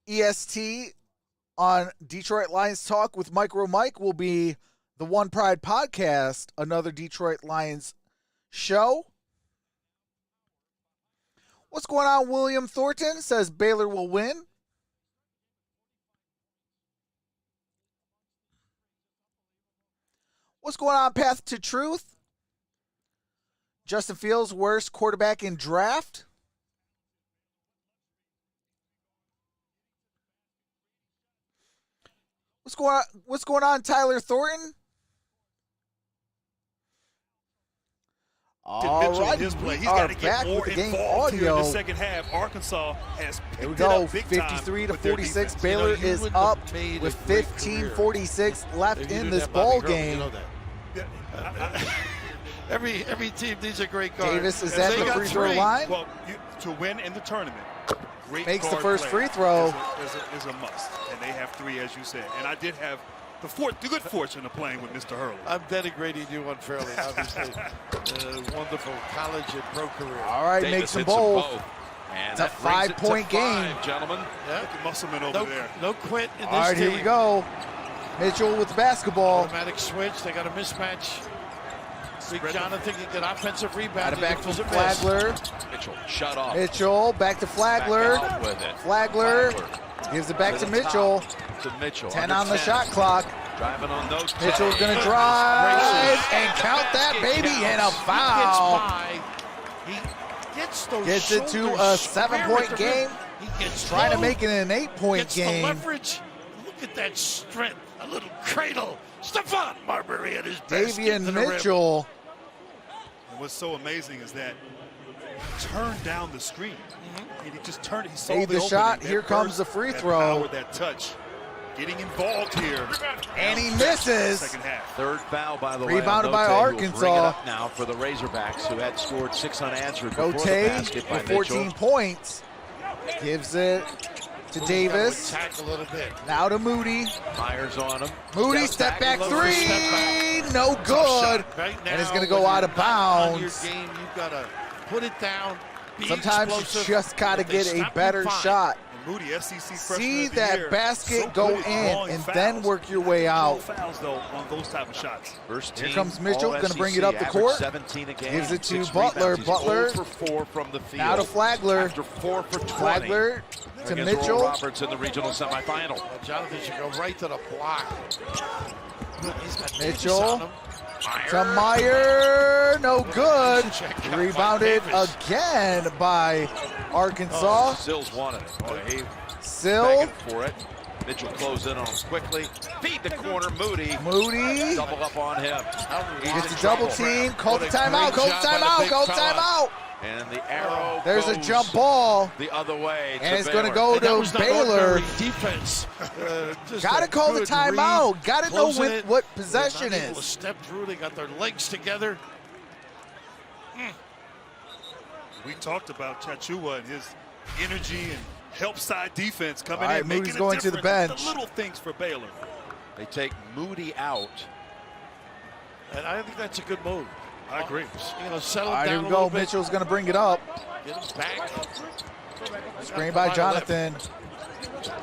EST on Detroit Lions Talk with MicroMike will be the One Pride Podcast, another Detroit Lions show. What's going on? William Thornton says Baylor will win. What's going on? Path to Truth. Justin Fields, worst quarterback in draft. What's going on, Tyler Thornton? All right, his play. He's we got are to back get more with the game involved here in audio. the second half. Arkansas has picked Here we it go, up big time 53-46. with their defense. Baylor You is wouldn't up have made a with great career 15:46 left if you in didn't this have Bobby ball Hurley, game. you know that. Every team needs a great guard. Davis is And at they the got free throw 3. line. Well, to win in the tournament, great Makes the guard first play free throw. is a must. And they have 3, as you said. And I did have the good fortune of playing with Mr. Hurley. I'm denigrating you unfairly, obviously. Wonderful college and pro career. All right, Davis makes them hits them both. And It's a that brings it to 5-point game. 5, gentlemen. Yeah. Look at Musselman over there. No quit in this All right, team. here we go. Mitchell with the basketball. Automatic switch. They got a mismatch. Big Jonathan can get offensive rebound. Got it back He from was a miss. Flagler. Mitchell, shut off. Mitchell back to Flagler. Back out with it. Flagler gives it back to the Mitchell. top To Mitchell. 10 under on the 10. shot clock. Driving on those. Mitchell's going to Goodness drive gracious. and count that baby and a He foul. gets by. He gets those Gets it to shoulders a square 7-point at the rim. game. He gets Trying to low, make it an 8-point gets the game. leverage. Look at that strength. A little cradle. Stephon Marbury at his best. Get to Davian the rim. Mitchell. And what's so amazing is that he turned down the screen. He just turned. He saw Made the opening, shot. that Here comes burst, the free that throw. power, that touch. Getting involved here. And he misses. Second half. Third foul, by the way. Rebounded by Note, who will Arkansas. Bring it up now for the Razorbacks, who had scored 6 unanswered before the Gote basket by with 14 Mitchell. points. Gives it to Davis. Attack a little bit. Now to Moody. Fires on him. Moody step back Look for step three. back. No Tough good. shot. Right And it's now, going to go when out you're of not on your bounds. game, you've got to put it down. Be Sometimes you explosive. just got to If they get a stop you, better fine. shot. And Moody, SEC freshman See of the that year, basket so go good at in drawing and fouls. then work your way out. No fouls though on those type of shots. First Here team, comes Mitchell, all gonna bring SEC, it up the average court. 17 a game, Gives it to 6 Butler. rebounds. He's Butler. 0 for 4 from the field. Now to Flagler. After 4 for 20. Flagler to against Oral Mitchell. Roberts in the regional semifinal. Jonathan should go right to the block. He's got Davis Mitchell on him. to Meyer, no good. Check out Rebounded by Davis. again by Arkansas. Sills wanted it. Boy, he Sill, begging for it. Mitchell closed in on him quickly. Feed the corner, Moody. Moody Double up on him. He's gets in a double trouble. team. Call the What a timeout. great Go job by the timeout. big Go fella. timeout. And the arrow There's a goes jump ball, the other way. and it's going to go And that to was not Baylor. ordinary defense. Got to call the timeout. Got to know what possession They're not able to is. step through. They got their legs together. We talked about Chachua and his energy and help side defense coming All right, in, Moody's making going a to the difference. bench. The little things for Baylor. They take Moody out. And I think that's a good move. I agree. You know, settle All right, down here we a go. little bit. Mitchell's going to bring it up. Get him back. Screen by Jonathan.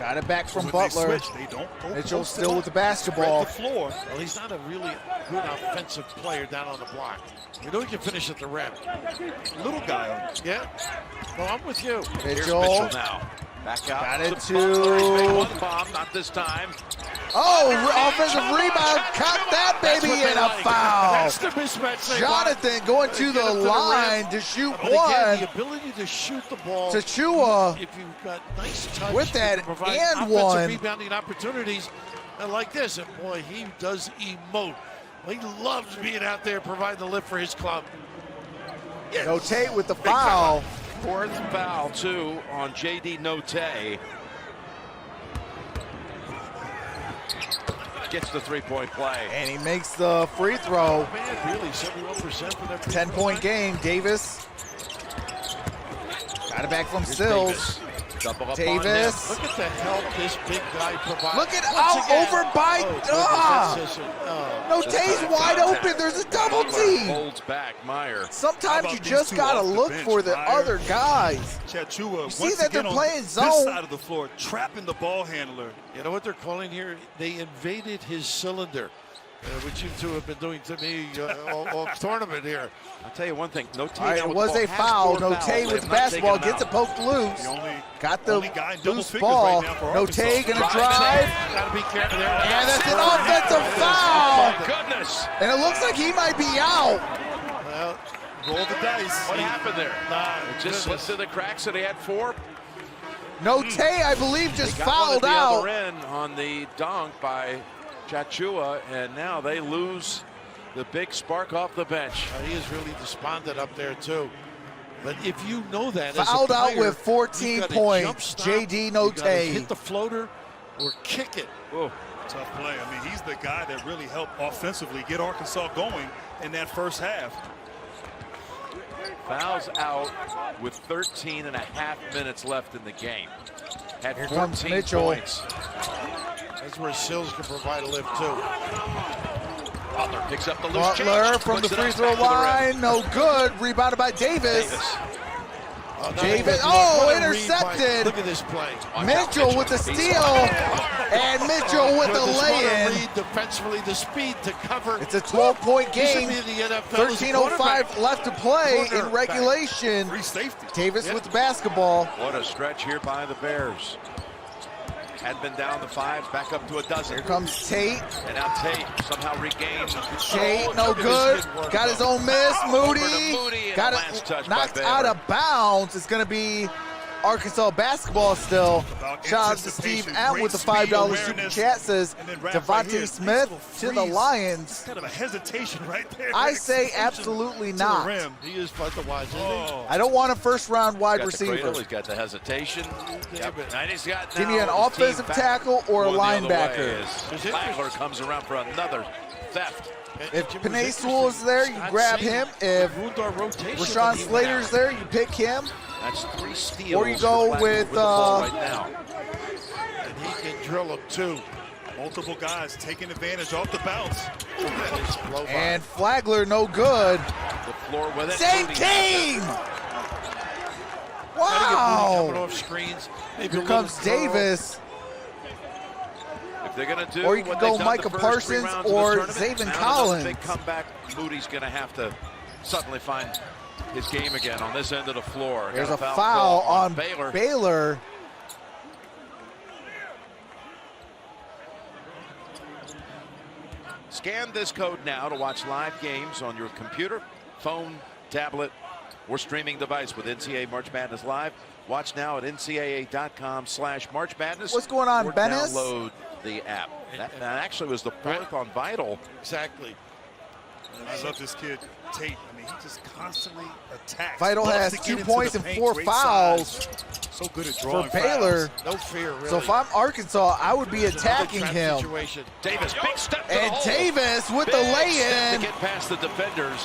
Got it back from When Butler. they switch, they don't go Mitchell post still it with the up. basketball. Spread the floor. Well, he's not a really good offensive player down on the block. You know he can finish at the rim. Little guy on it. Yeah. Well, I'm with you. Here's Mitchell. Mitchell now. Back out. Got it Butler. He's made to- one bomb, not this time. Oh, offensive rebound. Caught that baby That's in what a they like. foul. That's the mismatch they want. Jonathan going to Get the it to the line rim. to shoot But again, the one. ability to shoot the ball. Chachua If you've got nice touch, with that you can provide and offensive one. rebounding opportunities. And like this, and boy, he does emote. He loves being out there providing the lift for his club. Yes. No Tate with the Big fella. foul. Fourth foul, too, on J.D. Note. Gets the three-point play. And he makes the free throw. Man, really, 71% for that. 10-point game. Davis. Got it back from Here's Sills. Davis. Double up Davis. Look at the help this big guy provides. Look at Once again. over by. Oh, Ah! goodness, that's No, This Tate's time wide contact. open. There's a double Butler team. holds back Meyer. How Sometimes about you these just two gotta off the look bench, for the Meyer? other guys. Chachua, see once that they're again playing on zone. this side of the floor, trapping the ball handler. You know what they're calling here? They invaded his cylinder, which you two have been doing to me all tournament here. I'll tell you one thing. No All right, it was a foul. No Tate with the basketball. Gets it poked loose. The only Got the only guy in double loose figures ball. right now for No Arkansas. Tate gonna drive. Gotta be careful there. And that's an offensive foul. Oh, goodness. And it looks like he might be out. Well, Roll the dice. What happened there? It just slipped goodness. through the cracks and he had four. No Tate, I believe, just They got one at fouled the out. other end on the dunk by Chachua, and now they lose the big spark off the bench. He is really despondent up there too. But if you know that, Fouled as a out player, with 14 you gotta points. jump stop, J.D. you Note. gotta hit the floater or kick it. Whoa. Tough play. I mean, he's the guy that really helped offensively get Arkansas going in that first half. Fouls out with 13 and a half minutes left in the game. Had Here 14 comes Mitchell. points. That's where Sills can provide a lift too. Butler picks up the loose Butler change, from the puts it free up throw back to the rim. line. No good. Rebounded by Davis. Davis. Davis. What Oh, a read by- intercepted. Look at this play. Watch out, Mitchell with the He's steal. And Mitchell with the Goodness, what a lay-in. read defensively, the speed to cover. It's a 12-point He should game. be in the NFL as a 13:05 left to play in Quarterback. regulation. Free safety. Davis with the basketball. What a stretch here by the Bears. Had been down to 5, back up to a dozen. Here comes Tate. And now Tate somehow regains. Tate, no look at good. this kid work, Got his though. own miss. Over to Moody. Moody and Got a last touch it by knocked Baylor. out of bounds. It's going to be Arkansas basketball still. About Shout out to Steve anticipation, M great with the speed, $5 super awareness, chat. Says and then Raph right here, Devontae nice Smith little to the freeze. Lions. Kind of a hesitation right there. I say Explosion absolutely to not. the rim. He is fun to watch, isn't he? Oh, I don't want a first-round wide Got the cradle, receiver. he's got the hesitation. Yep. And he's got Give me an now his team offensive back tackle or a going the other way linebacker. as Flagler comes around for another theft. If Jim was Panay interesting. Sewell's there, you Scott grab Sagan him. If ruined our rotation Rashawn when he went Slater's out. there, you pick him. That's 3 steals. Or you for go Flagler with, the ball right now. And he can drill them too. multiple guys taking advantage off the bounce. Nice blow by. And Flagler, no good. The floor with it. Same Moody team! Gotta get Moody coming Wow! off screens. Maybe a Here little comes curl. Davis. If they're going to do Or you can what go they've done Micah the first 3 Parsons rounds of the or tournament, Zayvon now another Collins. big comeback. Moody's going to have to suddenly find his game again on this end of the floor. There's Got a foul call on Baylor. Baylor. Scan this code now to watch live games on your computer, phone, tablet, or streaming device with NCAA March Madness Live. Watch now at ncaa.com/March Madness. What's going on, or Bennis? Download the app. That actually was the fourth on Vital. Exactly. I love this kid, Tate. I mean, he just constantly attacks. Vital Loves has to get 2 into points the and paint, 4 great fouls size. So good at for drawing Baylor. fouls. No fear, really. So if I'm Arkansas, I would be There's another attacking trap him. Situation. Davis, big step to the And hole. Davis with the Big step lay-in. to get past the defenders.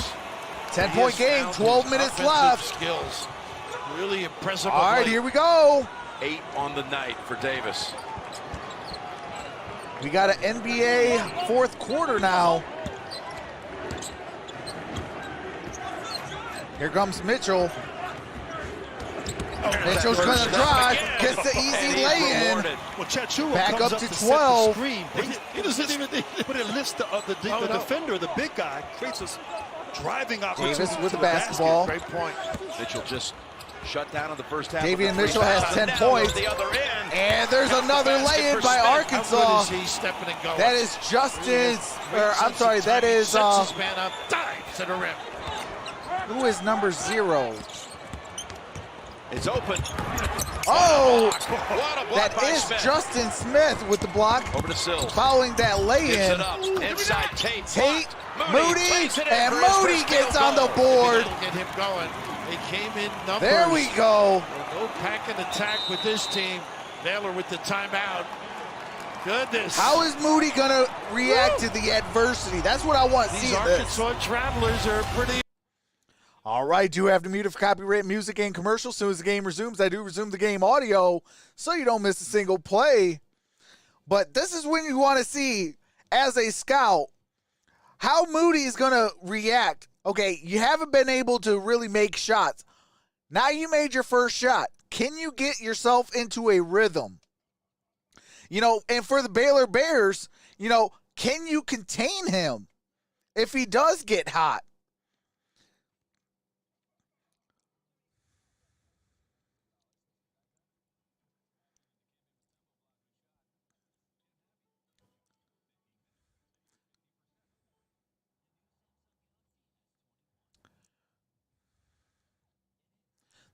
10-point He has game, found 12 his minutes offensive left. Skills. Really impressive. All right, here we go. 8 on the night for Davis. We got an NBA fourth quarter now. Here comes Mitchell. Mitchell's going to drive, gets the easy lay-in. Well, Chachua Back comes up to set 12. the screen, but He doesn't even need but it lifts the defender, the big guy, creates a driving opportunity. Davis with to the basketball. Great point. Mitchell just shut down in the first half. Davian with the Mitchell three has fouls. 10 Now points. the other end. And there's another lay-in by How Arkansas. good is he stepping and going? That is Justin's, or I'm sorry, that He is, sets his man up, dives to the rim. who is number 0? It's open. Oh, What a block that by is Smith. Justin Smith with the block, Over to Sills. following that Gives lay-in. it up. Inside Tate. Tate, Blocked. Moody, plays it in and for his Moody first gets field on the goal. board. Get him going. He came in numbers. There we go. No pack and attack with this team. Baylor with the timeout. Goodness. How is Moody going to react to the adversity? That's what I want to see These in this. Arkansas Travelers are pretty. All right, do have to mute it for copyright music and commercials. As soon as the game resumes, I do resume the game audio so you don't miss a single play. But this is when you want to see, as a scout, how Moody is going to react. Okay, you haven't been able to really make shots. Now you made your first shot. Can you get yourself into a rhythm? You know, and for the Baylor Bears, you know, can you contain him if he does get hot?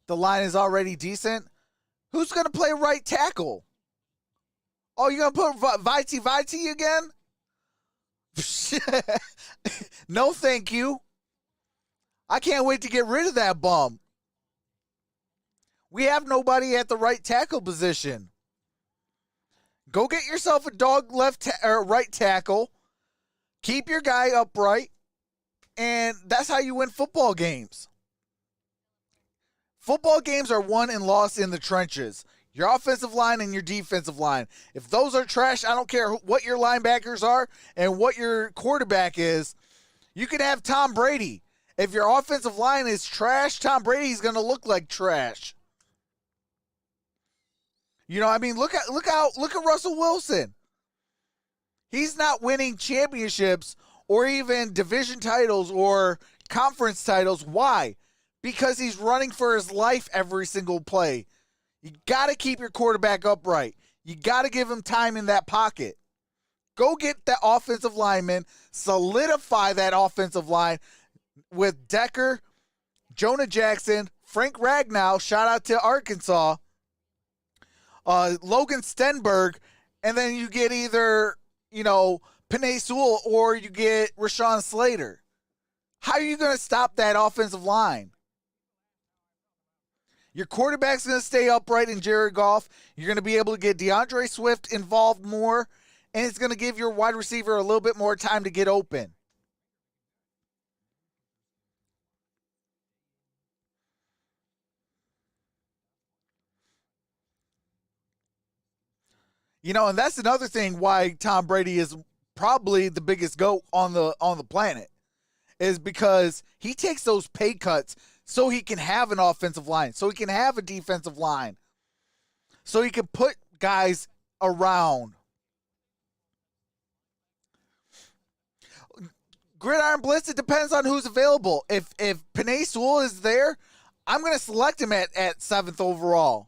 The line is already decent. Who's going to play right tackle? Oh, you're going to put Viti again? No, thank you. I can't wait to get rid of that bum. We have nobody at the right tackle position. Go get yourself a dog right tackle. Keep your guy upright. And that's how you win football games. Football games are won and lost in the trenches. Your offensive line and your defensive line. If those are trash, I don't care what your linebackers are and what your quarterback is. You can have Tom Brady. If your offensive line is trash, Tom Brady's going to look like trash. You know, I mean, look at Russell Wilson. He's not winning championships or even division titles or conference titles. Why? Because he's running for his life every single play. You got to keep your quarterback upright. You got to give him time in that pocket. Go get that offensive lineman, solidify that offensive line with Decker, Jonah Jackson, Frank Ragnow, shout out to Arkansas, Logan Stenberg, and then you get either, you know, Penei Sewell or you get Rashawn Slater. How are you going to stop that offensive line? Your quarterback's going to stay upright in Jared Goff. You're going to be able to get DeAndre Swift involved more, and it's going to give your wide receiver a little bit more time to get open. You know, and that's another thing why Tom Brady is probably the biggest GOAT on the planet, is because he takes those pay cuts so he can have an offensive line, so he can have a defensive line, so he can put guys around. Gridiron Blitz, it depends on who's available. If Penei Sewell is there, I'm going to select him at 7th overall.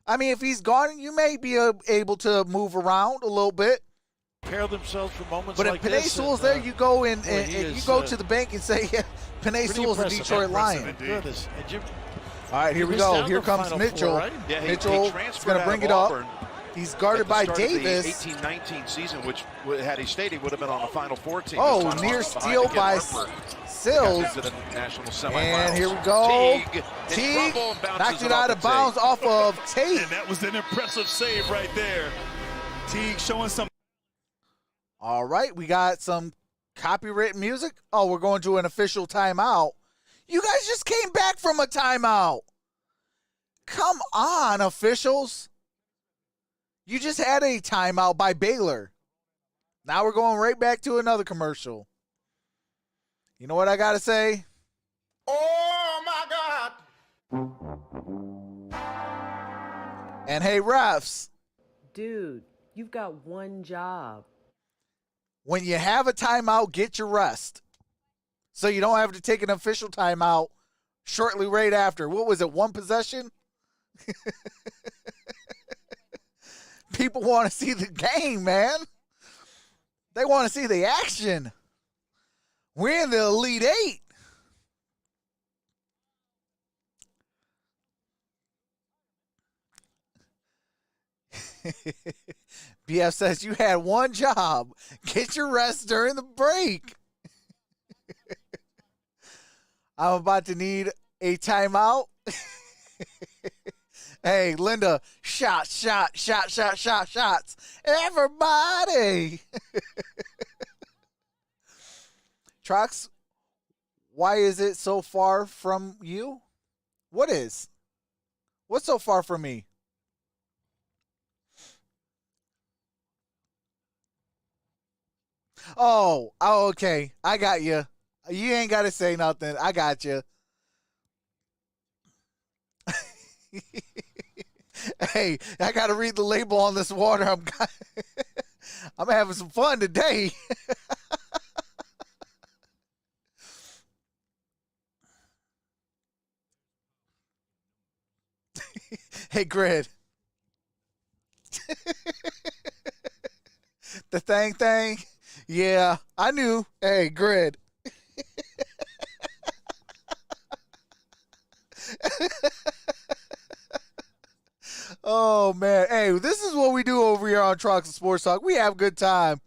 I mean, if he's gone, you may be able to move around a little bit. prepare themselves for moments But like if Panay this. Sewell's there, you go in and he you is, go to the bank and say, yeah, Panay Sewell's the Detroit Lion. Goodness. And Jim, All right, here we was go. down Here to comes Final Mitchell. Four, right? Yeah, he Mitchell is transferred going to out bring of it up. Auburn He's at guarded the by start of the Davis. 18-19 season, which had he stayed, he would have been on the Final Four team. Oh, This time near behind steal again, by Harper Sills. got into the national semifinals. And here we go. Teague, in Teague trouble and bounces knocked it out off of the bounds tape. off of Tate. And that was an impressive save right there. Teague showing some. All right, we got some copywritten music. Oh, we're going to an official timeout. You guys just came back from a timeout. Come on, officials. You just had a timeout by Baylor. Now we're going right back to another commercial. You know what I got to say? Oh my God. And hey, refs, Dude, you've got one job. when you have a timeout, get your rest. So you don't have to take an official timeout shortly right after. What was it, one possession? People want to see the game, man. They want to see the action. We're in the Elite Eight. BF says you had one job. Get your rest during the break. I'm about to need a timeout. Hey, Linda, shots. Everybody. Trox, why is it so far from you? What is? What's so far from me? Oh, okay. I got you. You ain't got to say nothing. I got you. Hey, I got to read the label on this water. I'm having some fun today. Hey, Grid. The thing. Yeah, I knew. Hey, Grid. Oh, man. Hey, this is what we do over here on Trox and Sports Talk. We have a good time.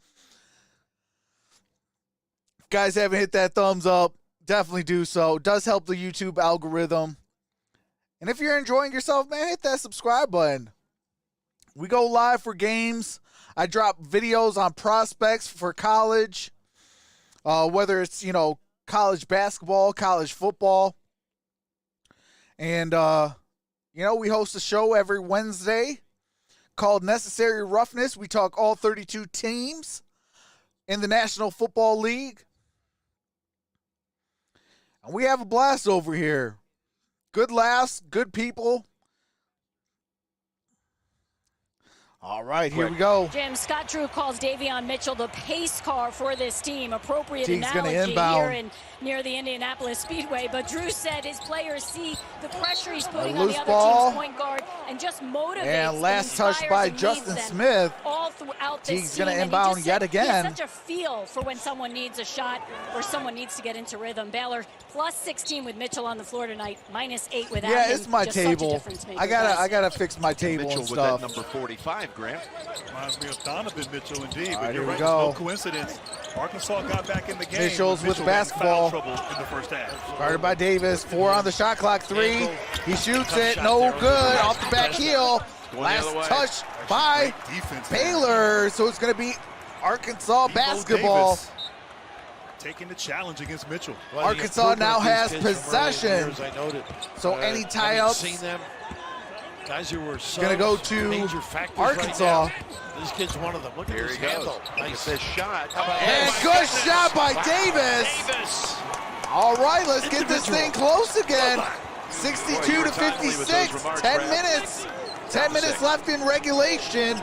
If you guys haven't hit that thumbs up, definitely do so. It does help the YouTube algorithm. And if you're enjoying yourself, man, hit that subscribe button. We go live for games. I drop videos on prospects for college, whether it's, college basketball, college football. And, we host a show every Wednesday called Necessary Roughness. We talk all 32 teams in the National Football League. And we have a blast over here. Good laughs, good people. All right, here we go. Jim, Scott Drew calls Davion Mitchell the pace car for this team. Appropriate Teague's gonna analogy inbound. here near the Indianapolis Speedway. But Drew said his players see the pressure he's putting A on loose the other ball. team's point guard and just motivates And last touch inspires by and leads Justin them Smith. all throughout this Teague's team. gonna And he inbound just yet said again. He has such a feel for when someone needs a shot or someone needs to get into rhythm. Baylor plus 16 with Mitchell on the floor tonight, minus 8 without him. Yeah, it's my Just such a table. difference maker, I guys. gotta fix my table Mitchell and with that stuff. number 45, Grant. Reminds me of Donovan Mitchell, indeed. All But right, you're here we right, go. no coincidence. Arkansas got back in the game. Mitchell's with Mitchell got in basketball. foul trouble in the first half. Guarded by Davis. 4 on the shot clock. 3. He shoots Tough it. shot No there. good. Off the back heel. Going the Last other way. touch by Great defense. Baylor. So it's going to be Arkansas Debo basketball. Davis taking the challenge against Mitchell. Well, the Arkansas now improvement has of these kids from early possession. years, I noted. So any Having tie-ups seen them, guys who were gonna go to major factors Arkansas. Right now. This kid's one of them. Look at Here his he goes. handle. Look at Nice. this shot. How about And that? good shot by Davis. Davis. All right, let's get this thing close again. Boy, 62 you were to timely with 56. those remarks, 10 Brad. minutes. 10 minutes left in regulation.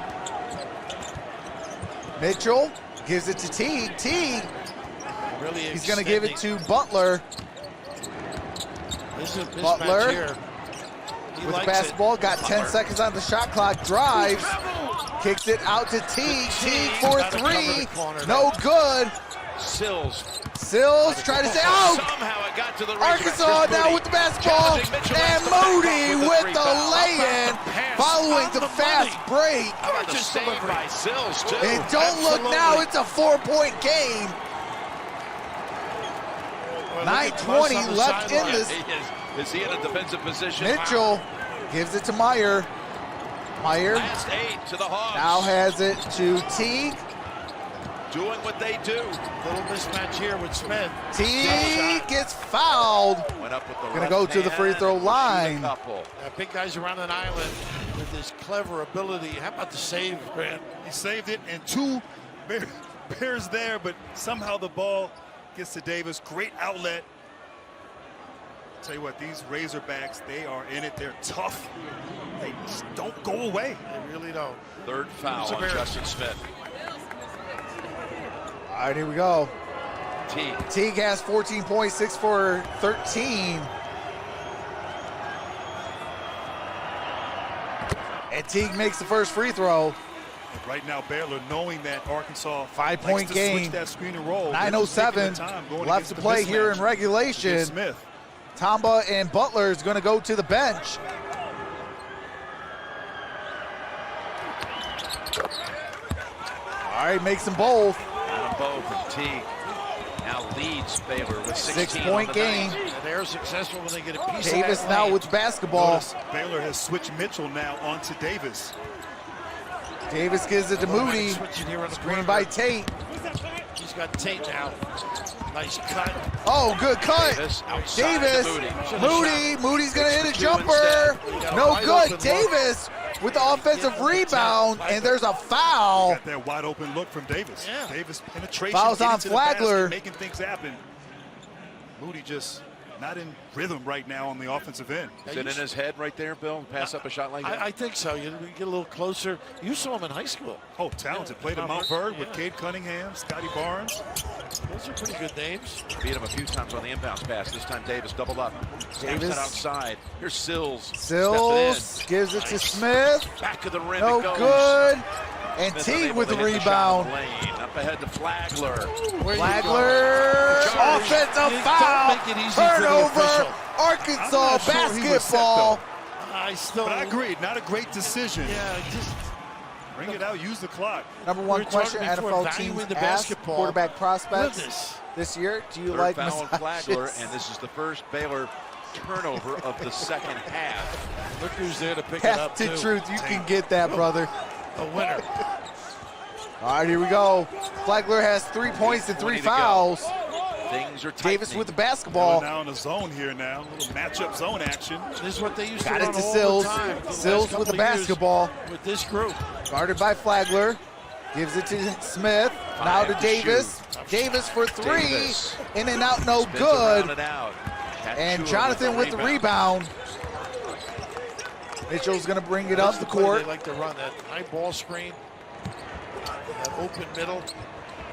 Mitchell gives it to Teague. Teague, Really he's going to give it extending. to Butler This is a mismatch Butler here. He with the likes basketball. Got 10 seconds on the shot clock. Drives. Kicks it out to Teague. Teague for Gotta cover three. the corner No good. Sills. Sills trying to stay out. Somehow it got to the Arkansas now with the basketball. And Moody with the lay-in following the fast break. How about the save by Sills, too? And don't look now, it's a 4-point game. 9:20 left in this. Is he in a defensive position? Mitchell gives it to Meyer. Meyer Last 8 to the Hawks. now has it to Teague. Doing what they do. Little mismatch here with Smith. Teague gets fouled. Went up with the Gonna left go to the free hand throw and shoot a line. couple. Big guys around an island with this clever ability. How about the save, Grant? He saved it, and two Bears there, but somehow the ball gets to Davis. Great outlet. Tell you what, these Razorbacks, they are in it. They're tough. They just don't go away. They really don't. Third foul on Justin Smith. All right, here we go. Teague. Teague has 14 points, 6 for 13. And Teague makes the first free throw. And right now, Baylor, knowing that Arkansas 5-point likes to game. switch that screen and roll. 9:07 left to play here in regulation. Smith. Tamba and Butler is going to go to the bench. All right, makes them both. Got them both, and Teague now leads Baylor with 16 6-point on the game. night. And they're successful when they get a piece Davis of that now lane. with basketball. Notice Baylor has switched Mitchell now onto Davis. Davis gives it to Moody. Switching here on the Screen perimeter. by Tate. He's got Tate now. Nice cut. Oh, good cut. Davis outside Davis. to Moody. Moody's going to hit a 6-2 jumper. instead. No Wide good. open Davis with the offensive rebound, and there's a foul. Got that wide open look from Davis. Yeah. Davis penetration. Fouls getting on to the basket, Flagler. making things happen. Moody just not in rhythm right now on the offensive end. Is it in his head right there, Bill? Pass up a shot like that? I think so. You get a little closer. You saw him in high school. Oh, talented. Played at Mount Vernon with Cade Cunningham, Scotty Barnes. Those are pretty good names. Beat him a few times on the inbounds pass. This time Davis doubled up. Davis. Davis outside. Here's Sills. Sills gives it to Smith. Back of the rim No it goes. good. And Smith Teague unable with to the hit shot rebound. in the lane. Up ahead to Flagler. Where you Flagler, go? offensive You foul, don't make it easy for the turnover, official. Arkansas I'm not sure he was set, basketball. I still. But I agree, not a great decision. Yeah, just Bring it out, use the clock. Number We one were question talking before, NFL valuing teams the ask basketball. quarterback prospects Goodness. this year. Do you Third like foul on Flagler, massages? and this is the first Baylor turnover of the second half. look who's there to pick it Path up. to too. truth, you can get that, brother. A winner. All right, here we go. Flagler has 3 points and 3 8:20 to go. fouls. Things are Davis tightening. with the Baylor basketball. now in the zone here now. A little matchup zone action. This is what they used Got to it run to all Sills. the time. for the Sills last with the couple of years basketball. With this group. Guarded by Flagler. Gives it to Smith. Now to to Davis. shoot. Davis for 3. Davis. In and out, no Spins good. around and out. And Katsura Jonathan with the rebound. Mitchell's going to bring it up That's the play court. They like to run that high ball screen, that open middle,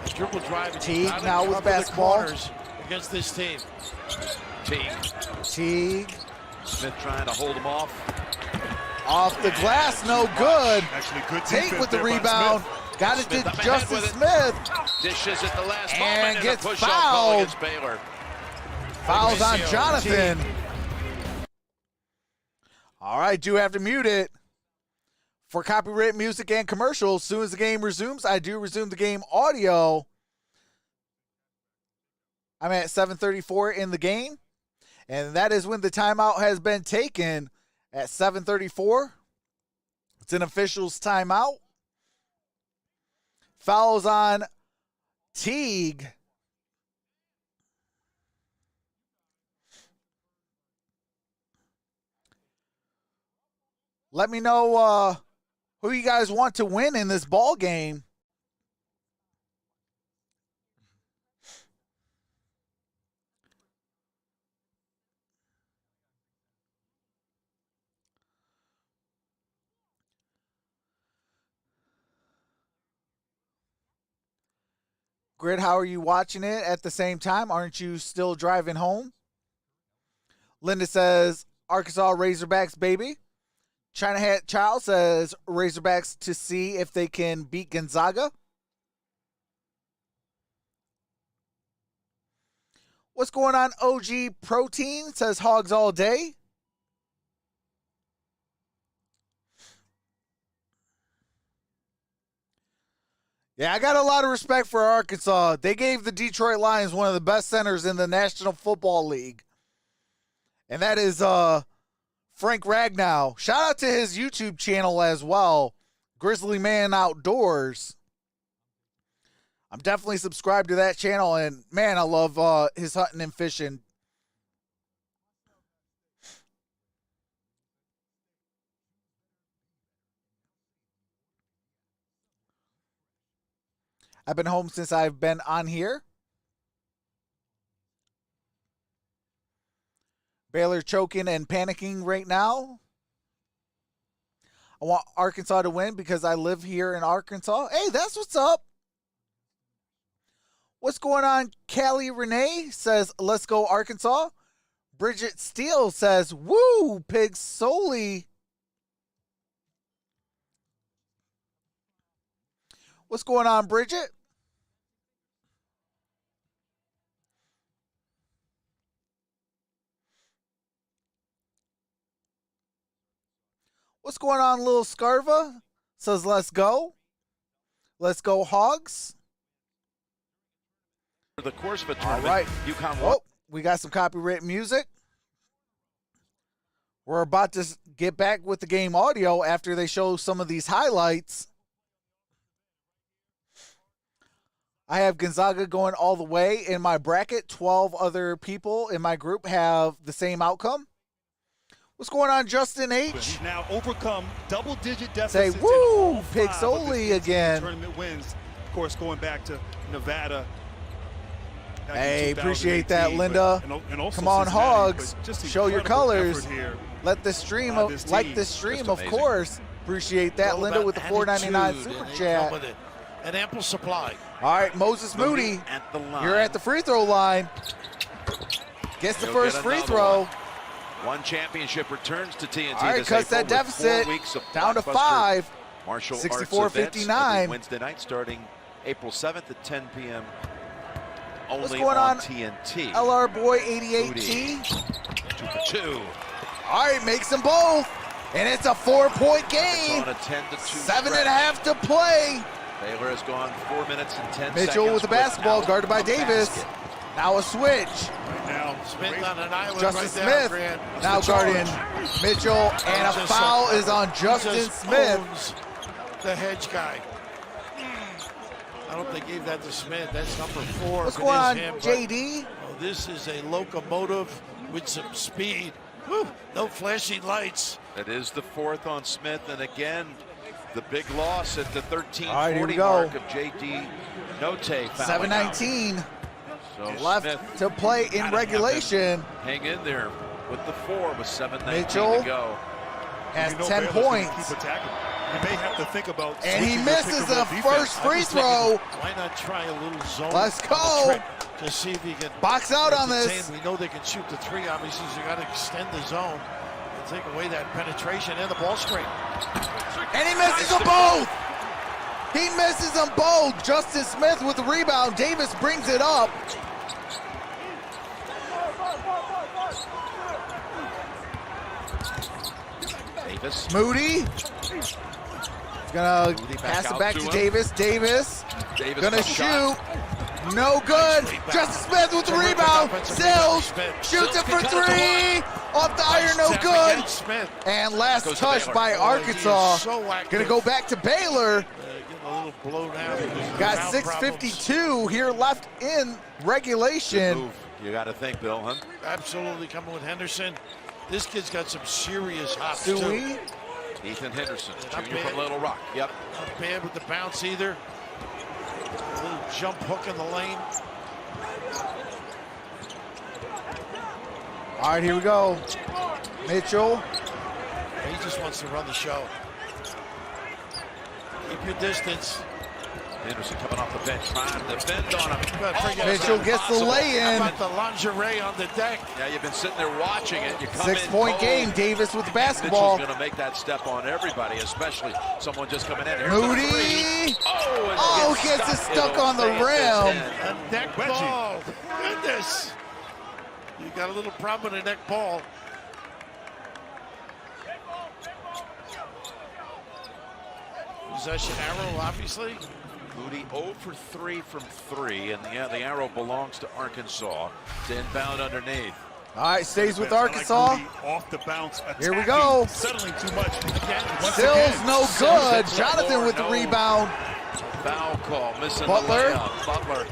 that dribble drive. and you Teague gotta now with cover the basketball. corners against this team. Teague. Teague Smith trying to hold him off. off the glass, no good. Actually, good Tate defense with the there by rebound. Smith. Got it Smith to up ahead Justin with it. Smith. Dishes at the last And moment, and gets a push-off call fouled. against Baylor. Fouls on Teague. Jonathan. All right, do have to mute it. For copyright music and commercials, as soon as the game resumes, I do resume the game audio. I'm at 7:34 in the game, and that is when the timeout has been taken at 7:34. It's an official's timeout. Fouls on Teague. Let me know who you guys want to win in this ball game. Grid, how are you watching it at the same time? Aren't you still driving home? Linda says, Arkansas Razorbacks, baby. China Hat Child says Razorbacks to see if they can beat Gonzaga. What's going on, OG Protein? Says Hogs all day. Yeah, I got a lot of respect for Arkansas. They gave the Detroit Lions one of the best centers in the National Football League. And that is Frank Ragnow. Shout out to his YouTube channel as well, Grizzly Man Outdoors. I'm definitely subscribed to that channel, and man, I love his hunting and fishing. I've been home since I've been on here. Baylor choking and panicking right now. I want Arkansas to win because I live here in Arkansas. Hey, that's what's up. What's going on? Callie Renee says, let's go Arkansas. Bridget Steele says, woo, Pig Soli. What's going on, Bridget? What's going on, Little Scarva? Says, let's go. Let's go, Hogs. The course, but all right. UConn. Oh, we got some copyright music. We're about to get back with the game audio after they show some of these highlights. I have Gonzaga going all the way in my bracket. 12 other people in my group have the same outcome. What's going on, Justin H? He's now overcome double-digit deficits. Say, woo, Pig Soli again. Tournament wins, of course, going back to Nevada. Hey, appreciate that, Linda. And also come on, Hogs. Show your colors. Here. Let the stream, like the stream, of course. Appreciate that, Linda, with the $4.99 super chat. An ample supply. All right, Moses Moody, you're at the free throw line. Gets the first free throw. One championship returns to TNT. All right, cuts that deficit down to 5. Martial 64-59. Wednesday night starting April 7th at 10 p.m. Only What's going on TNT. LR Boy 88T. 2 for 2. All right, makes them both. And it's a 4-point game. It's on a 10-2 7.5 to play. Baylor has gone 4 minutes and 10 seconds. Mitchell with the basketball, guarded by Davis. Basket. Now a switch. Right now, Smith on an island. Justin right Smith there, now guarding Mitchell, and a foul is on Justin Smith. The hedge guy. I don't think they gave that to Smith. That's number 4. What's going on, JD? This is a locomotive with some speed. Woo, no flashing lights. That is the 4th on Smith, and again, the big loss at the 13:40 go. mark of JD Note. 7:19 left Smith to play in regulation. Hang in there with the 4 with 7:19 Mitchell to go. has 10 points. Keep attacking. You may have to think about, and he misses the first free throw. Why not try a little zone? Let's go. To see if he can box out on this. We know they can shoot the 3, obviously, so you got to extend the zone and take away that penetration and the ball screen. And he misses them both. He misses them both. Justin Smith with the rebound. Davis brings it up. Davis. Moody. He's gonna pass it back to Davis. Davis gonna shoot. No good. Justin Smith with the rebound. Sills shoots it for 3. Off the iron, no good. And last touch by Arkansas. Gonna go back to Baylor. Got 6:52 here left in regulation. You got to think, Bill, huh? Absolutely, coming with Henderson. This kid's got some serious hops, too. Ethan Henderson, junior from Little Rock. Yep. Not bad with the bounce either. A little jump hook in the lane. All right, here we go. Mitchell. He just wants to run the show. Keep your distance. Anderson coming off the bench, trying to defend on him. Mitchell gets the lay-in. How about the lingerie on the deck? Yeah, you've been sitting there watching it. You come in 6-point cold. game. Davis with the basketball. Mitchell's going to make that step on everybody, especially someone just coming in. Here's Moody. the three. Oh, gets it stuck on the rim. A neck ball. Goodness. You got a little problem with a neck ball. Possession arrow, obviously. Moody 0 for 3 from 3, and the arrow belongs to Arkansas. To inbound underneath. All right, stays with Arkansas. Off the bounce. Here we go. Settling too much. Sills no good. Jonathan with the rebound. Foul call, missing Butler. the layup. Butler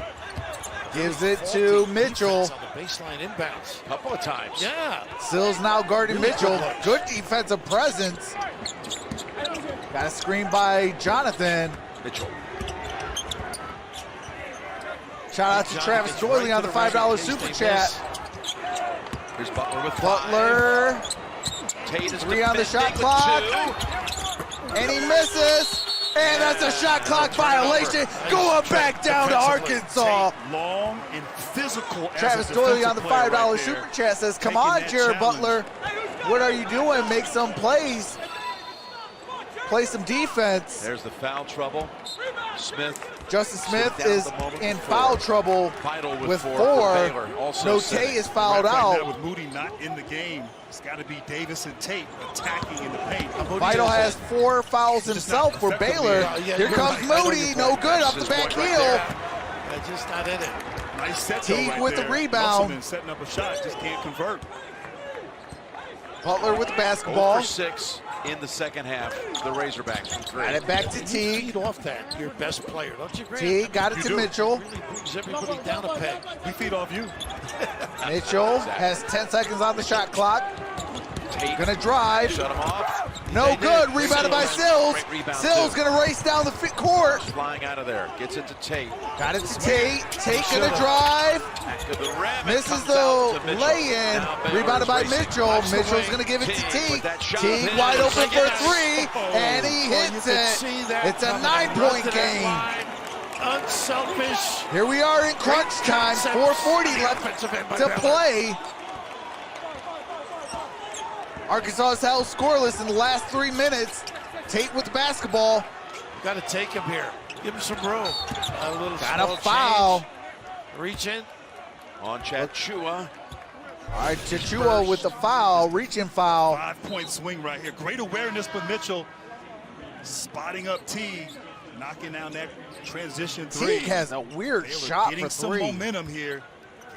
Gives it to Mitchell. On the baseline inbounds. a couple of times. Yeah. Sills now guarding Mitchell. Good defensive presence. Got a screen by Jonathan. Mitchell. Shout out to Travis Doyley on the $5 super chat. Here's Butler with Butler. Tate is Three on the shot defending clock. with 2. And he misses. And that's a shot clock violation. Going back down to Arkansas. Long and physical. Travis Doyley on the $5 super chat says, come on, Jared Butler. What are you doing? Make some plays. Play some defense. There's the foul trouble. Smith. Justice Smith is in foul trouble with 4. Note is fouled out. With Moody not in the game, it's got to be Davis and Tate attacking in the paint. Vital has 4 fouls himself for Baylor. Here comes Moody, no good off the back heel. That's just not in it. Nice set Teague with the rebound. Musselman setting up a shot, just can't convert. Butler with the 0 basketball. for 6 in the second half. The Razorbacks from 3. Got it back to Teague. Feed off that, your best player, don't you, Grant? Teague got it to Mitchell. Really brings everybody down a peg. We feed off you. Mitchell has 10 seconds on the shot clock. Tate Gonna drive. shut him off. No good. Rebounded by Sills. Great rebound, Sills too. gonna race down the court. Flying out of there. Gets it to Tate. Got it to Tate. Tate gonna drive. Back to the rim. It Misses comes the out to Mitchell. lay-in. Now Baylor Rebounded is by racing. Mitchell. Watch the Mitchell's way. gonna give it to Teague. with that shot. Teague Hit wide it. open for Yes. 3, and he hits See it. that It's a coming and run 9-point to that game. line. Unselfish. Here we are in crunch time. 4:40 left to play. Arkansas is held scoreless in the last 3 minutes. Tate with the basketball. Got to take him here. Give him some room. A little Got small a foul. change. Reach in. On Chad Chua. All right, Chachua with the foul, reaching foul. 5-point swing right here. Great awareness by Mitchell. Spotting up Teague. Knocking down that transition 3. Teague has a weird Baylor shot getting for some 3. momentum here.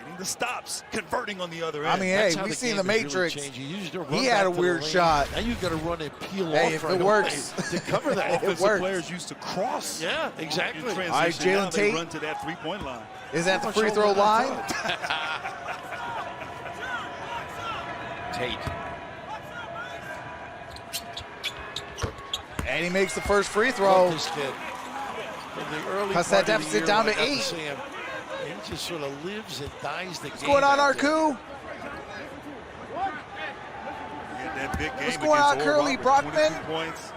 Getting the stops. Converting on the other end. I mean, That's hey, how we've the seen game the has really Matrix. changed. You used to run He back had a to the weird lane. shot. Now you got to run and peel Hey, off if right it away works. to cover that. It Offensive works. players used to cross. Yeah, exactly. In transition. All right, Jalen Now they Tate. run to that 3-point line. Is at the Much free older throw than I line. Tate. And he makes the first free Love throw. this kid. From the early Cuts part that of the deficit year down when to I got 8. see him, he just sort of lives and dies the game. What's going on, out there. Arku? That big game What's going on, against Curly Orum, Brockman? 22 points,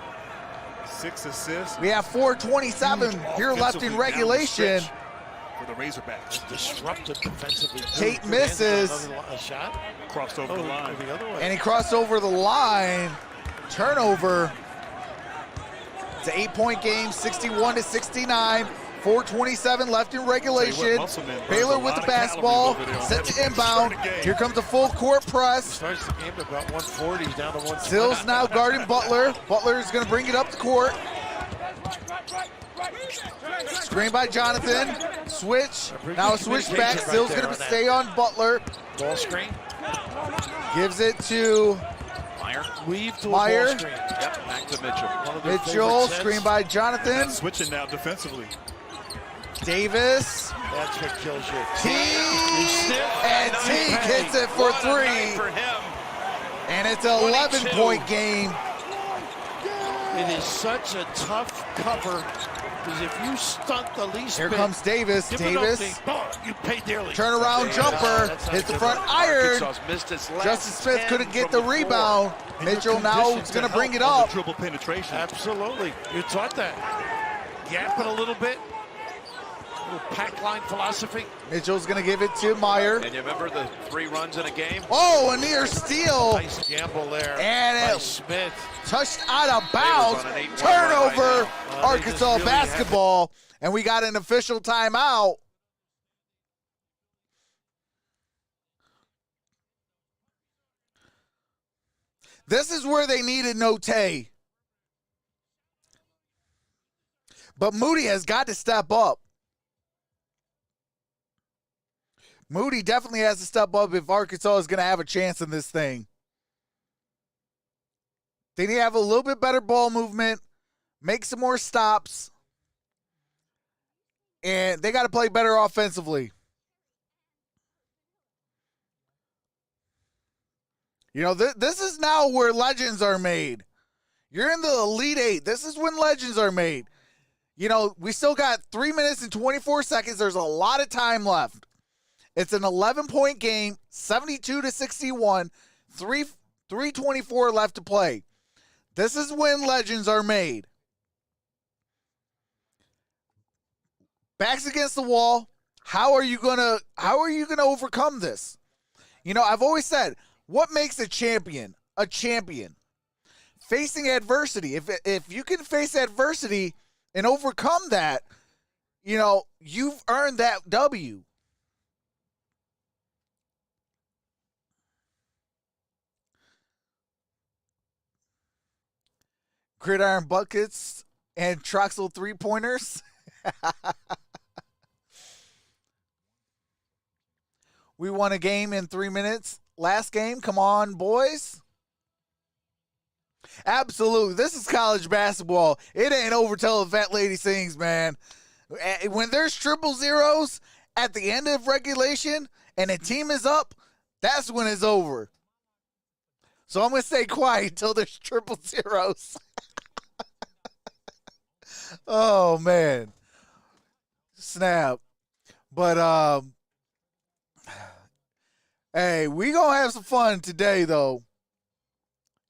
6 assists. We have 4:27 here left in Offensively down the regulation. stretch for the Razorbacks. Disruptive defensively. Tate Good misses. another shot. Crossed over the line. The other way. And he crossed over the line. Turnover. It's an 8-point game, 61-69. 4:27 left in regulation. Musselman burns Baylor a with lot the of basketball, calories over there on set that to inbound. start of game. Here comes the full court press. Starts the game at about 140. He's down to 120. Sills now guarding Butler. Butler is going to bring it up the court. Screen by Jonathan. Switch. Now a switch back. Sills going to stay on Butler. Ball screen. Gives it to Meyer. Weave to Meyer. a ball screen. Yep, back to Mitchell. One of their Mitchell. favorite sets. Screen by Jonathan. Switching now defensively. Davis. That's what kills you. Teague. And Teague hits it for 3. For him. And it's an 11-point game. It is such a tough cover because if you stunt the least Here bit, comes Davis. give it up, Davis. you pay dearly. Turnaround jumper. That's not Hits the good front enough. iron. Arkansas missed its last Justice Smith 10 couldn't get from the four. rebound. And you're Mitchell now conditioned is going to help bring it on the up. dribble penetration. Absolutely. You're taught that. Gap it a little bit. Little pack line philosophy. Mitchell's going to give it to Meyer. And you remember the 3 runs in a game? Oh, a near steal. Nice gamble there. And by it Smith. touched out of bounds. on an 8-1 Turnover, right Arkansas really basketball. And we got an official timeout. This is where they needed Note. But Moody has got to step up. Moody definitely has to step up if Arkansas is going to have a chance in this thing. They need to have a little bit better ball movement, make some more stops, and they got to play better offensively. You know, this is now where legends are made. You're in the Elite Eight. This is when legends are made. You know, we still got 3 minutes and 24 seconds. There's a lot of time left. It's an 11-point game, 72-61, 3:24 left to play. This is when legends are made. Backs against the wall. How are you gonna overcome this? You know, I've always said, what makes a champion a champion? Facing adversity. If you can face adversity and overcome that, you know, you've earned that W. Gridiron buckets and Troxel 3-pointers. We won a game in 3 minutes. Last game, come on, boys. Absolutely. This is college basketball. It ain't over till the fat lady sings, man. When there's triple zeros at the end of regulation and a team is up, that's when it's over. So I'm going to stay quiet until there's triple zeros. Oh, man. Snap. But, hey, we going to have some fun today, though.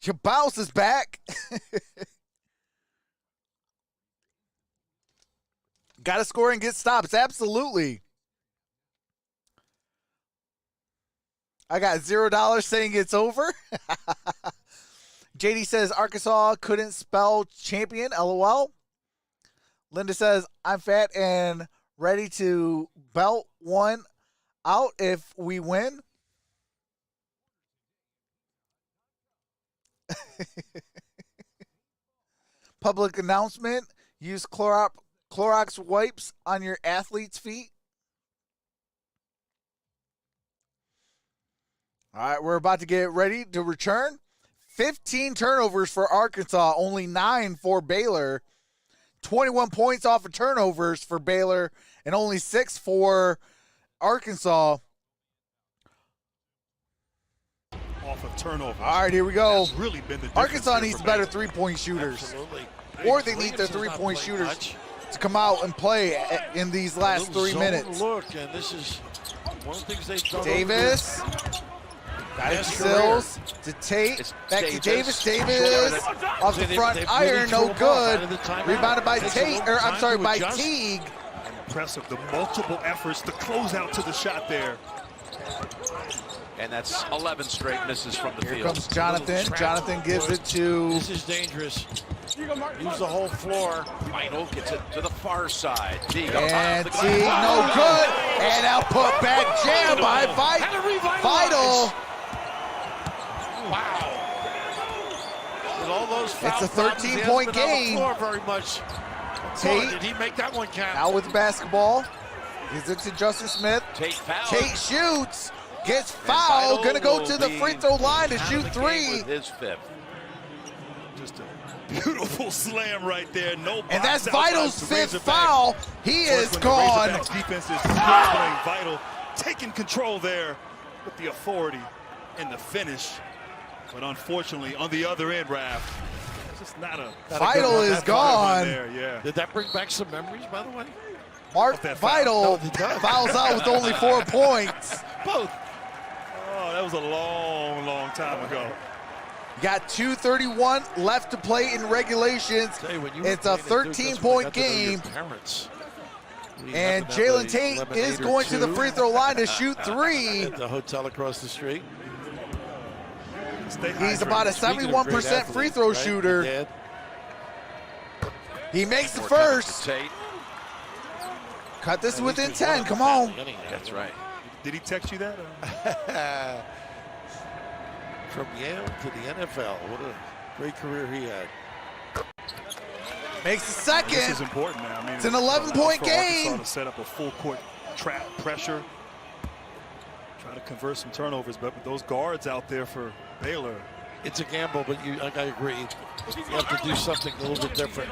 Your bounce is back. Got to score and get stops. Absolutely. I got $0 saying it's over. JD says Arkansas couldn't spell champion. LOL. Linda says I'm fat and ready to belt one out if we win. Public announcement. Use Clorox wipes on your athlete's feet. All right, we're about to get ready to return. 15 turnovers for Arkansas, only 9 for Baylor. 21 points off of turnovers for Baylor, and only 6 for Arkansas. Off of turnovers. All right, here we go. That's really been the Arkansas difference needs here for better Baylor. three-point shooters. Absolutely. Or they need their Williams has not three-point played shooters much. to come out and play in these last 3 Zone minutes. Look, and this is one of the things they've done. Davis. Got it to Yes, Sills. To Tate. It's Back to Davis. Davis. Off the front They've iron, really no threw him off out of good. the timeout. Rebounded by Takes a Tate, little or I'm time sorry, to by adjust. Teague. Impressive, the multiple efforts, the closeout to the shot there. And that's 11 straight misses from the Here field. comes Jonathan. Jonathan gives it to This is dangerous. Use the whole floor. Vital gets it to the far side. Teague up and top of Teague, the glass. no good. And now put back jam by Had to revitalize. Vital. Wow. With all those It's foul a problems, he hasn't 13-point been on the game. floor very much. Tate. Did he make that one count? Out with the basketball. Gives it to Justin Smith. Tate foul. Tate shoots. Gets And fouled. Vital Gonna go will to the be free throw line to out of shoot the game three. with his fifth. Just a beautiful slam right there. No And that's box outside Vital's the fifth Razorbacks. foul. He Of course, is when gone. The Razorbacks defense is scrambling, Vital taking control there with the authority and the finish. But unfortunately, on the other end, Raph, it's just not a Vital is gone. There, yeah. Did that bring back some memories, by the way? Mark that foul. Vital No, it does. fouls out with only 4 points. Both. Oh, that was a long, long time ago. Got 2:31 left to play in regulations. Tell you, when you were It's a playing at Duke, that's when 13-point I got to know your game. Parents. And Jalen Tate is going to the free throw line to shoot 3. At the hotel across the street. He's about a 71% free throw shooter. He makes the first. Cut this within 10. Come on. That's right. Did he text you that? From Yale to the NFL. What a great career he had. Makes the second. This is important now. I mean, it's an 11-point game. To set up a full court trap pressure. Try to convert some turnovers, but with those guards out there for Baylor. It's a gamble, but I agree. You have to do something a little bit different.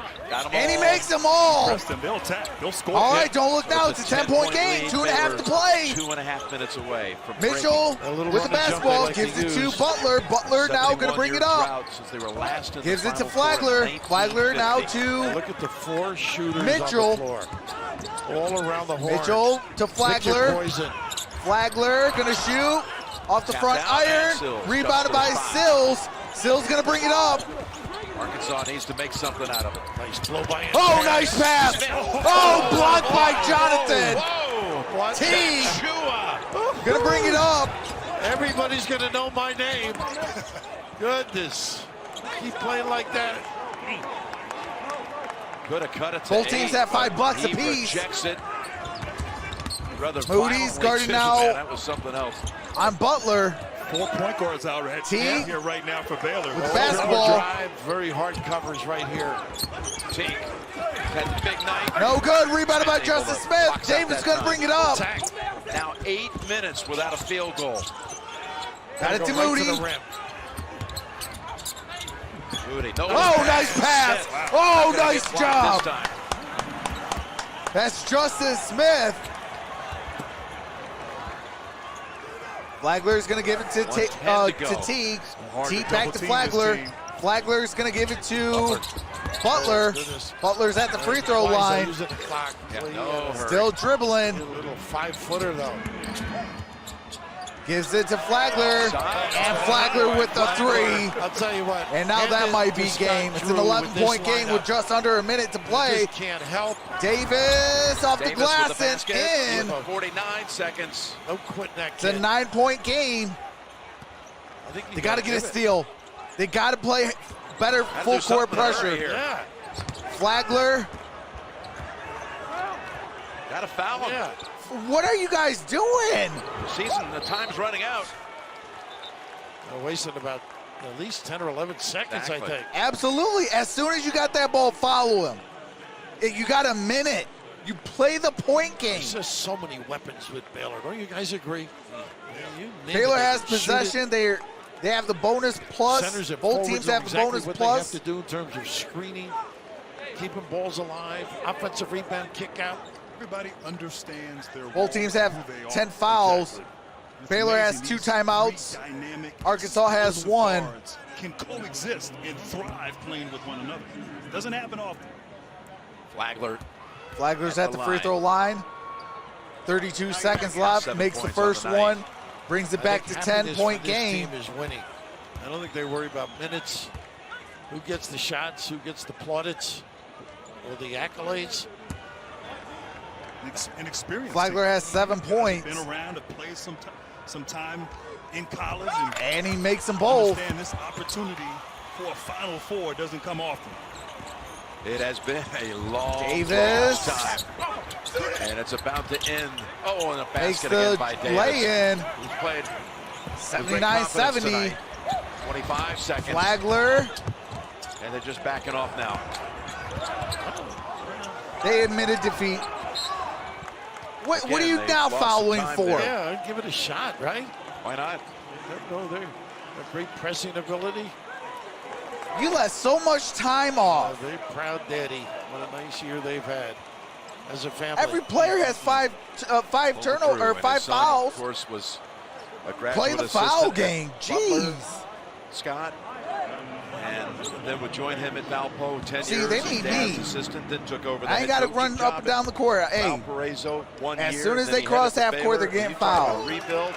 And he makes them all. They'll attack. They'll score. All right, don't look now. It's a 10-point game. 2.5 to play. 2.5 minutes away from Mitchell with the basketball gives it to Butler. Butler now going to bring it up. Gives it to Flagler. Flagler now to look at the 4 shooters Mitchell. On the floor. All around the horn. Mitchell to Flagler. Flagler going to shoot. Off the front iron, rebounded by Sills. Sills gonna bring it up. Arkansas needs to make something out of it. Nice blow by. Oh, nice pass. Oh, blocked by Jonathan. T. Gonna bring it up. Everybody's gonna know my name. Goodness. Keep playing like that. Could have cut it to both teams have $5 he apiece. Rejects it. Moody's guarding now. That was something else. On Butler. 4 point guards out right here right now for Baylor. With basketball. Drive, very hard covers right here. Teague had the big night. No good. Rebounded by Justin Smith. Davis going to bring it up. Now 8 minutes without a field goal. Got it to Moody. Moody. Oh, nice pass. Oh, nice job. That's Justin Smith. Flagler's going to give it to Teague. Teague back to Flagler. Flagler's going to give it to Butler. Butler's at the free throw line. Still dribbling. A little 5-footer though. Gives it to Flagler. And Flagler with the 3. I'll tell you what. And now that might be game. It's an 11-point game with just under a minute to play. Can't help. Davis off the glass and in. 49 seconds. No quitting that It's a 9-point game. They got to get a steal. They got to play better full court pressure. Yeah. Flagler. Got to foul him. Yeah. What are you guys doing? The time's running out. They're wasting about at least 10 or 11 seconds, I think. Absolutely. As soon as you got that ball, follow him. You got a minute. You play the point game. There's just so many weapons with Baylor. Don't you guys agree? Baylor has possession. They have the bonus plus. Both teams have the bonus what plus. They have to do in terms of screening, keeping balls alive, offensive rebound, kick out. Everybody understands their Both teams have 10 fouls. Baylor has 2 timeouts. Arkansas has 1. Can coexist and thrive playing with one another. Doesn't happen often. Flagler's at the free throw line. 32 seconds left. Makes the first one. Brings it back to 10-point game. This team is winning. I don't think they worry about minutes. Who gets the shots? Who gets the plaudits or the accolades? An experience. Flagler has 7 points. Been around to play some time in college, and he makes them both. Understand this opportunity for a Final Four doesn't come often. It has been a long time, and it's about to end. Oh, and a makes basket the again by Davis. Lay-in. He's played 79-70. 25 seconds. Flagler. And they're just backing off now. They admitted defeat. What are you now fouling for? Yeah, give it a shot, right? Why not? They're a great pressing ability. You let so much time off. They're proud daddy. What a nice year they've had as a family. Every player has 5 turnovers or 5 fouls. Of course, was a graduate play the foul game. Butler, Jeez. Scott, and then would join him at Valpo 10 years. See, they need me. Assistant, then took over the I ain't got to run up and down the court. Hey, Valparaiso, 1 year. As soon as they cross half court, they're getting fouled. Rebuild.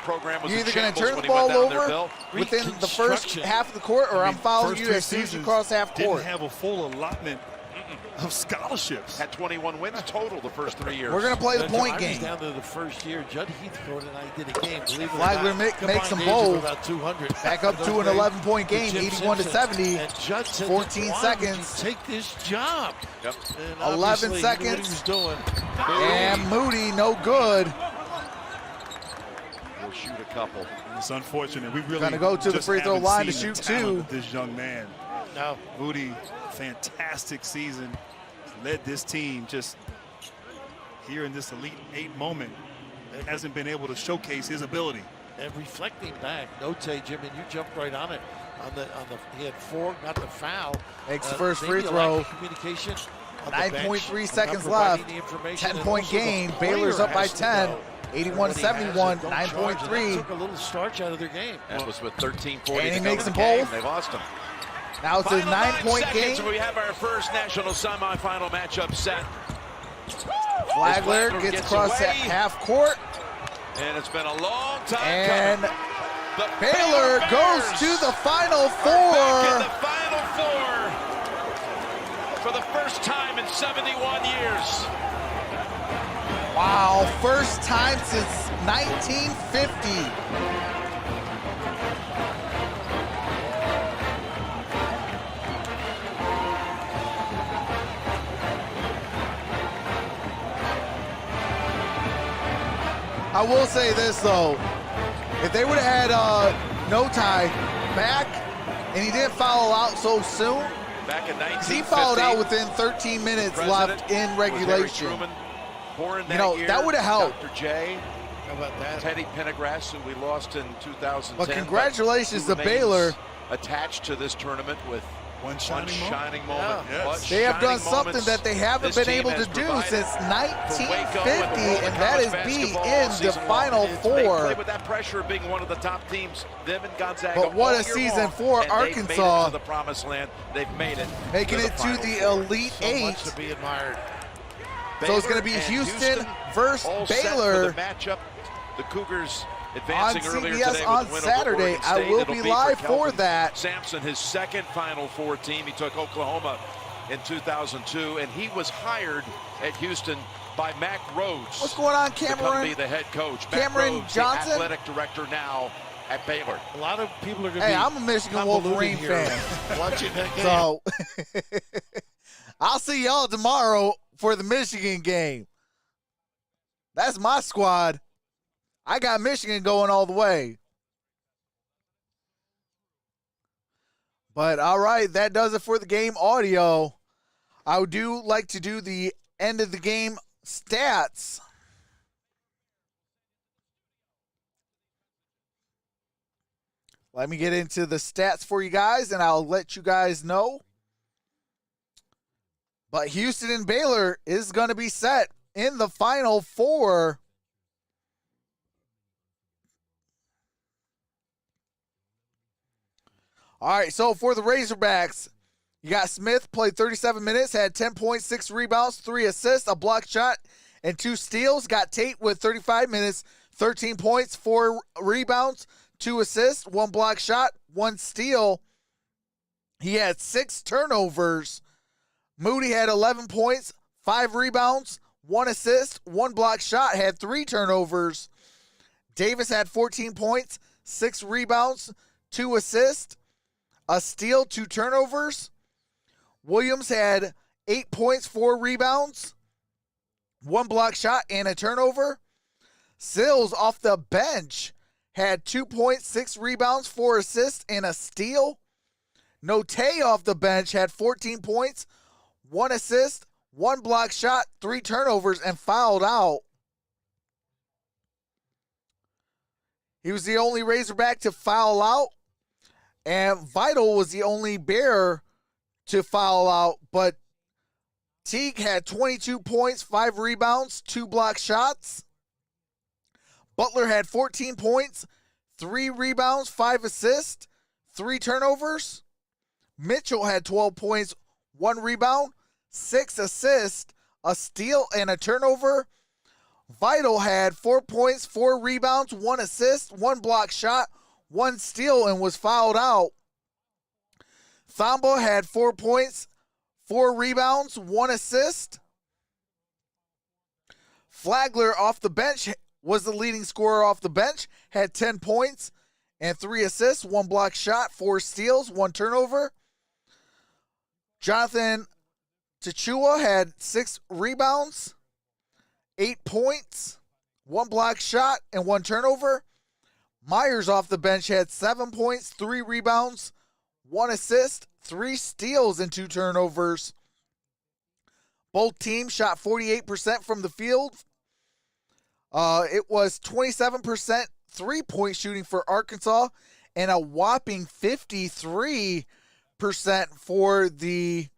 Program was You're either going to turn the when he ball went down their over belt. within the first half of the court, or I'm fouling you as soon as you cross half court. Didn't have a full allotment of scholarships. Had 21 wins total the first 3 years. We're going to play the point I game. was down there the first year. Judd Heathcote and I did a game. Believe it or Flagler not, makes them combined bold. age of about 200. Back up to an 11-point game, 81-70. And Judd said, 14 "Why seconds. would you take this job?" Yep. And 11 obviously he knew seconds. what he was doing. And Moody, no good. We'll shoot a couple. It's unfortunate. We really Gonna go to the just free throw haven't line to seen the shoot talent two. of this young man. No. Moody, fantastic season. Led this team just here in this Elite Eight moment. Hasn't been able to showcase his ability. And reflecting back, Note, Jim, and you jumped right on it. He had 4, got the foul. Makes the first Maybe free a throw. lack of communication. 9.3 seconds left. 10-point game. Baylor's up by 10. 81-71, 9.3. Took a little starch out of their game. That was with 13:40 And he to go makes in the them game. both. They lost him. Now it's a Final 9 9-point seconds, game. We have our first national semifinal matchup set. Flagler gets across away. at half court. And it's been a long time And coming. The Baylor goes Bears to the Final back in Four. the Final Four for the first time in 71 years. Wow, first time since 1950. I will say this though, if they would have had No Tie back and he didn't foul out so soon, Back in 1950, he fouled out within 13 minutes left in regulation. That would have helped. Dr. J, How about that? Teddy Pendergrass, who we lost in 2010. But congratulations who to remains Baylor. Attached to this tournament with One shining moment. Yeah. One They have done shining something moments that they haven't this been able team to has do provided since for 1950, Waco and the world of and that college is be basketball in the season long. Final They played Four. with that pressure of being one of the top teams, them and Gonzaga. But what all a year season long, for and they've made Arkansas. it to the promised land. They've made it. Making to it to Final the Four. Elite So Eight. much to be admired. So it's going to Baylor be and Houston versus all set for Baylor the matchup. The Cougars on advancing earlier CBS today on with the win Saturday. over Oregon I State. will It'll be for live for Kelvin that. Sampson, his second Final Four team. He took Oklahoma in 2002, and he was hired at Houston by Mack Rhodes. What's going on, To come Cameron? be the head coach. Cameron Mack Rhodes, Johnson? the athletic director now at Baylor. A lot of people are going to Hey, be I'm a Michigan convoluted Wolverine here fan. watching that game. So I'll see y'all tomorrow for the Michigan game. That's my squad. I got Michigan going all the way. But all right, that does it for the game audio. I do like to do the end of the game stats. Let me get into the stats for you guys, and I'll let you guys know. But Houston and Baylor is going to be set in the Final Four. All right, so for the Razorbacks, you got Smith, played 37 minutes, had 10 points, 6 rebounds, 3 assists, a block shot, and 2 steals. Got Tate with 35 minutes, 13 points, 4 rebounds, 2 assists, 1 block shot, 1 steal. He had 6 turnovers. Moody had 11 points, 5 rebounds, 1 assist, 1 block shot, had 3 turnovers. Davis had 14 points, 6 rebounds, 2 assists, a steal, 2 turnovers. Williams had 8 points, 4 rebounds, 1 block shot, and a turnover. Sills off the bench had 2 points, 6 rebounds, 4 assists, and a steal. Note off the bench had 14 points, 1 assist, 1 block shot, 3 turnovers, and fouled out. He was the only Razorback to foul out, and Vital was the only Bear to foul out, but Teague had 22 points, 5 rebounds, 2 block shots. Butler had 14 points, 3 rebounds, 5 assists, 3 turnovers. Mitchell had 12 points, 1 rebound, 6 assists, a steal, and a turnover. Vital had 4 points, 4 rebounds, 1 assist, 1 block shot, 1 steal, and was fouled out. Thamba had 4 points, 4 rebounds, 1 assist. Flagler off the bench was the leading scorer off the bench, had 10 points and 3 assists, 1 block shot, 4 steals, 1 turnover. Jonathan Tachua had 6 rebounds, 8 points, 1 block shot, and 1 turnover. Myers off the bench had 7 points, 3 rebounds, 1 assist, 3 steals, and 2 turnovers. Both teams shot 48% from the field. It was 27% three-point shooting for Arkansas and a whopping 53% for the...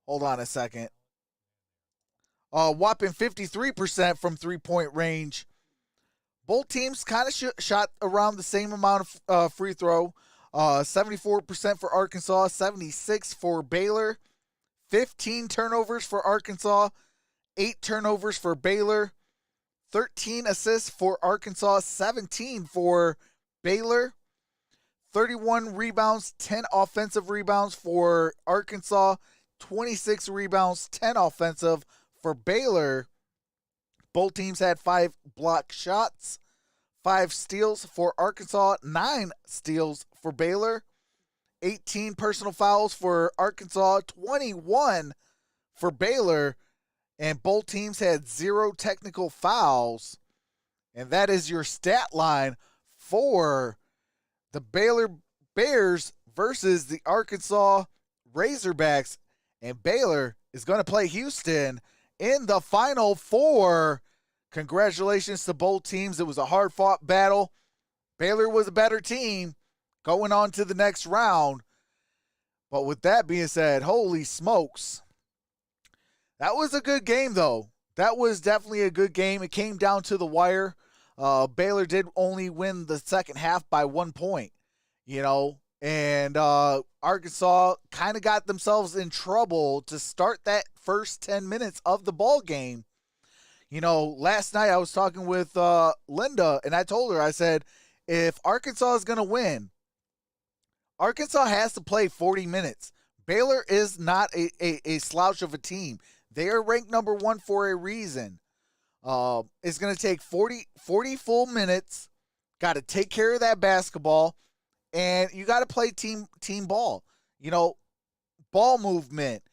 Hold on a second. Whopping 53% from three-point range. Both teams kind of shot around the same amount of free throw. 74% for Arkansas, 76% for Baylor. 15 turnovers for Arkansas, 8 turnovers for Baylor. 13 assists for Arkansas, 17 for Baylor. 31 rebounds, 10 offensive rebounds for Arkansas. 26 rebounds, 10 offensive for Baylor. Both teams had 5 block shots, 5 steals for Arkansas, 9 steals for Baylor. 18 personal fouls for Arkansas, 21 for Baylor, and both teams had 0 technical fouls. And that is your stat line for the Baylor Bears versus the Arkansas Razorbacks. And Baylor is going to play Houston in the Final Four. Congratulations to both teams. It was a hard-fought battle. Baylor was a better team going on to the next round. But with that being said, holy smokes. That was a good game, though. That was definitely a good game. It came down to the wire. Baylor did only win the second half by 1 point, and Arkansas kind of got themselves in trouble to start that first 10 minutes of the ball game. Last night I was talking with Linda, and I told her, I said, if Arkansas is going to win, Arkansas has to play 40 minutes. Baylor is not a slouch of a team. They are ranked number 1 for a reason. It's going to take 40 full minutes. Got to take care of that basketball, and you got to play team ball. Ball movement,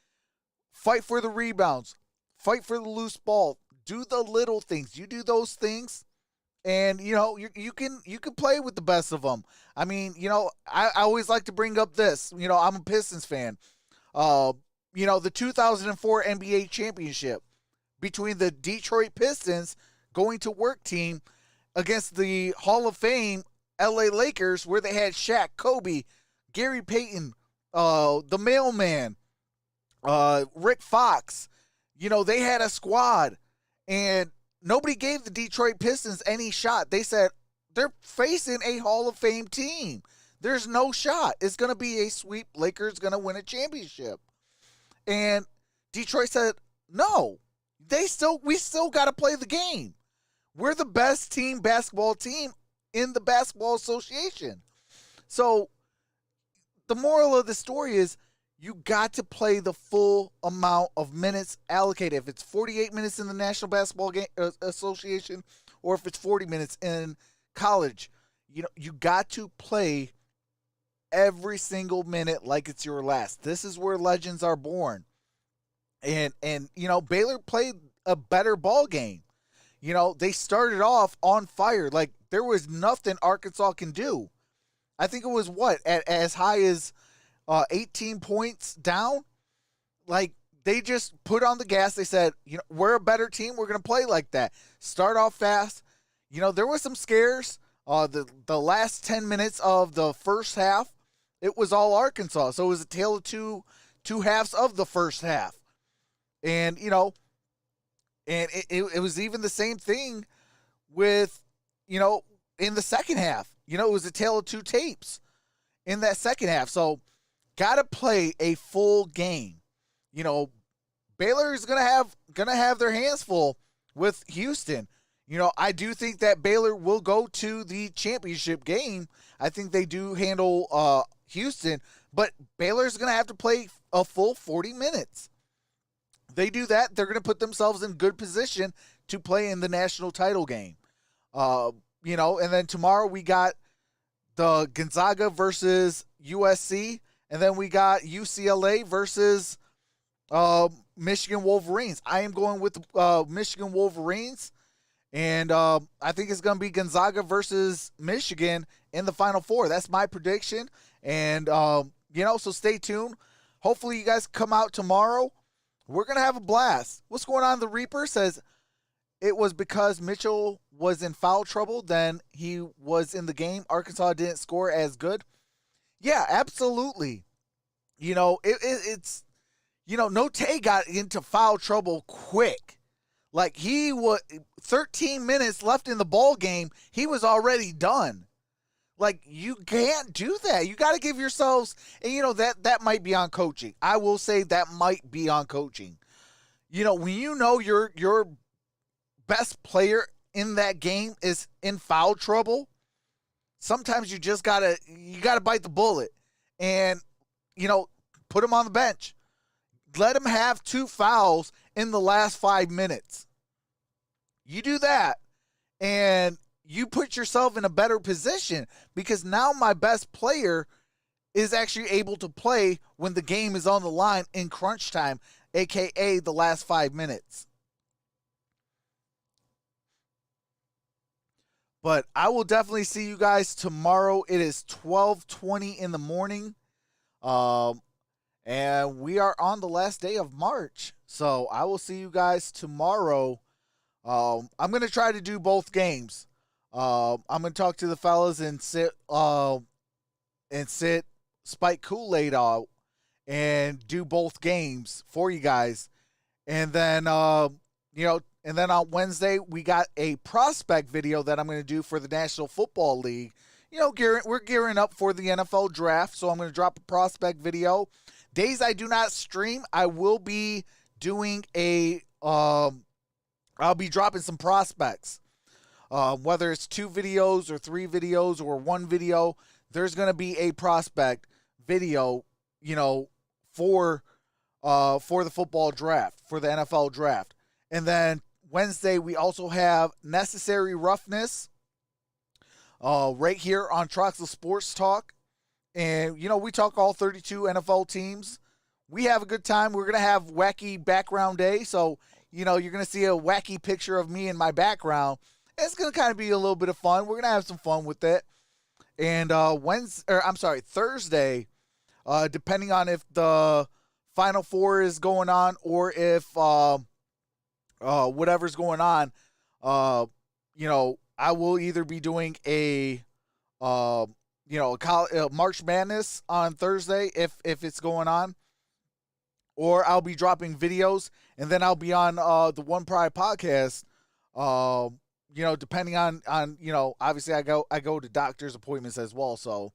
fight for the rebounds, fight for the loose ball. Do the little things. You do those things, and you can play with the best of them. I mean, I always like to bring up this. I'm a Pistons fan. The 2004 NBA championship between the Detroit Pistons going to work team against the Hall of Fame LA Lakers, where they had Shaq, Kobe, Gary Payton, the mailman, Rick Fox. They had a squad, and nobody gave the Detroit Pistons any shot. They said they're facing a Hall of Fame team. There's no shot. It's going to be a sweep. Lakers going to win a championship. And Detroit said, no, we still got to play the game. We're the best basketball team in the Basketball Association. So the moral of the story is you got to play the full amount of minutes allocated. If it's 48 minutes in the National Basketball Association, or if it's 40 minutes in college, you got to play every single minute like it's your last. This is where legends are born. And Baylor played a better ball game. They started off on fire. Like, there was nothing Arkansas can do. I think it was as high as 18 points down. Like, they just put on the gas. They said, we're a better team. We're going to play like that. Start off fast. There was some scares. The last 10 minutes of the first half, it was all Arkansas. So it was a tale of two halves of the first half. And, it was even the same thing with, in the second half. It was a tale of two tapes in that second half. So, got to play a full game. Baylor is gonna have their hands full with Houston. I do think that Baylor will go to the championship game. I think they do handle Houston, but Baylor's going to have to play a full 40 minutes. They do that, they're going to put themselves in good position to play in the national title game. And then tomorrow we got the Gonzaga versus USC, and then we got UCLA versus Michigan Wolverines. I am going with Michigan Wolverines, and I think it's going to be Gonzaga versus Michigan in the Final Four. That's my prediction, and so stay tuned. Hopefully you guys come out tomorrow. We're going to have a blast. What's going on? The Reaper says it was because Mitchell was in foul trouble, then he was in the game. Arkansas didn't score as good. Yeah, absolutely. It's Note got into foul trouble quick. Like, he was 13 minutes left in the ball game, he was already done. Like, you can't do that. You got to give yourselves, and that might be on coaching. I will say that might be on coaching. When your best player in that game is in foul trouble, sometimes you just gotta bite the bullet and put him on the bench. Let him have 2 fouls in the last 5 minutes. You do that, and you put yourself in a better position, because now my best player is actually able to play when the game is on the line in crunch time, aka the last 5 minutes. But I will definitely see you guys tomorrow. It is 12:20 in the morning. And we are on the last day of March. So I will see you guys tomorrow. I'm going to try to do both games. I'm going to talk to the fellas and sit Spike Kool-Aid out and do both games for you guys. And then, and then on Wednesday, we got a prospect video that I'm going to do for the National Football League. We're gearing up for the NFL draft, so I'm going to drop a prospect video. Days I do not stream, I will be doing I'll be dropping some prospects. Whether it's 2 videos or 3 videos or 1 video, there's going to be a prospect video, for the football draft, for the NFL draft. And then Wednesday, we also have Necessary Roughness right here on Troxel Sports Talk. And, we talk all 32 NFL teams. We have a good time. We're going to have wacky background day. So, you're going to see a wacky picture of me in my background. It's going to kind of be a little bit of fun. We're going to have some fun with it. And Thursday, depending on if the Final Four is going on or if whatever's going on, I will either be doing a March Madness on Thursday if it's going on, or I'll be dropping videos, and then I'll be on the One Pride podcast. Depending on obviously I go to doctor's appointments as well, so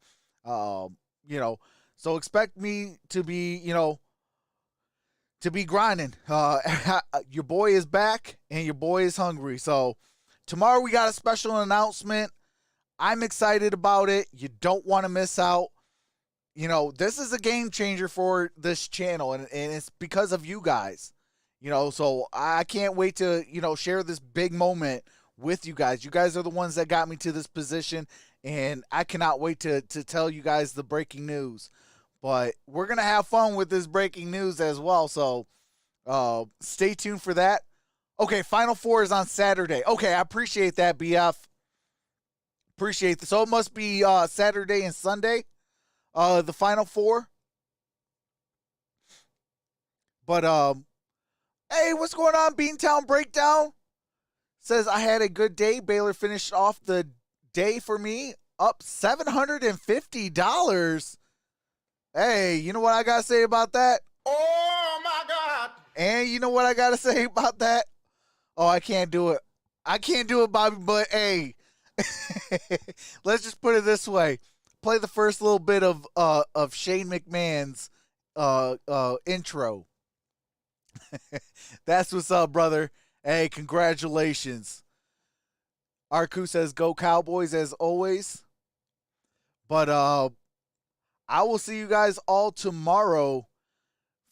so expect me to be grinding. Your boy is back and your boy is hungry. So tomorrow we got a special announcement. I'm excited about it. You don't want to miss out. This is a game changer for this channel, and it's because of you guys. So I can't wait to, share this big moment with you guys. You guys are the ones that got me to this position, and I cannot wait to tell you guys the breaking news. But we're going to have fun with this breaking news as well, so stay tuned for that. Okay, Final Four is on Saturday. Okay, I appreciate that, BF. Appreciate this. So it must be Saturday and Sunday, the Final Four. But, hey, what's going on, Beantown Breakdown? Says, I had a good day. Baylor finished off the day for me, up $750. Hey, you know what I got to say about that? Oh, my God. And you know what I got to say about that? Oh, I can't do it. I can't do it, Bobby, but hey, let's just put it this way. Play the first little bit of Shane McMahon's intro. That's what's up, brother. Hey, congratulations. Arku says, go Cowboys as always. But I will see you guys all tomorrow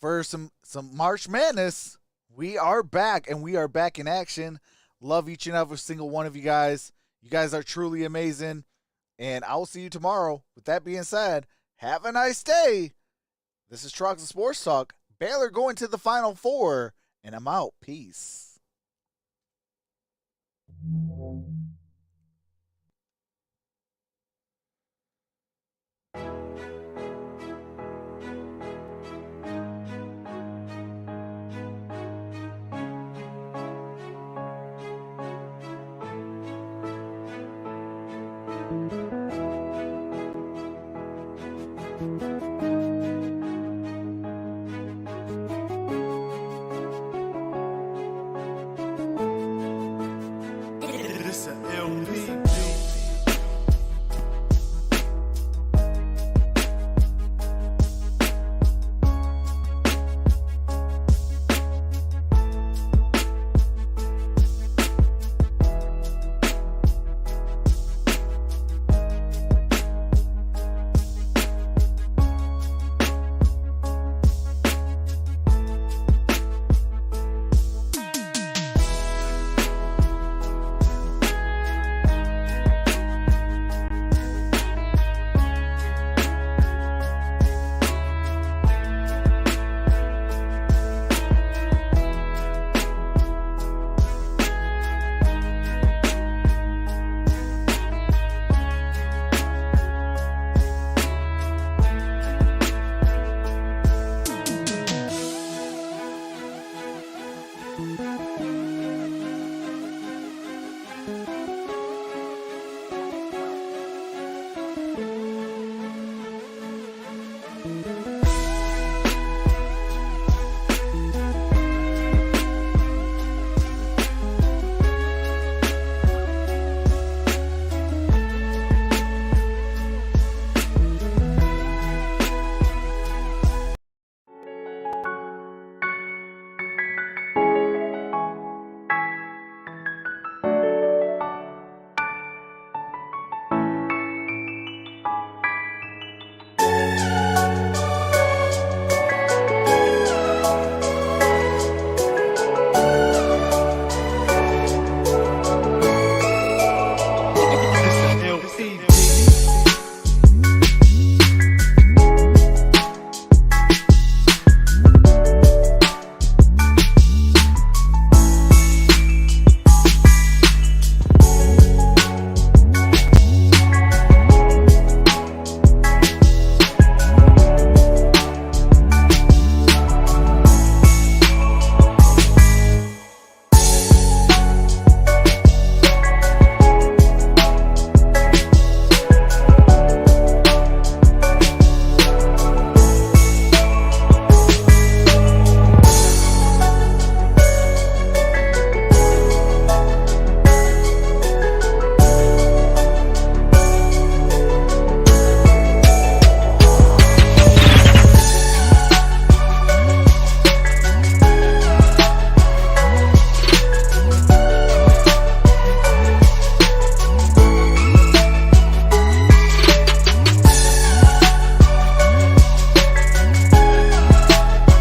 for some March Madness. We are back, and we are back in action. Love each and every single one of you guys. You guys are truly amazing. And I will see you tomorrow. With that being said, have a nice day. This is Trucks and Sports Talk. Baylor going to the Final Four. And I'm out. Peace.